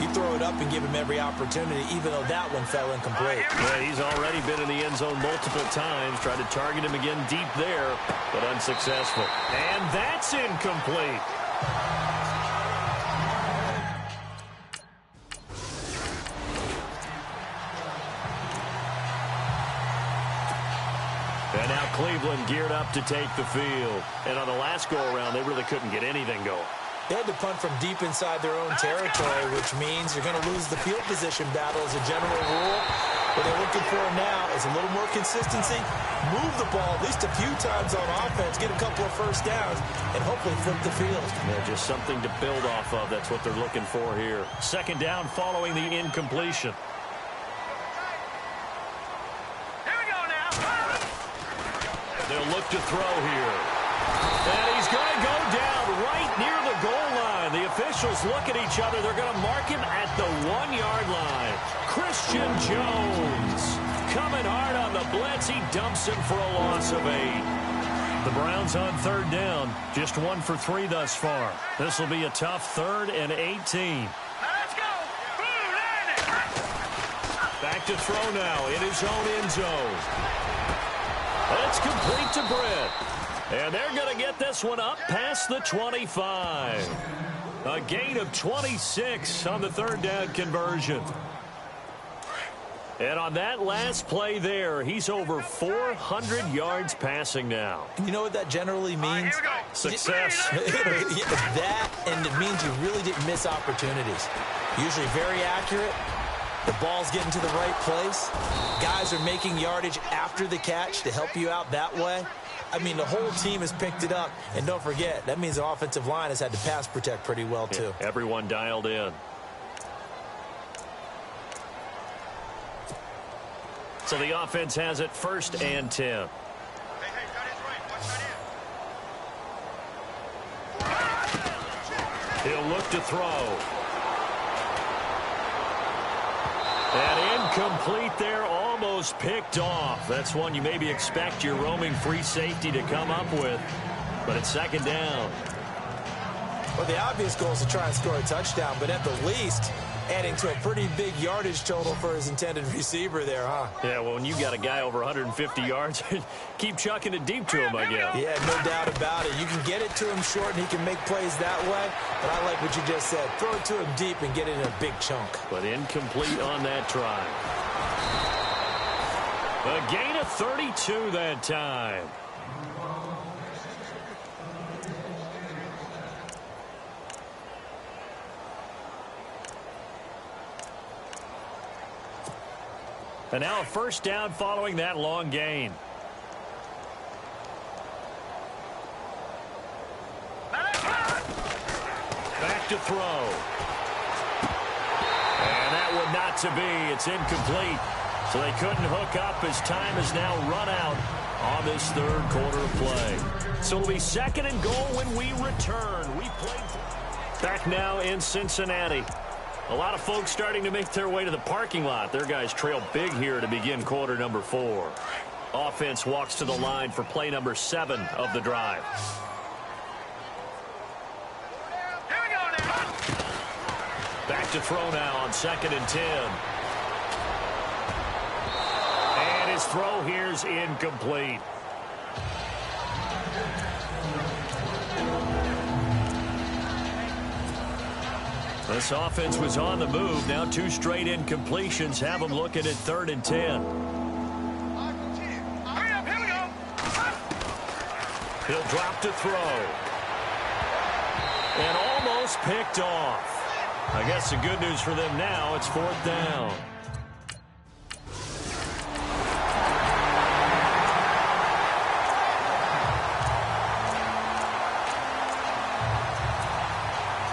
you throw it up and give him every opportunity, even though that one fell incomplete. Yeah, he's already been in the end zone multiple times. Tried to target him again deep there, but unsuccessful. And that's incomplete. And now Cleveland geared up to take the field. And on the last go-around, they really couldn't get anything going. They had to punt from deep inside their own territory, which means you're going to lose the field position battle as a general rule. What they're looking for now is a little more consistency, move the ball at least a few times on offense, get a couple of first downs, and hopefully flip the field. Yeah, just something to build off of. That's what they're looking for here. Second down following the incompletion. They'll look to throw here. And he's going to go down right near the goal line. The officials look at each other. They're going to mark him at the 1-yard line. Christian Jones coming hard on the blitz. He dumps him for a loss of 8. The Browns on third down. Just 1 for 3 thus far. This will be a tough 3rd and 18. Let's go. Back to throw now in his own end zone. It's complete to Britt. And they're going to get this one up past the 25. A gain of 26 on the third down conversion. And on that last play there, he's over 400 yards passing now. You know what that generally means? Success. That, and it means you really didn't miss opportunities. Usually very accurate. The ball's getting to the right place. Guys are making yardage after the catch to help you out that way. I mean, the whole team has picked it up. And don't forget, that means the offensive line has had to pass protect pretty well, too. Yeah, everyone dialed in. So the offense has it 1st and 10. He'll look to throw. And incomplete there, almost picked off. That's one you maybe expect your roaming free safety to come up with. But it's second down. Well, the obvious goal is to try and score a touchdown, but at the least, adding to a pretty big yardage total for his intended receiver there, huh? Yeah, well, when you got a guy over 150 yards, keep chucking it deep to him, I guess. Yeah, no doubt about it. You can get it to him short, and he can make plays that way. But I like what you just said. Throw it to him deep and get it in a big chunk. But incomplete on that try. A gain of 32 that time. And now a first down following that long gain. Back to throw. And that one not to be. It's incomplete. So they couldn't hook up as time has now run out on this third quarter of play. So it'll be 2nd and goal when we return. We played back now in Cincinnati. A lot of folks starting to make their way to the parking lot. Their guys trail big here to begin quarter number 4. Offense walks to the line for play number 7 of the drive. Back to throw now on 2nd and 10. And his throw here's incomplete. This offense was on the move. Now 2 straight incompletions have them looking at 3rd and 10. He'll drop to throw. And almost picked off. I guess the good news for them now, it's 4th down.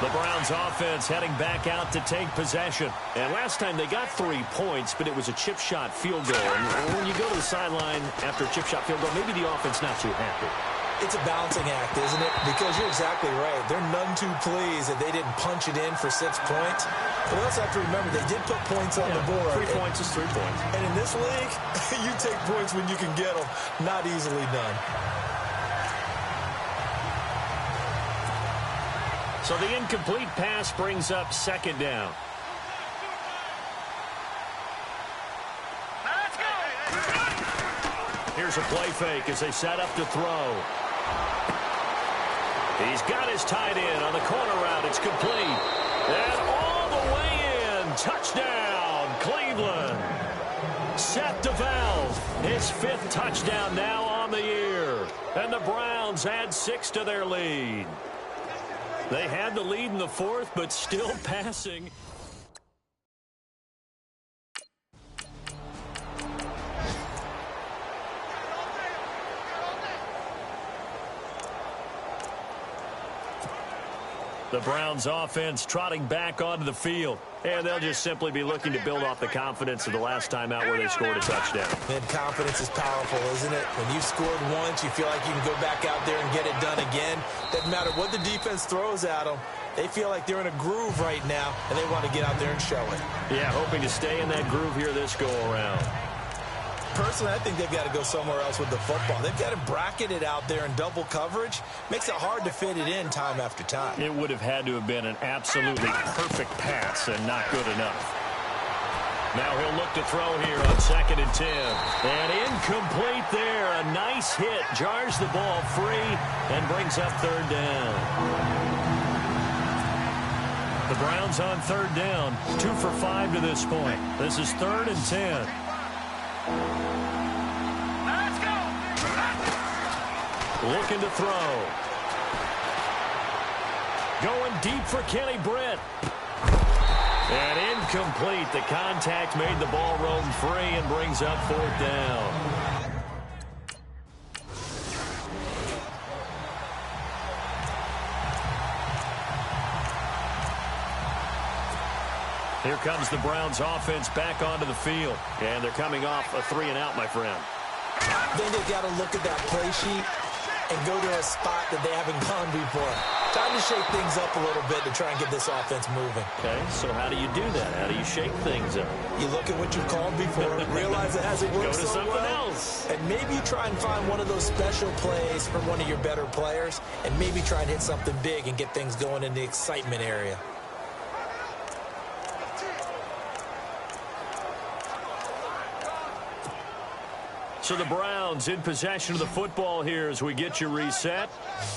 The Browns offense heading back out to take possession. And last time they got 3 points, but it was a chip shot field goal. And when you go to the sideline after a chip shot field goal, maybe the offense not too happy. It's a balancing act, isn't it? Because you're exactly right. They're none too pleased that they didn't punch it in for 6 points. But we also have to remember they did put points on the board. 3 points is 3 points. And in this league, you take points when you can get them. Not easily done. So the incomplete pass brings up 2nd down. Here's a play fake as they set up to throw. He's got his tight end on the corner route. It's complete. And all the way in. Touchdown, Cleveland. Seth DeValve, his 5th touchdown now on the year. And the Browns add 6 to their lead. They had the lead in the 4th, but still passing. The Browns offense trotting back onto the field. And they'll just simply be looking to build off the confidence of the last time out where they scored a touchdown. And confidence is powerful, isn't it? When you've scored once, you feel like you can go back out there and get it done again. Doesn't matter what the defense throws at them. They feel like they're in a groove right now, and they want to get out there and show it. Yeah, hoping to stay in that groove here this go-around. Personally, I think they've got to go somewhere else with the football. They've got to bracket it out there in double coverage. Makes it hard to fit it in time after time. It would have had to have been an absolutely perfect pass and not good enough. Now he'll look to throw here on 2nd and 10. And incomplete there. A nice hit. Jars the ball free and brings up 3rd down. The Browns on 3rd down. 2 for 5 to this point. This is 3rd and 10. Let's go! Looking to throw. Going deep for Kenny Britt. And incomplete. The contact made the ball roam free and brings up 4th down. Here comes the Browns offense back onto the field. And they're coming off a 3-and-out, my friend. Then they've got to look at that play sheet and go to a spot that they haven't gone before. Time to shake things up a little bit to try and get this offense moving. Okay, so how do you do that? How do you shake things up? You look at what you've called before, realize it hasn't worked so well. Go to something else. And maybe you try and find one of those special plays from one of your better players, and maybe try and hit something big and get things going in the excitement area. So the Browns in possession of the football here as we get you reset.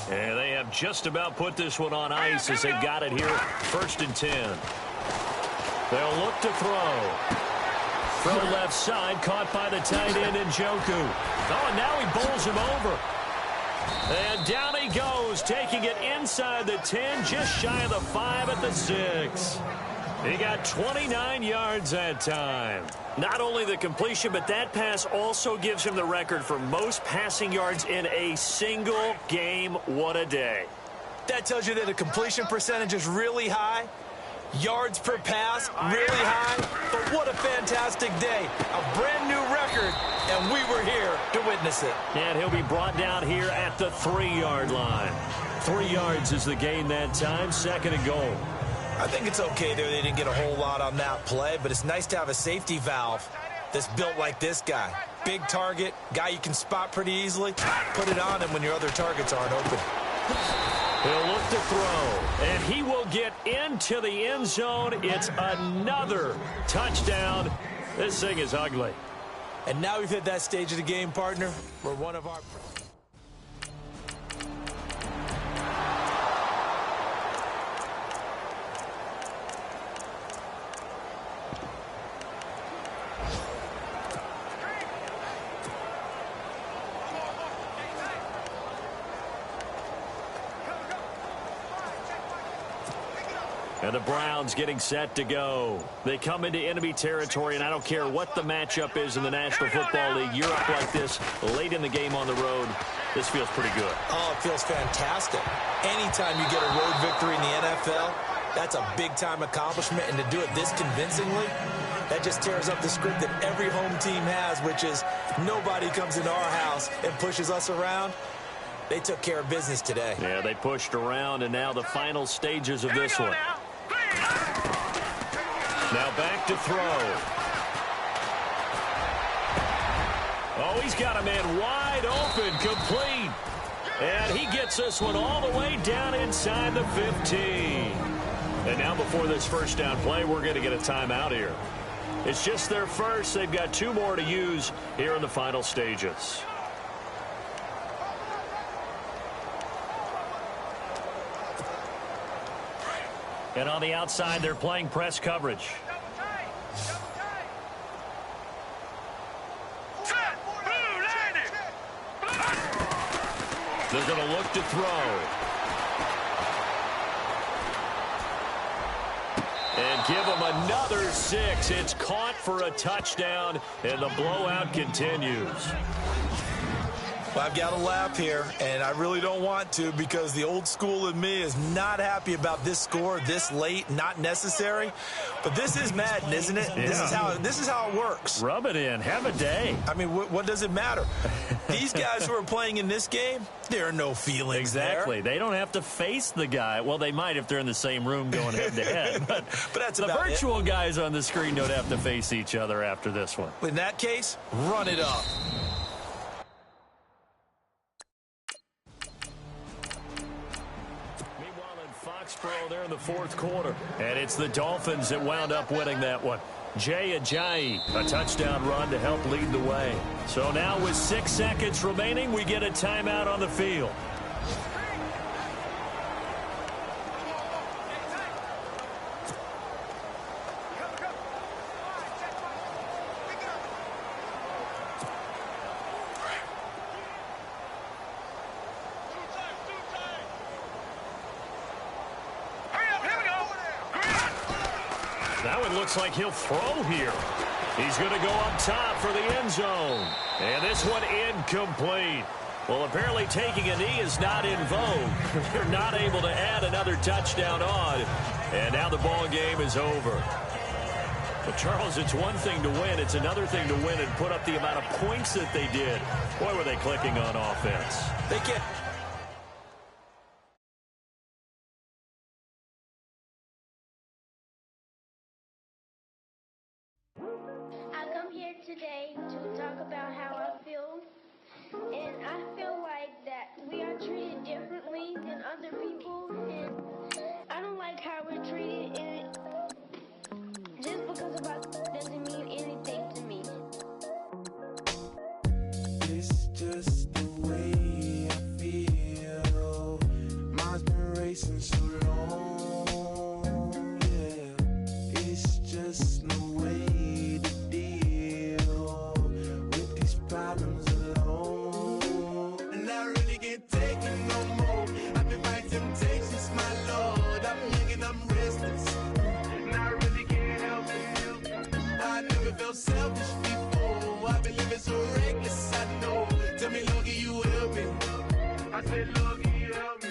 And they have just about put this one on ice as they've got it here. 1st and 10. They'll look to throw. From left side, caught by the tight end Njoku. Oh, and now he bowls him over. And down he goes, taking it inside the 10, just shy of the 5 at the 6. He got 29 yards that time. Not only the completion, but that pass also gives him the record for most passing yards in a single game. What a day. That tells you that the completion percentage is really high. Yards per pass, really high. But what a fantastic day. A brand new record, and we were here to witness it. And he'll be brought down here at the 3-yard line. 3 yards is the gain that time. 2nd and goal. I think it's okay there. They didn't get a whole lot on that play, but it's nice to have a safety valve that's built like this guy. Big target, guy you can spot pretty easily. Put it on him when your other targets aren't open. He'll look to throw, and he will get into the end zone. It's another touchdown. This thing is ugly. And now we've hit that stage of the game, partner, where one of our... And the Browns getting set to go. They come into enemy territory, and I don't care what the matchup is in the National Football League. You're up like this late in the game on the road. This feels pretty good. Oh, it feels fantastic. Anytime you get a road victory in the NFL, that's a big-time accomplishment. And to do it this convincingly, that just tears up the script that every home team has, which is nobody comes into our house and pushes us around. They took care of business today. Yeah, they pushed around, and now the final stages of this one. Now back to throw. Oh, he's got a man wide open, complete. And he gets this one all the way down inside the 15. And now before this first down play, we're going to get a timeout here. It's just their first. They've got 2 more to use here in the final stages. And on the outside, they're playing press coverage. They're going to look to throw. And give them another 6. It's caught for a touchdown, and the blowout continues. Well, I've got to laugh here, and I really don't want to because the old school in me is not happy about this score this late, not necessary. But this is Madden, isn't it? Yeah. This is how it works. Rub it in. Have a day. I mean, what does it matter? These guys who are playing in this game, there are no feelings exactly. there. They don't have to face the guy. Well, they might if they're in the same room going head-to-head. But that's the virtual guys on the screen don't have to face each other after this one. In that case, run it up. There in the fourth quarter, and it's the Dolphins that wound up winning that one. Jay Ajayi, a touchdown run to help lead the way. So now with 6 seconds remaining, we get a timeout on the field. Looks like he'll throw here. He's going to go up top for the end zone. And this one incomplete. Well, apparently taking a knee is not in vogue. They're not able to add another touchdown on. And now the ball game is over. But, Charles, it's one thing to win. It's another thing to win and put up the amount of points that they did. Boy, were they clicking on offense. They can't. Today to talk about how I feel, and I feel like that we are treated differently than other people, and I don't like how we're treated, and just because of us doesn't mean anything to me. It's just the way I feel. Mine's been racing so long, yeah. It's just no way problems alone, and I really can't take it no more. I've been fighting temptations, my Lord. I'm young and I'm restless, and I really can't help it. I never felt selfish before. I've been living so reckless, I know. Tell me, Lord, can you help me? I said, Lord, can you help me?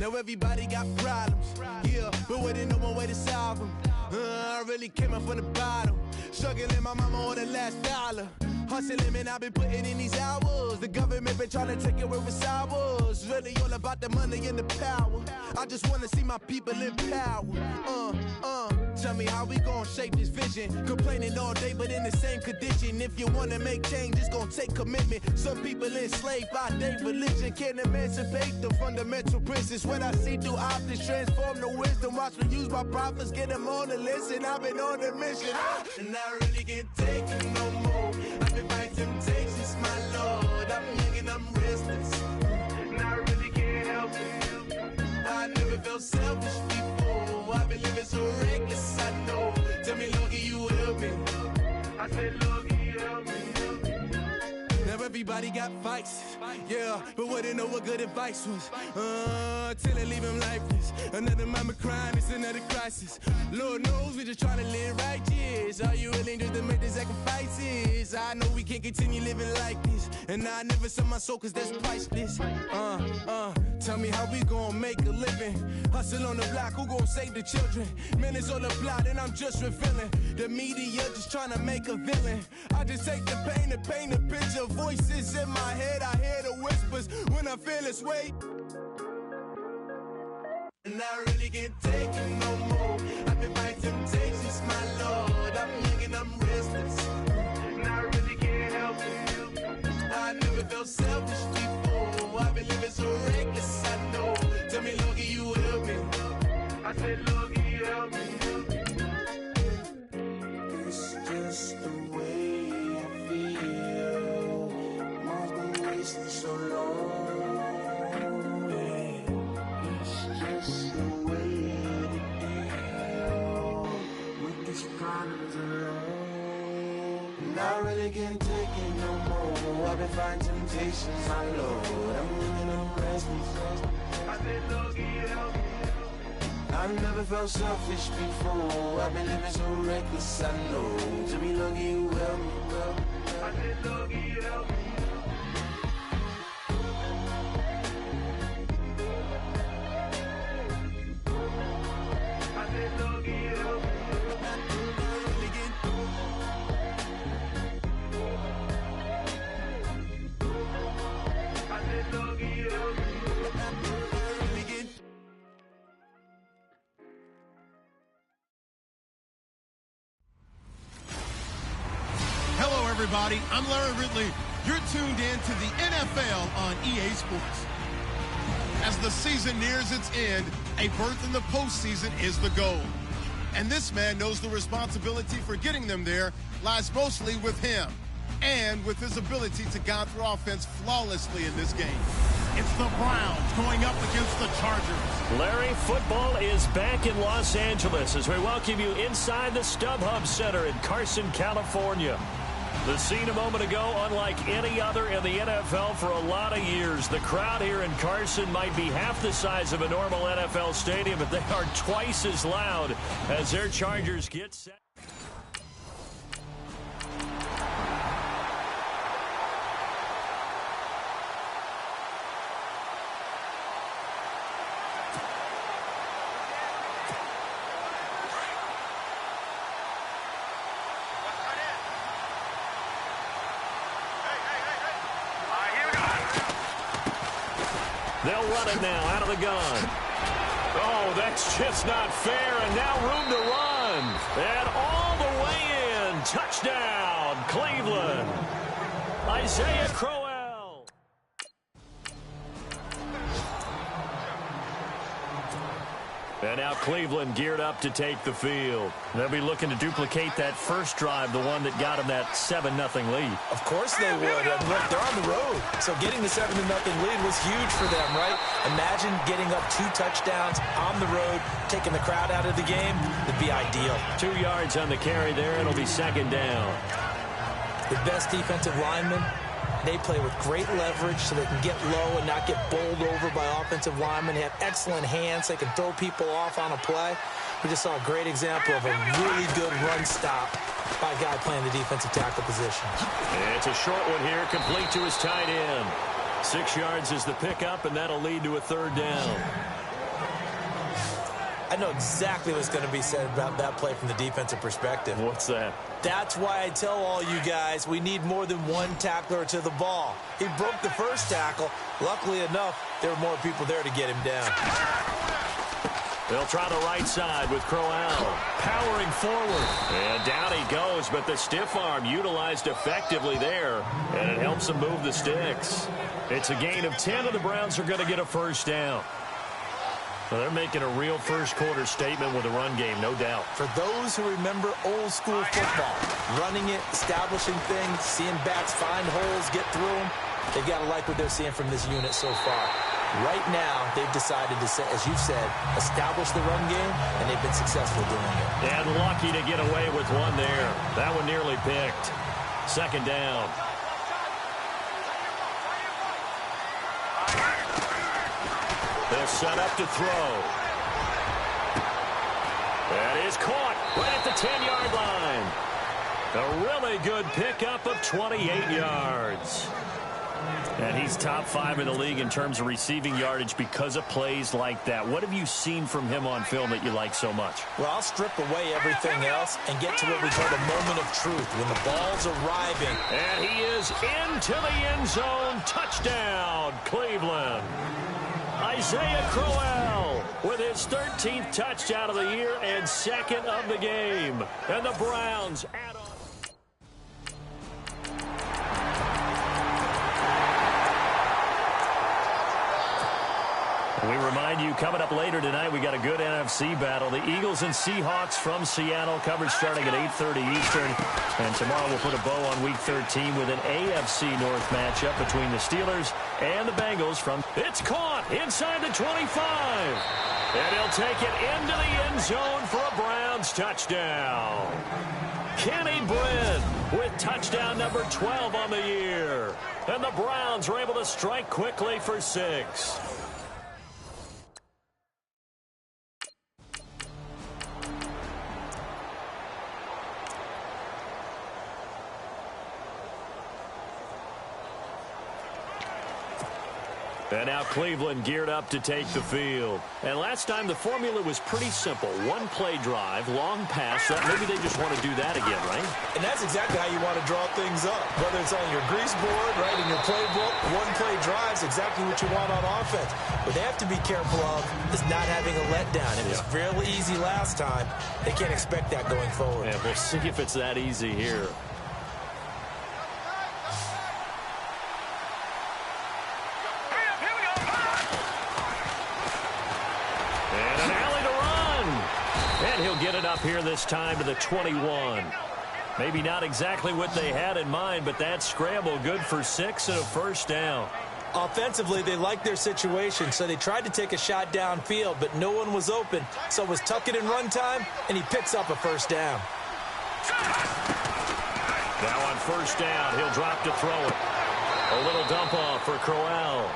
Now everybody got problems, yeah, but waiting no more way to solve them. I really came up from the bottom, struggling my mama on the last dollar. Hustling, man, I've been putting in these hours. The government been trying to take away with ours. Really all about the money and the power. I just want to see my people in power. Tell me how we gon' shape this vision. Complaining all day, but in the same condition. If you wanna make change, it's gon' take commitment. Some people enslaved by their religion can't emancipate the fundamental principles. What I see through optics transform the wisdom. Watch me use my prophets, get them on the list, and I've been on the mission. And I really can't take it no more. I've been fighting temptations, my Lord. I'm young and I'm restless, and I really can't help it. I never felt selfish before. I've been living so reckless, I know. Tell me, Lord, can you help me? I said, Lord, can you help me? Now everybody got fights, yeah, but wouldn't know what good advice was. Till they leave him lifeless. Another mama crying, it's another crisis. Lord knows we just trying to live righteous. Are you willing just to make the sacrifices? I know we can't continue living like this, and I never sell my soul cause that's priceless. Tell me how we gon' make a living. Hustle on the block, who gon' save the children? Man, it's all a plot and I'm just revealing. The media just trying to make a villain. I just take the pain and paint a picture. Voices in my head, I hear the whispers when I feel this way. And I really can't take it no more. I've been fighting temptations, my Lord. I'm young and I'm restless, and I really can't help it. I never felt selfish before. I've been living so reckless, I know. Tell me, Lord, can you help me? I said, Lord, can you help me? It's just the way I feel. Mom's been wasting so long. Just the way to deal with these problems alone. And I really can't take it no more. I've been fighting temptations, my Lord. I'm living on restless. I said, Lord, can you help me? I've never felt selfish before. I've been living so reckless, I know. To me, Lord, can you help me? I said, Lord, can you help me? Hello, everybody. I'm Larry Ridley. You're tuned in to the NFL on EA Sports. As the season nears its end, a berth in the postseason is the goal. And this man knows the responsibility for getting them there lies mostly with him and with his ability to guide through offense flawlessly in this game. It's the Browns going up against the Chargers. Larry, football is back in Los Angeles as we welcome you inside the StubHub Center in Carson, California. The scene a moment ago, unlike any other in the NFL for a lot of years. The crowd here in Carson might be half the size of a normal NFL stadium, but they are twice as loud as their Chargers get set. They'll run it now out of the gun. Oh, that's just not fair, and now room to run. And all the way in. Touchdown, Cleveland. Isaiah Crowell. And now Cleveland geared up to take the field. They'll be looking to duplicate that first drive, the one that got them that 7-0 lead. Of course they would. And look, they're on the road. So getting the 7-0 lead was huge for them, right? Imagine getting up 2 touchdowns on the road, taking the crowd out of the game. It'd be ideal. 2 yards on the carry there. It'll be second down. The best defensive linemen, they play with great leverage so they can get low and not get bowled over by offensive linemen. They have excellent hands. They can throw people off on a play. We just saw a great example of a really good run stop by a guy playing the defensive tackle position. And it's a short one here, complete to his tight end. 6 yards is the pickup, and that'll lead to a third down. I know exactly what's going to be said about that play from the defensive perspective. What's that? That's why I tell all you guys we need more than one tackler to the ball. He broke the first tackle. Luckily enough, there were more people there to get him down. They'll try the right side with Crowell. Powering forward. And down he goes, but the stiff arm utilized effectively there. And it helps him move the sticks. It's a gain of 10, and the Browns are going to get a first down. Well, they're making a real first-quarter statement with a run game, no doubt. For those who remember old-school football, running it, establishing things, seeing backs find holes, get through them, they've got to like what they're seeing from this unit so far. Right now, they've decided to, as you've said, establish the run game, and they've been successful doing it. And lucky to get away with one there. That one nearly picked. Second down. They're set up to throw. That is caught right at the 10-yard line. A really good pickup of 28 yards. And he's top 5 in the league in terms of receiving yardage because of plays like that. What have you seen from him on film that you like so much? Well, I'll strip away everything else and get to what we call the moment of truth, when the ball's arriving. And he is into the end zone. Touchdown, Cleveland. Isaiah Crowell with his 13th touchdown of the year and second of the game. And the Browns add on. We remind you, coming up later tonight, we got a good NFC battle. The Eagles and Seahawks from Seattle, coverage starting at 8:30 Eastern. And tomorrow we'll put a bow on Week 13 with an AFC North matchup between the Steelers and the Bengals from... It's caught inside the 25. And he'll take it into the end zone for a Browns touchdown. Kenny Bryn with touchdown number 12 on the year. And the Browns are able to strike quickly for 6. And now Cleveland geared up to take the field. And last time the formula was pretty simple. One play drive, long pass. Maybe they just want to do that again, right? And that's exactly how you want to draw things up. Whether it's on your grease board, right, in your playbook, one play drive's exactly what you want on offense. What they have to be careful of is not having a letdown. It was real easy last time. They can't expect that going forward. And we'll see if it's that easy here. He'll get it up here this time to the 21. Maybe not exactly what they had in mind, but that scramble good for 6 and a first down. Offensively, they liked their situation, so they tried to take a shot downfield, but no one was open. So it was tuck it in run time, and he picks up a first down. Now on first down, he'll drop to throw it. A little dump off for Crowell.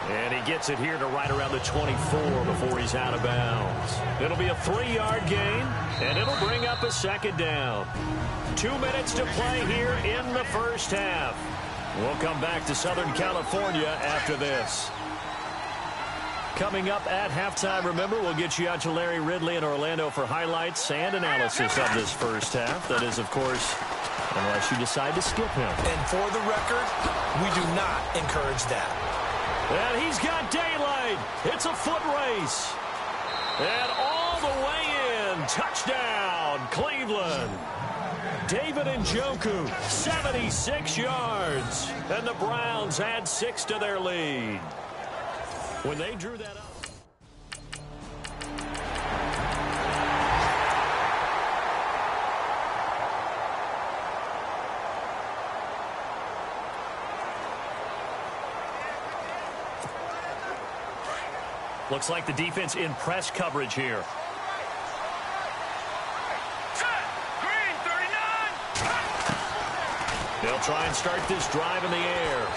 And he gets it here to right around the 24 before he's out of bounds. It'll be a 3-yard gain, and it'll bring up a second down. 2 minutes to play here in the first half. We'll come back to Southern California after this. Coming up at halftime, remember, we'll get you out to Larry Ridley in Orlando for highlights and analysis of this first half. That is, of course, unless you decide to skip him. And for the record, we do not encourage that. And he's got daylight. It's a foot race. And all the way in. Touchdown, Cleveland. David Njoku, 76 yards. And the Browns add 6 to their lead. When they drew that up. Looks like the defense in press coverage here. Green 39. They'll try and start this drive in the air.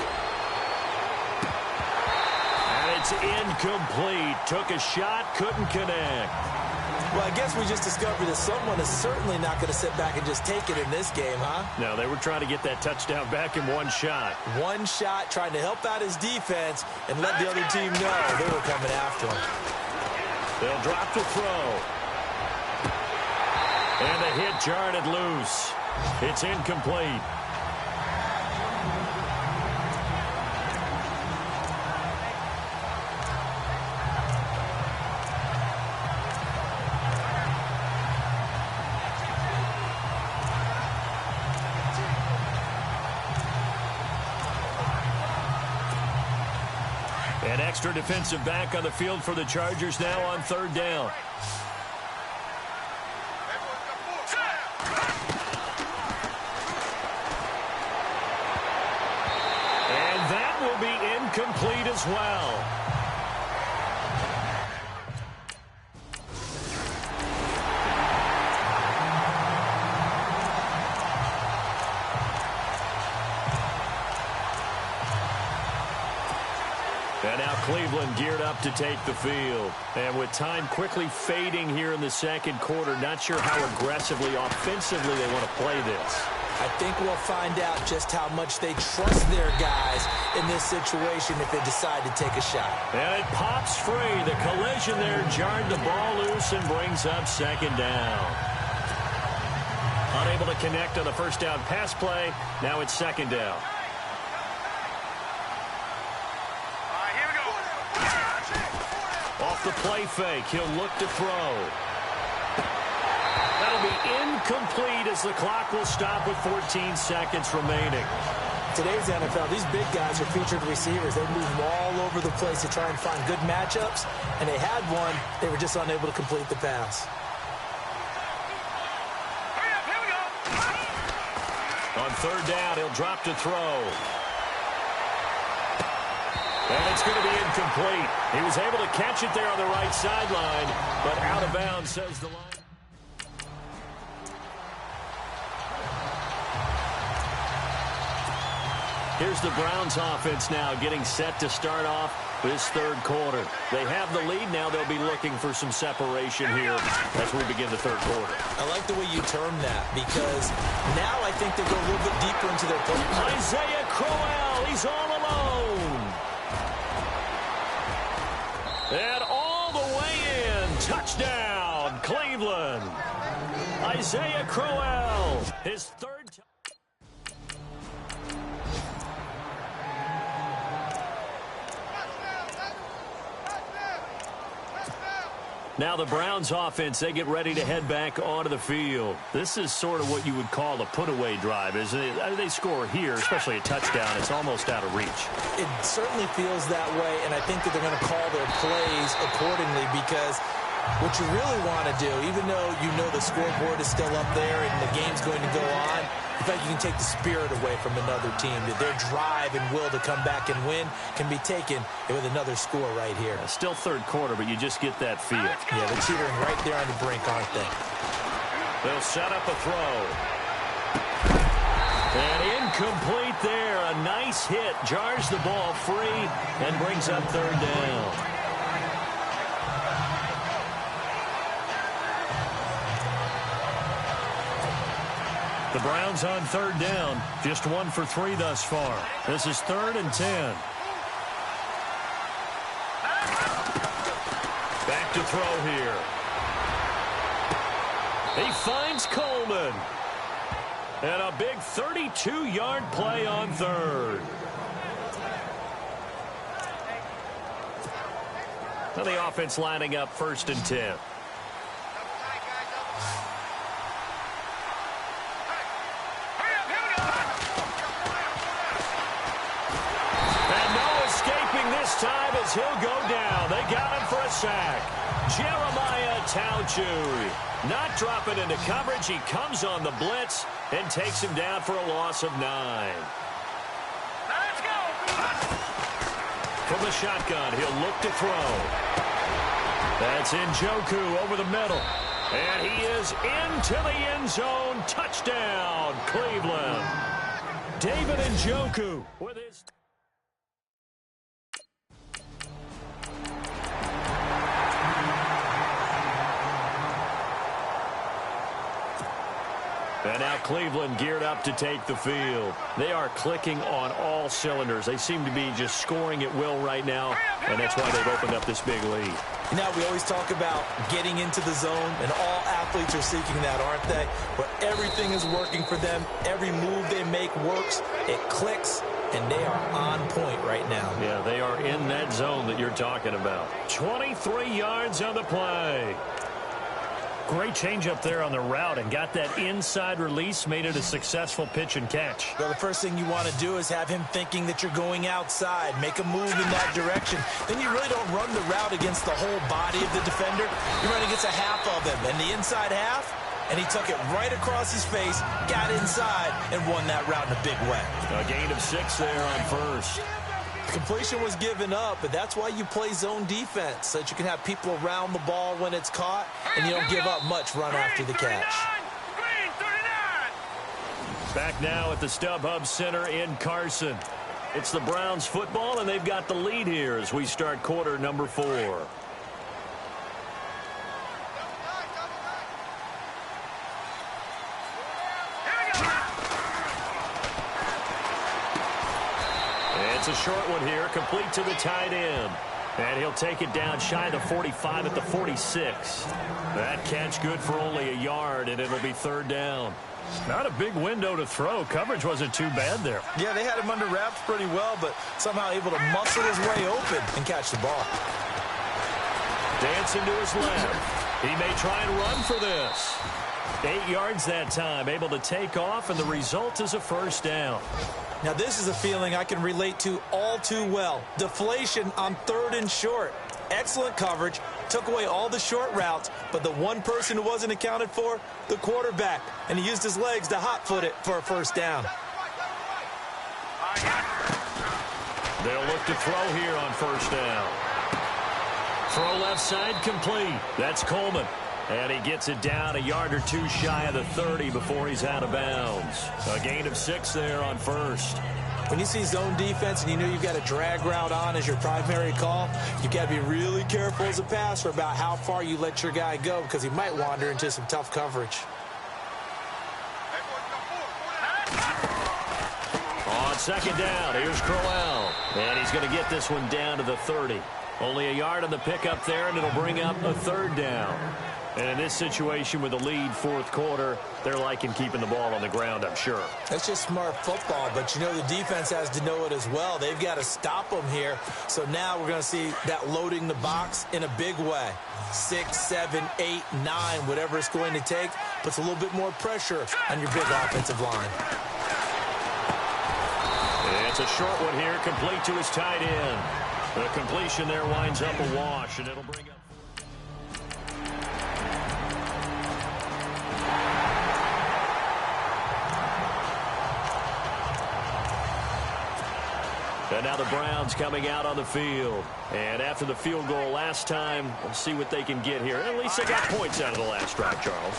And it's incomplete. Took a shot, couldn't connect. Well, I guess we just discovered that someone is certainly not going to sit back and just take it in this game, huh? No, they were trying to get that touchdown back in one shot. One shot, trying to help out his defense and let the other team know they were coming after him. They'll drop to throw. And the hit jarred it loose. It's incomplete. An extra defensive back on the field for the Chargers now on third down. And that will be incomplete as well. And now Cleveland geared up to take the field. And with time quickly fading here in the second quarter, not sure how aggressively, offensively they want to play this. I think we'll find out just how much they trust their guys in this situation if they decide to take a shot. And it pops free. The collision there jarred the ball loose and brings up second down. Unable to connect on the first down pass play. Now it's second down. Off the play fake, he'll look to throw. That'll be incomplete as the clock will stop with 14 seconds remaining. Today's NFL, these big guys are featured receivers. They move all over the place to try and find good matchups, and they had one. They were just unable to complete the pass. On third down, he'll drop to throw. And it's going to be incomplete. He was able to catch it there on the right sideline, but out of bounds, says the line. Here's the Browns offense now getting set to start off this third quarter. They have the lead now. They'll be looking for some separation here as we begin the third quarter. I like the way you term that because now I think they go a little bit deeper into their play. Isaiah Crowell, he's all alone. And all the way in. Touchdown, Cleveland. Isaiah Crowell, his third time. Now the Browns offense, they get ready to head back onto the field. This is sort of what you would call a put-away drive, isn't it? They score here, especially a touchdown. It's almost out of reach. It certainly feels that way, and I think that they're going to call their plays accordingly because what you really want to do, even though you know the scoreboard is still up there and the game's going to go on, in fact, you can take the spirit away from another team. That their drive and will to come back and win can be taken with another score right here. Still third quarter, but you just get that feel. Yeah, they're teetering right there on the brink, aren't they? They'll set up a throw. And incomplete there. A nice hit. Jars the ball free and brings up third down. The Browns on third down. Just 1 for 3 thus far. This is 3rd and 10. Back to throw here. He finds Coleman. And a big 32-yard play on third. Now the offense lining up 1st and 10. This time as he'll go down. They got him for a sack. Jeremiah Tauchu not dropping into coverage. He comes on the blitz and takes him down for a loss of 9. Let's go. From the shotgun, he'll look to throw. That's Njoku over the middle. And he is into the end zone. Touchdown, Cleveland. David Njoku with his... And now Cleveland geared up to take the field. They are clicking on all cylinders. They seem to be just scoring at will right now, and that's why they've opened up this big lead. Now, we always talk about getting into the zone, and all athletes are seeking that, aren't they? Where everything is working for them. Every move they make works. It clicks, and they are on point right now. Yeah, they are in that zone that you're talking about. 23 yards on the play. Great change up there on the route and got that inside release, made it a successful pitch and catch. Well, the first thing you want to do is have him thinking that you're going outside, make a move in that direction. Then you really don't run the route against the whole body of the defender. You run against a half of him, and the inside half, and he took it right across his face, got inside, and won that route in a big way. A gain of 6 there on first. Completion was given up, but that's why you play zone defense, so that you can have people around the ball when it's caught, and you don't give up much run after the catch. Back now at the StubHub Center in Carson. It's the Browns football, and they've got the lead here as we start quarter number 4. It's a short one here, complete to the tight end. And he'll take it down shy of the 45 at the 46. That catch good for only a yard, and it'll be third down. Not a big window to throw. Coverage wasn't too bad there. Yeah, they had him under wraps pretty well, but somehow able to muscle his way open and catch the ball. Dancing to his left. He may try and run for this. 8 yards that time, able to take off, and the result is a first down. Now, this is a feeling I can relate to all too well. Deflation on 3rd and short. Excellent coverage, took away all the short routes, but the one person who wasn't accounted for, the quarterback, and he used his legs to hot-foot it for a first down. They'll look to throw here on first down. Throw left side complete. That's Coleman. And he gets it down a yard or two shy of the 30 before he's out of bounds. A gain of 6 there on first. When you see zone defense and you know you've got a drag route on as your primary call, you've got to be really careful as a passer about how far you let your guy go because he might wander into some tough coverage. On second down, here's Crowell. And he's going to get this one down to the 30. Only a yard on the pickup there, and it'll bring up a third down. And in this situation with the lead fourth quarter, they're liking keeping the ball on the ground, I'm sure. That's just smart football, but you know the defense has to know it as well. They've got to stop them here. So now we're going to see that loading the box in a big way. 6, 7, 8, 9, whatever it's going to take, puts a little bit more pressure on your big offensive line. It's a short one here, complete to his tight end. The completion there winds up a wash, and it'll bring up. And now the Browns coming out on the field. And after the field goal last time, we'll see what they can get here. At least they got points out of the last drive, Charles.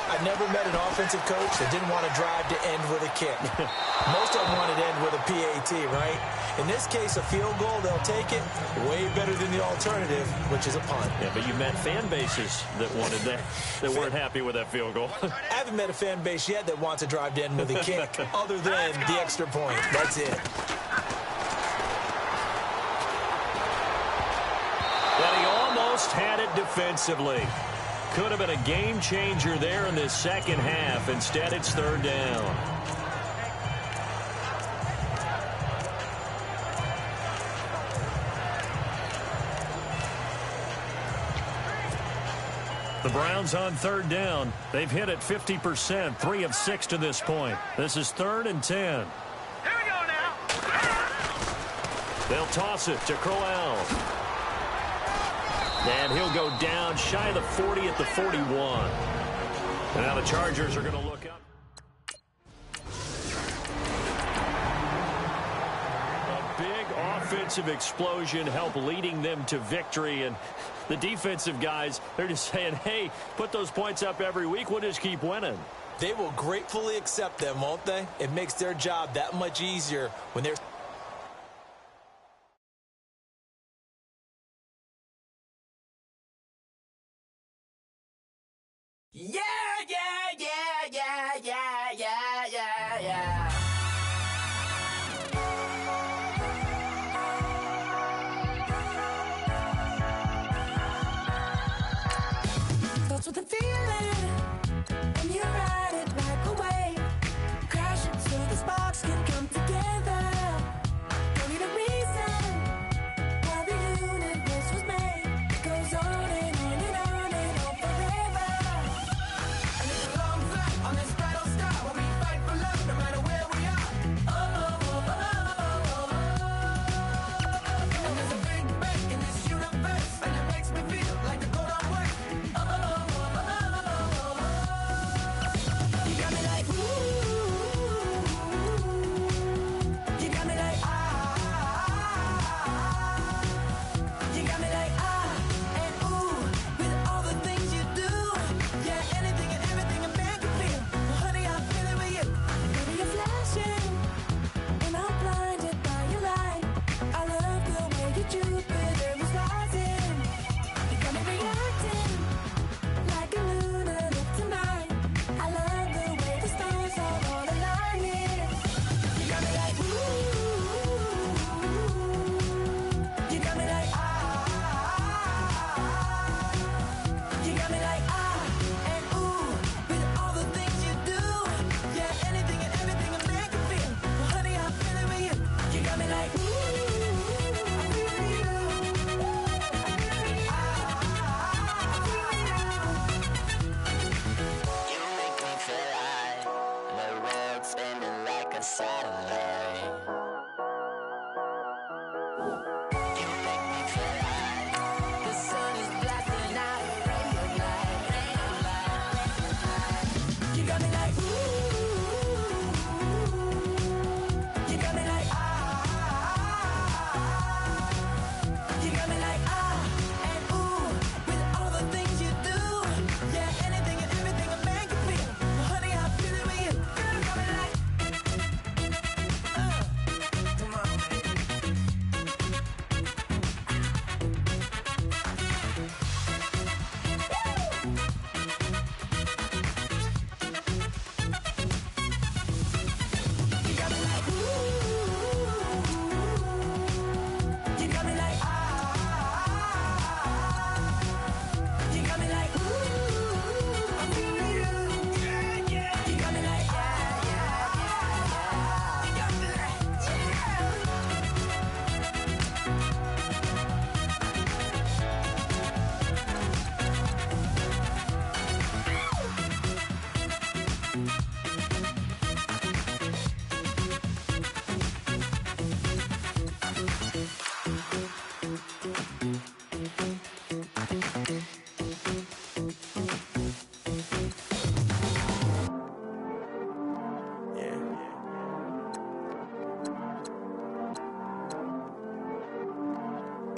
I've never met an offensive coach that didn't want to drive to end with a kick. Most of them wanted to end with a PAT, right? In this case, a field goal, they'll take it. Way better than the alternative, which is a punt. Yeah, but you met fan bases that wanted that, that weren't happy with that field goal. I haven't met a fan base yet that wants to drive to end with a kick, other than the extra point. That's it. Well, he almost had it defensively. Could have been a game changer there in this second half. Instead, it's third down. The Browns on third down. They've hit it 50%, 3 of 6 to this point. This is 3rd and 10. Here we go now. They'll toss it to Crowell. And he'll go down shy of the 40 at the 41. And now the Chargers are going to look up. A big offensive explosion helped leading them to victory. And the defensive guys, they're just saying, hey, put those points up every week. We'll just keep winning. They will gratefully accept them, won't they? It makes their job that much easier when they're... Yeah, yeah, yeah, yeah, yeah,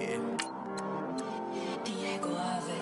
Yeah.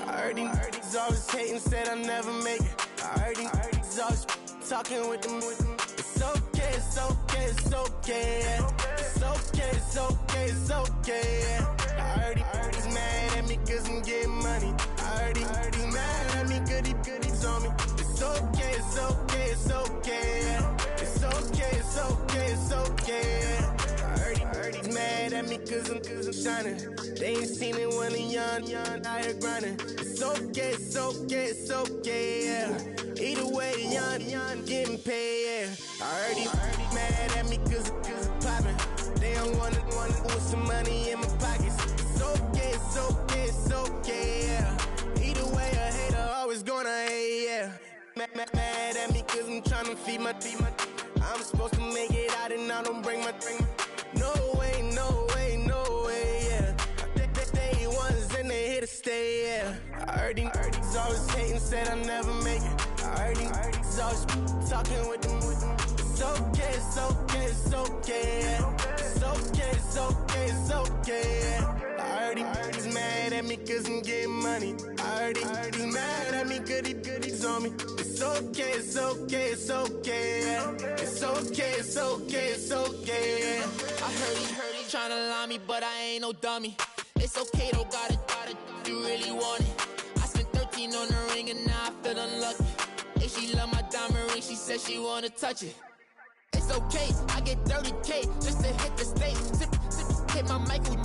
I heard these always hating, said I'll never make it. I heard these always talking with them. It's okay, it's okay, it's okay. Yeah. It's okay, it's okay, it's okay. Yeah. I heard he's mad at me cause I'm getting money. I heard he's mad at me cause he's on me. It's okay, it's okay, it's okay. Yeah. It's okay, it's okay, it's okay. Yeah. I heard he's mad at me cause I'm shining. They ain't seen it when I'm young, out here grinding. It's okay, it's okay, it's okay, yeah. Either way, young, getting paid, yeah. I heard he's mad at me cause I'm poppin'. They don't wanna put some money in my pockets. It's okay, it's okay, it's okay, yeah. Either way, a hater always gonna hate, yeah. Mad at me cause I'm tryna feed my I'm supposed to make it out and I don't bring my no way, no way, no way, yeah. They ones and they here to stay, yeah. I heard these always hating, said I'll never make it. I heard these always talking with them. It's okay, it's okay, it's okay, yeah. It's okay, it's okay, it's okay, yeah. I heard he's mad at me cause I'm getting money. I heard he's mad at me cause he's on me. It's okay, it's okay, it's okay, yeah. It's okay, it's okay, it's okay, yeah. I heard he tryna lie me, but I ain't no dummy. It's okay though, got it, you really want it. I spent 13 on the ring and now I feel unlucky. Hey, she love my diamond ring, she said she wanna touch it. It's okay, I get 30K just to hit the stage. Sip, hit my Michael,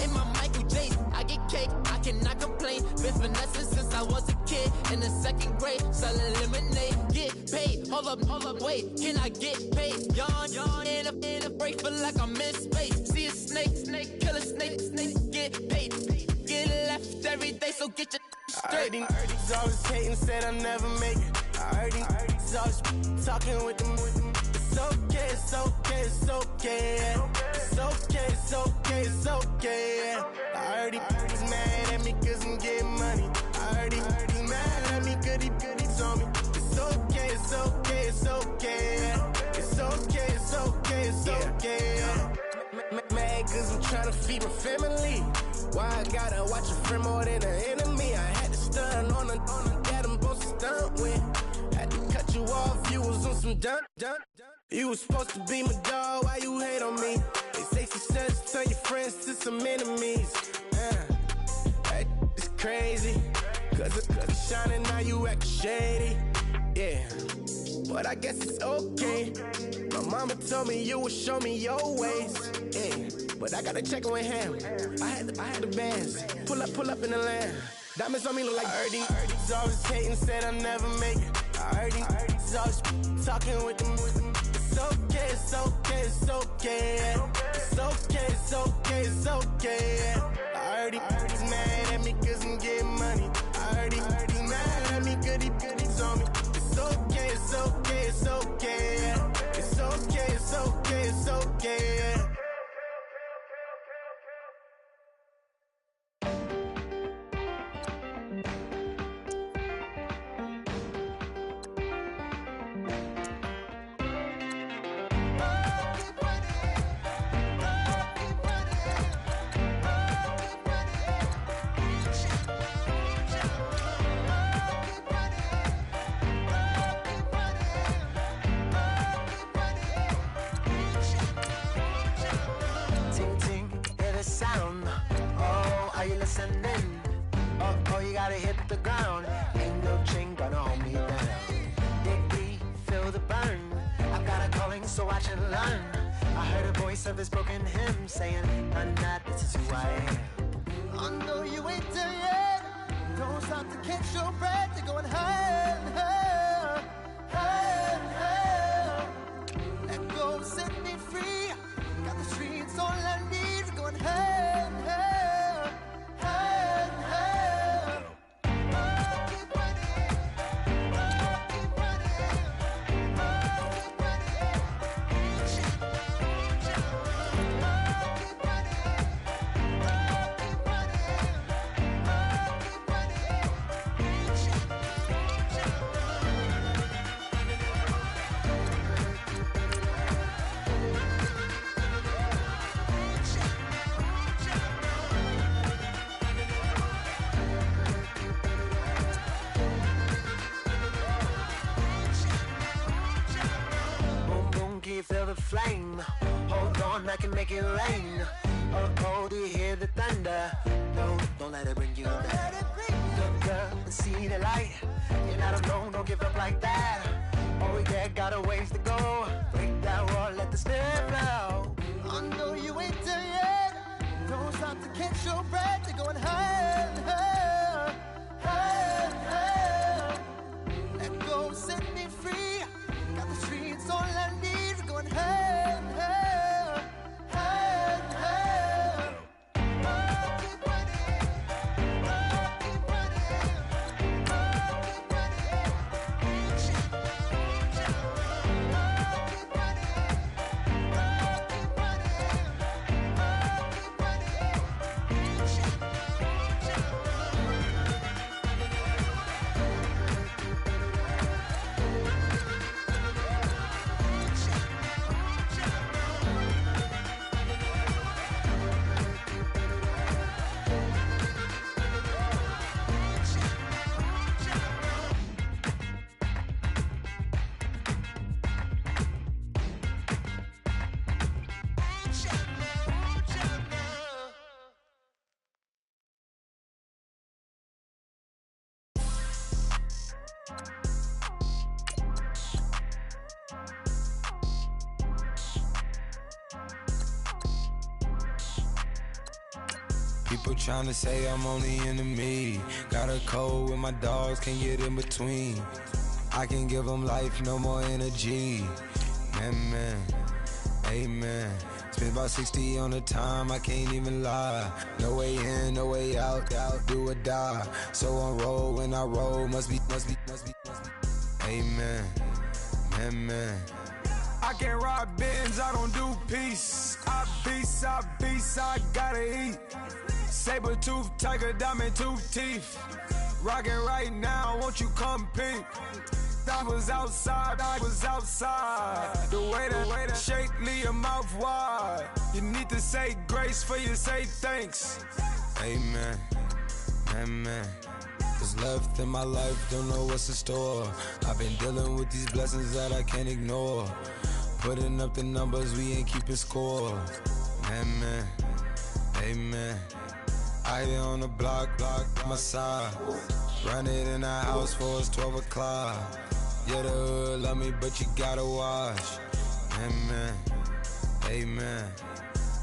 in my Michael J. I get cake, I cannot complain. Been finessing since I was a kid in the 2nd grade. Selling lemonade, get paid. Hold up, wait, can I get paid? Yawn, in a break, feel like I'm in space. See a snake, kill a snake, get paid. Get left every day, so get your straight. I heard he's always hating, said I'll never make it. I heard he's always talking with them. It's okay, it's okay, it's okay, yeah. It's okay, it's okay, it's okay, yeah. I heard he's mad at me cause I'm getting money. I heard he's mad at me cause he's on me. It's okay, it's okay, it's okay, yeah. It's okay, it's okay, it's okay, yeah. Mad cause I'm trying to feed my family. Why I gotta watch a friend more than an enemy? I had to stun on the that I'm supposed to stunt with. Had to cut you off, you was on some dun. You was supposed to be my dog, why you hate on me? They say success turn your friends to some enemies. That is crazy. Cause it's shining, now you act shady. Yeah, but I guess it's okay. My mama told me you would show me your ways. Yeah, but I gotta check with him. I had the bands. Pull up in the land. Diamonds on me look like I heard he's always hating, said I'll never make it. I heard he's always talking with them. It's okay, it's okay, it's okay, yeah. It's okay, it's okay, it's okay, yeah. I heard he's mad at me cause I'm getting money. I heard he's mad at me cause he's on me. It's okay, it's okay, it's okay, yeah. It's okay, it's okay, it's okay, yeah. Oh, you gotta hit the ground. Ain't no chain gonna hold me down. Dig deep, feel the burn. I've got a calling, so watch and learn. I heard a voice of this broken hymn saying, "I'm not, this is who I am." I know you ain't there yet. Don't stop to catch your breath. You're going higher, higher, higher, higher. Let go, set me free. Got the streets all I need. We're going higher, higher, higher, higher. Oh, keep running. Oh, keep running. Oh, keep running. Oh, keep make it rain. Oh, do you hear the thunder? Don't let it bring you down. Look up and see the light. You're not alone, don't give up like that. Oh yeah, got a ways to go. Break that wall, let the spirit flow. I know you ain't there yet. Don't stop to catch your breath. You're going higher and higher, higher and higher. Let go, set me free. Got the streets, all I need. We're going higher and higher, higher and higher. Oh, keep running. Oh, keep running. Oh, keep running. Reach out, reach out. Oh, keep running. Oh, keep running. Oh, keep running. Reach out, reach out. People tryna say I'm only enemy. Got a code with my dogs, can't get in between. I can give them life, no more energy. Man, amen. Spent about 60 on the time, I can't even lie. No way in, no way out, do or die. So on roll, when I roll, must be. Amen, man. I can't ride Benz, I don't do peace. I beast, I gotta eat. Saber tooth, tiger, diamond tooth teeth. Rockin' right now, won't you come peep? I was outside. The way that shake, leave your mouth wide. You need to say grace for you say thanks. Amen, amen. What's left in my life, don't know what's in store. I've been dealing with these blessings that I can't ignore. Putting up the numbers, we ain't keeping score. Amen, amen. I here on the block, my side. Run it in the house for it's 12 o'clock. Yeah, the hood love me, but you gotta watch. Amen, amen.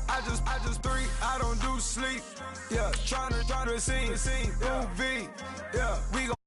I just three, I don't do sleep. Yeah, tryna see movie. Yeah, we gon'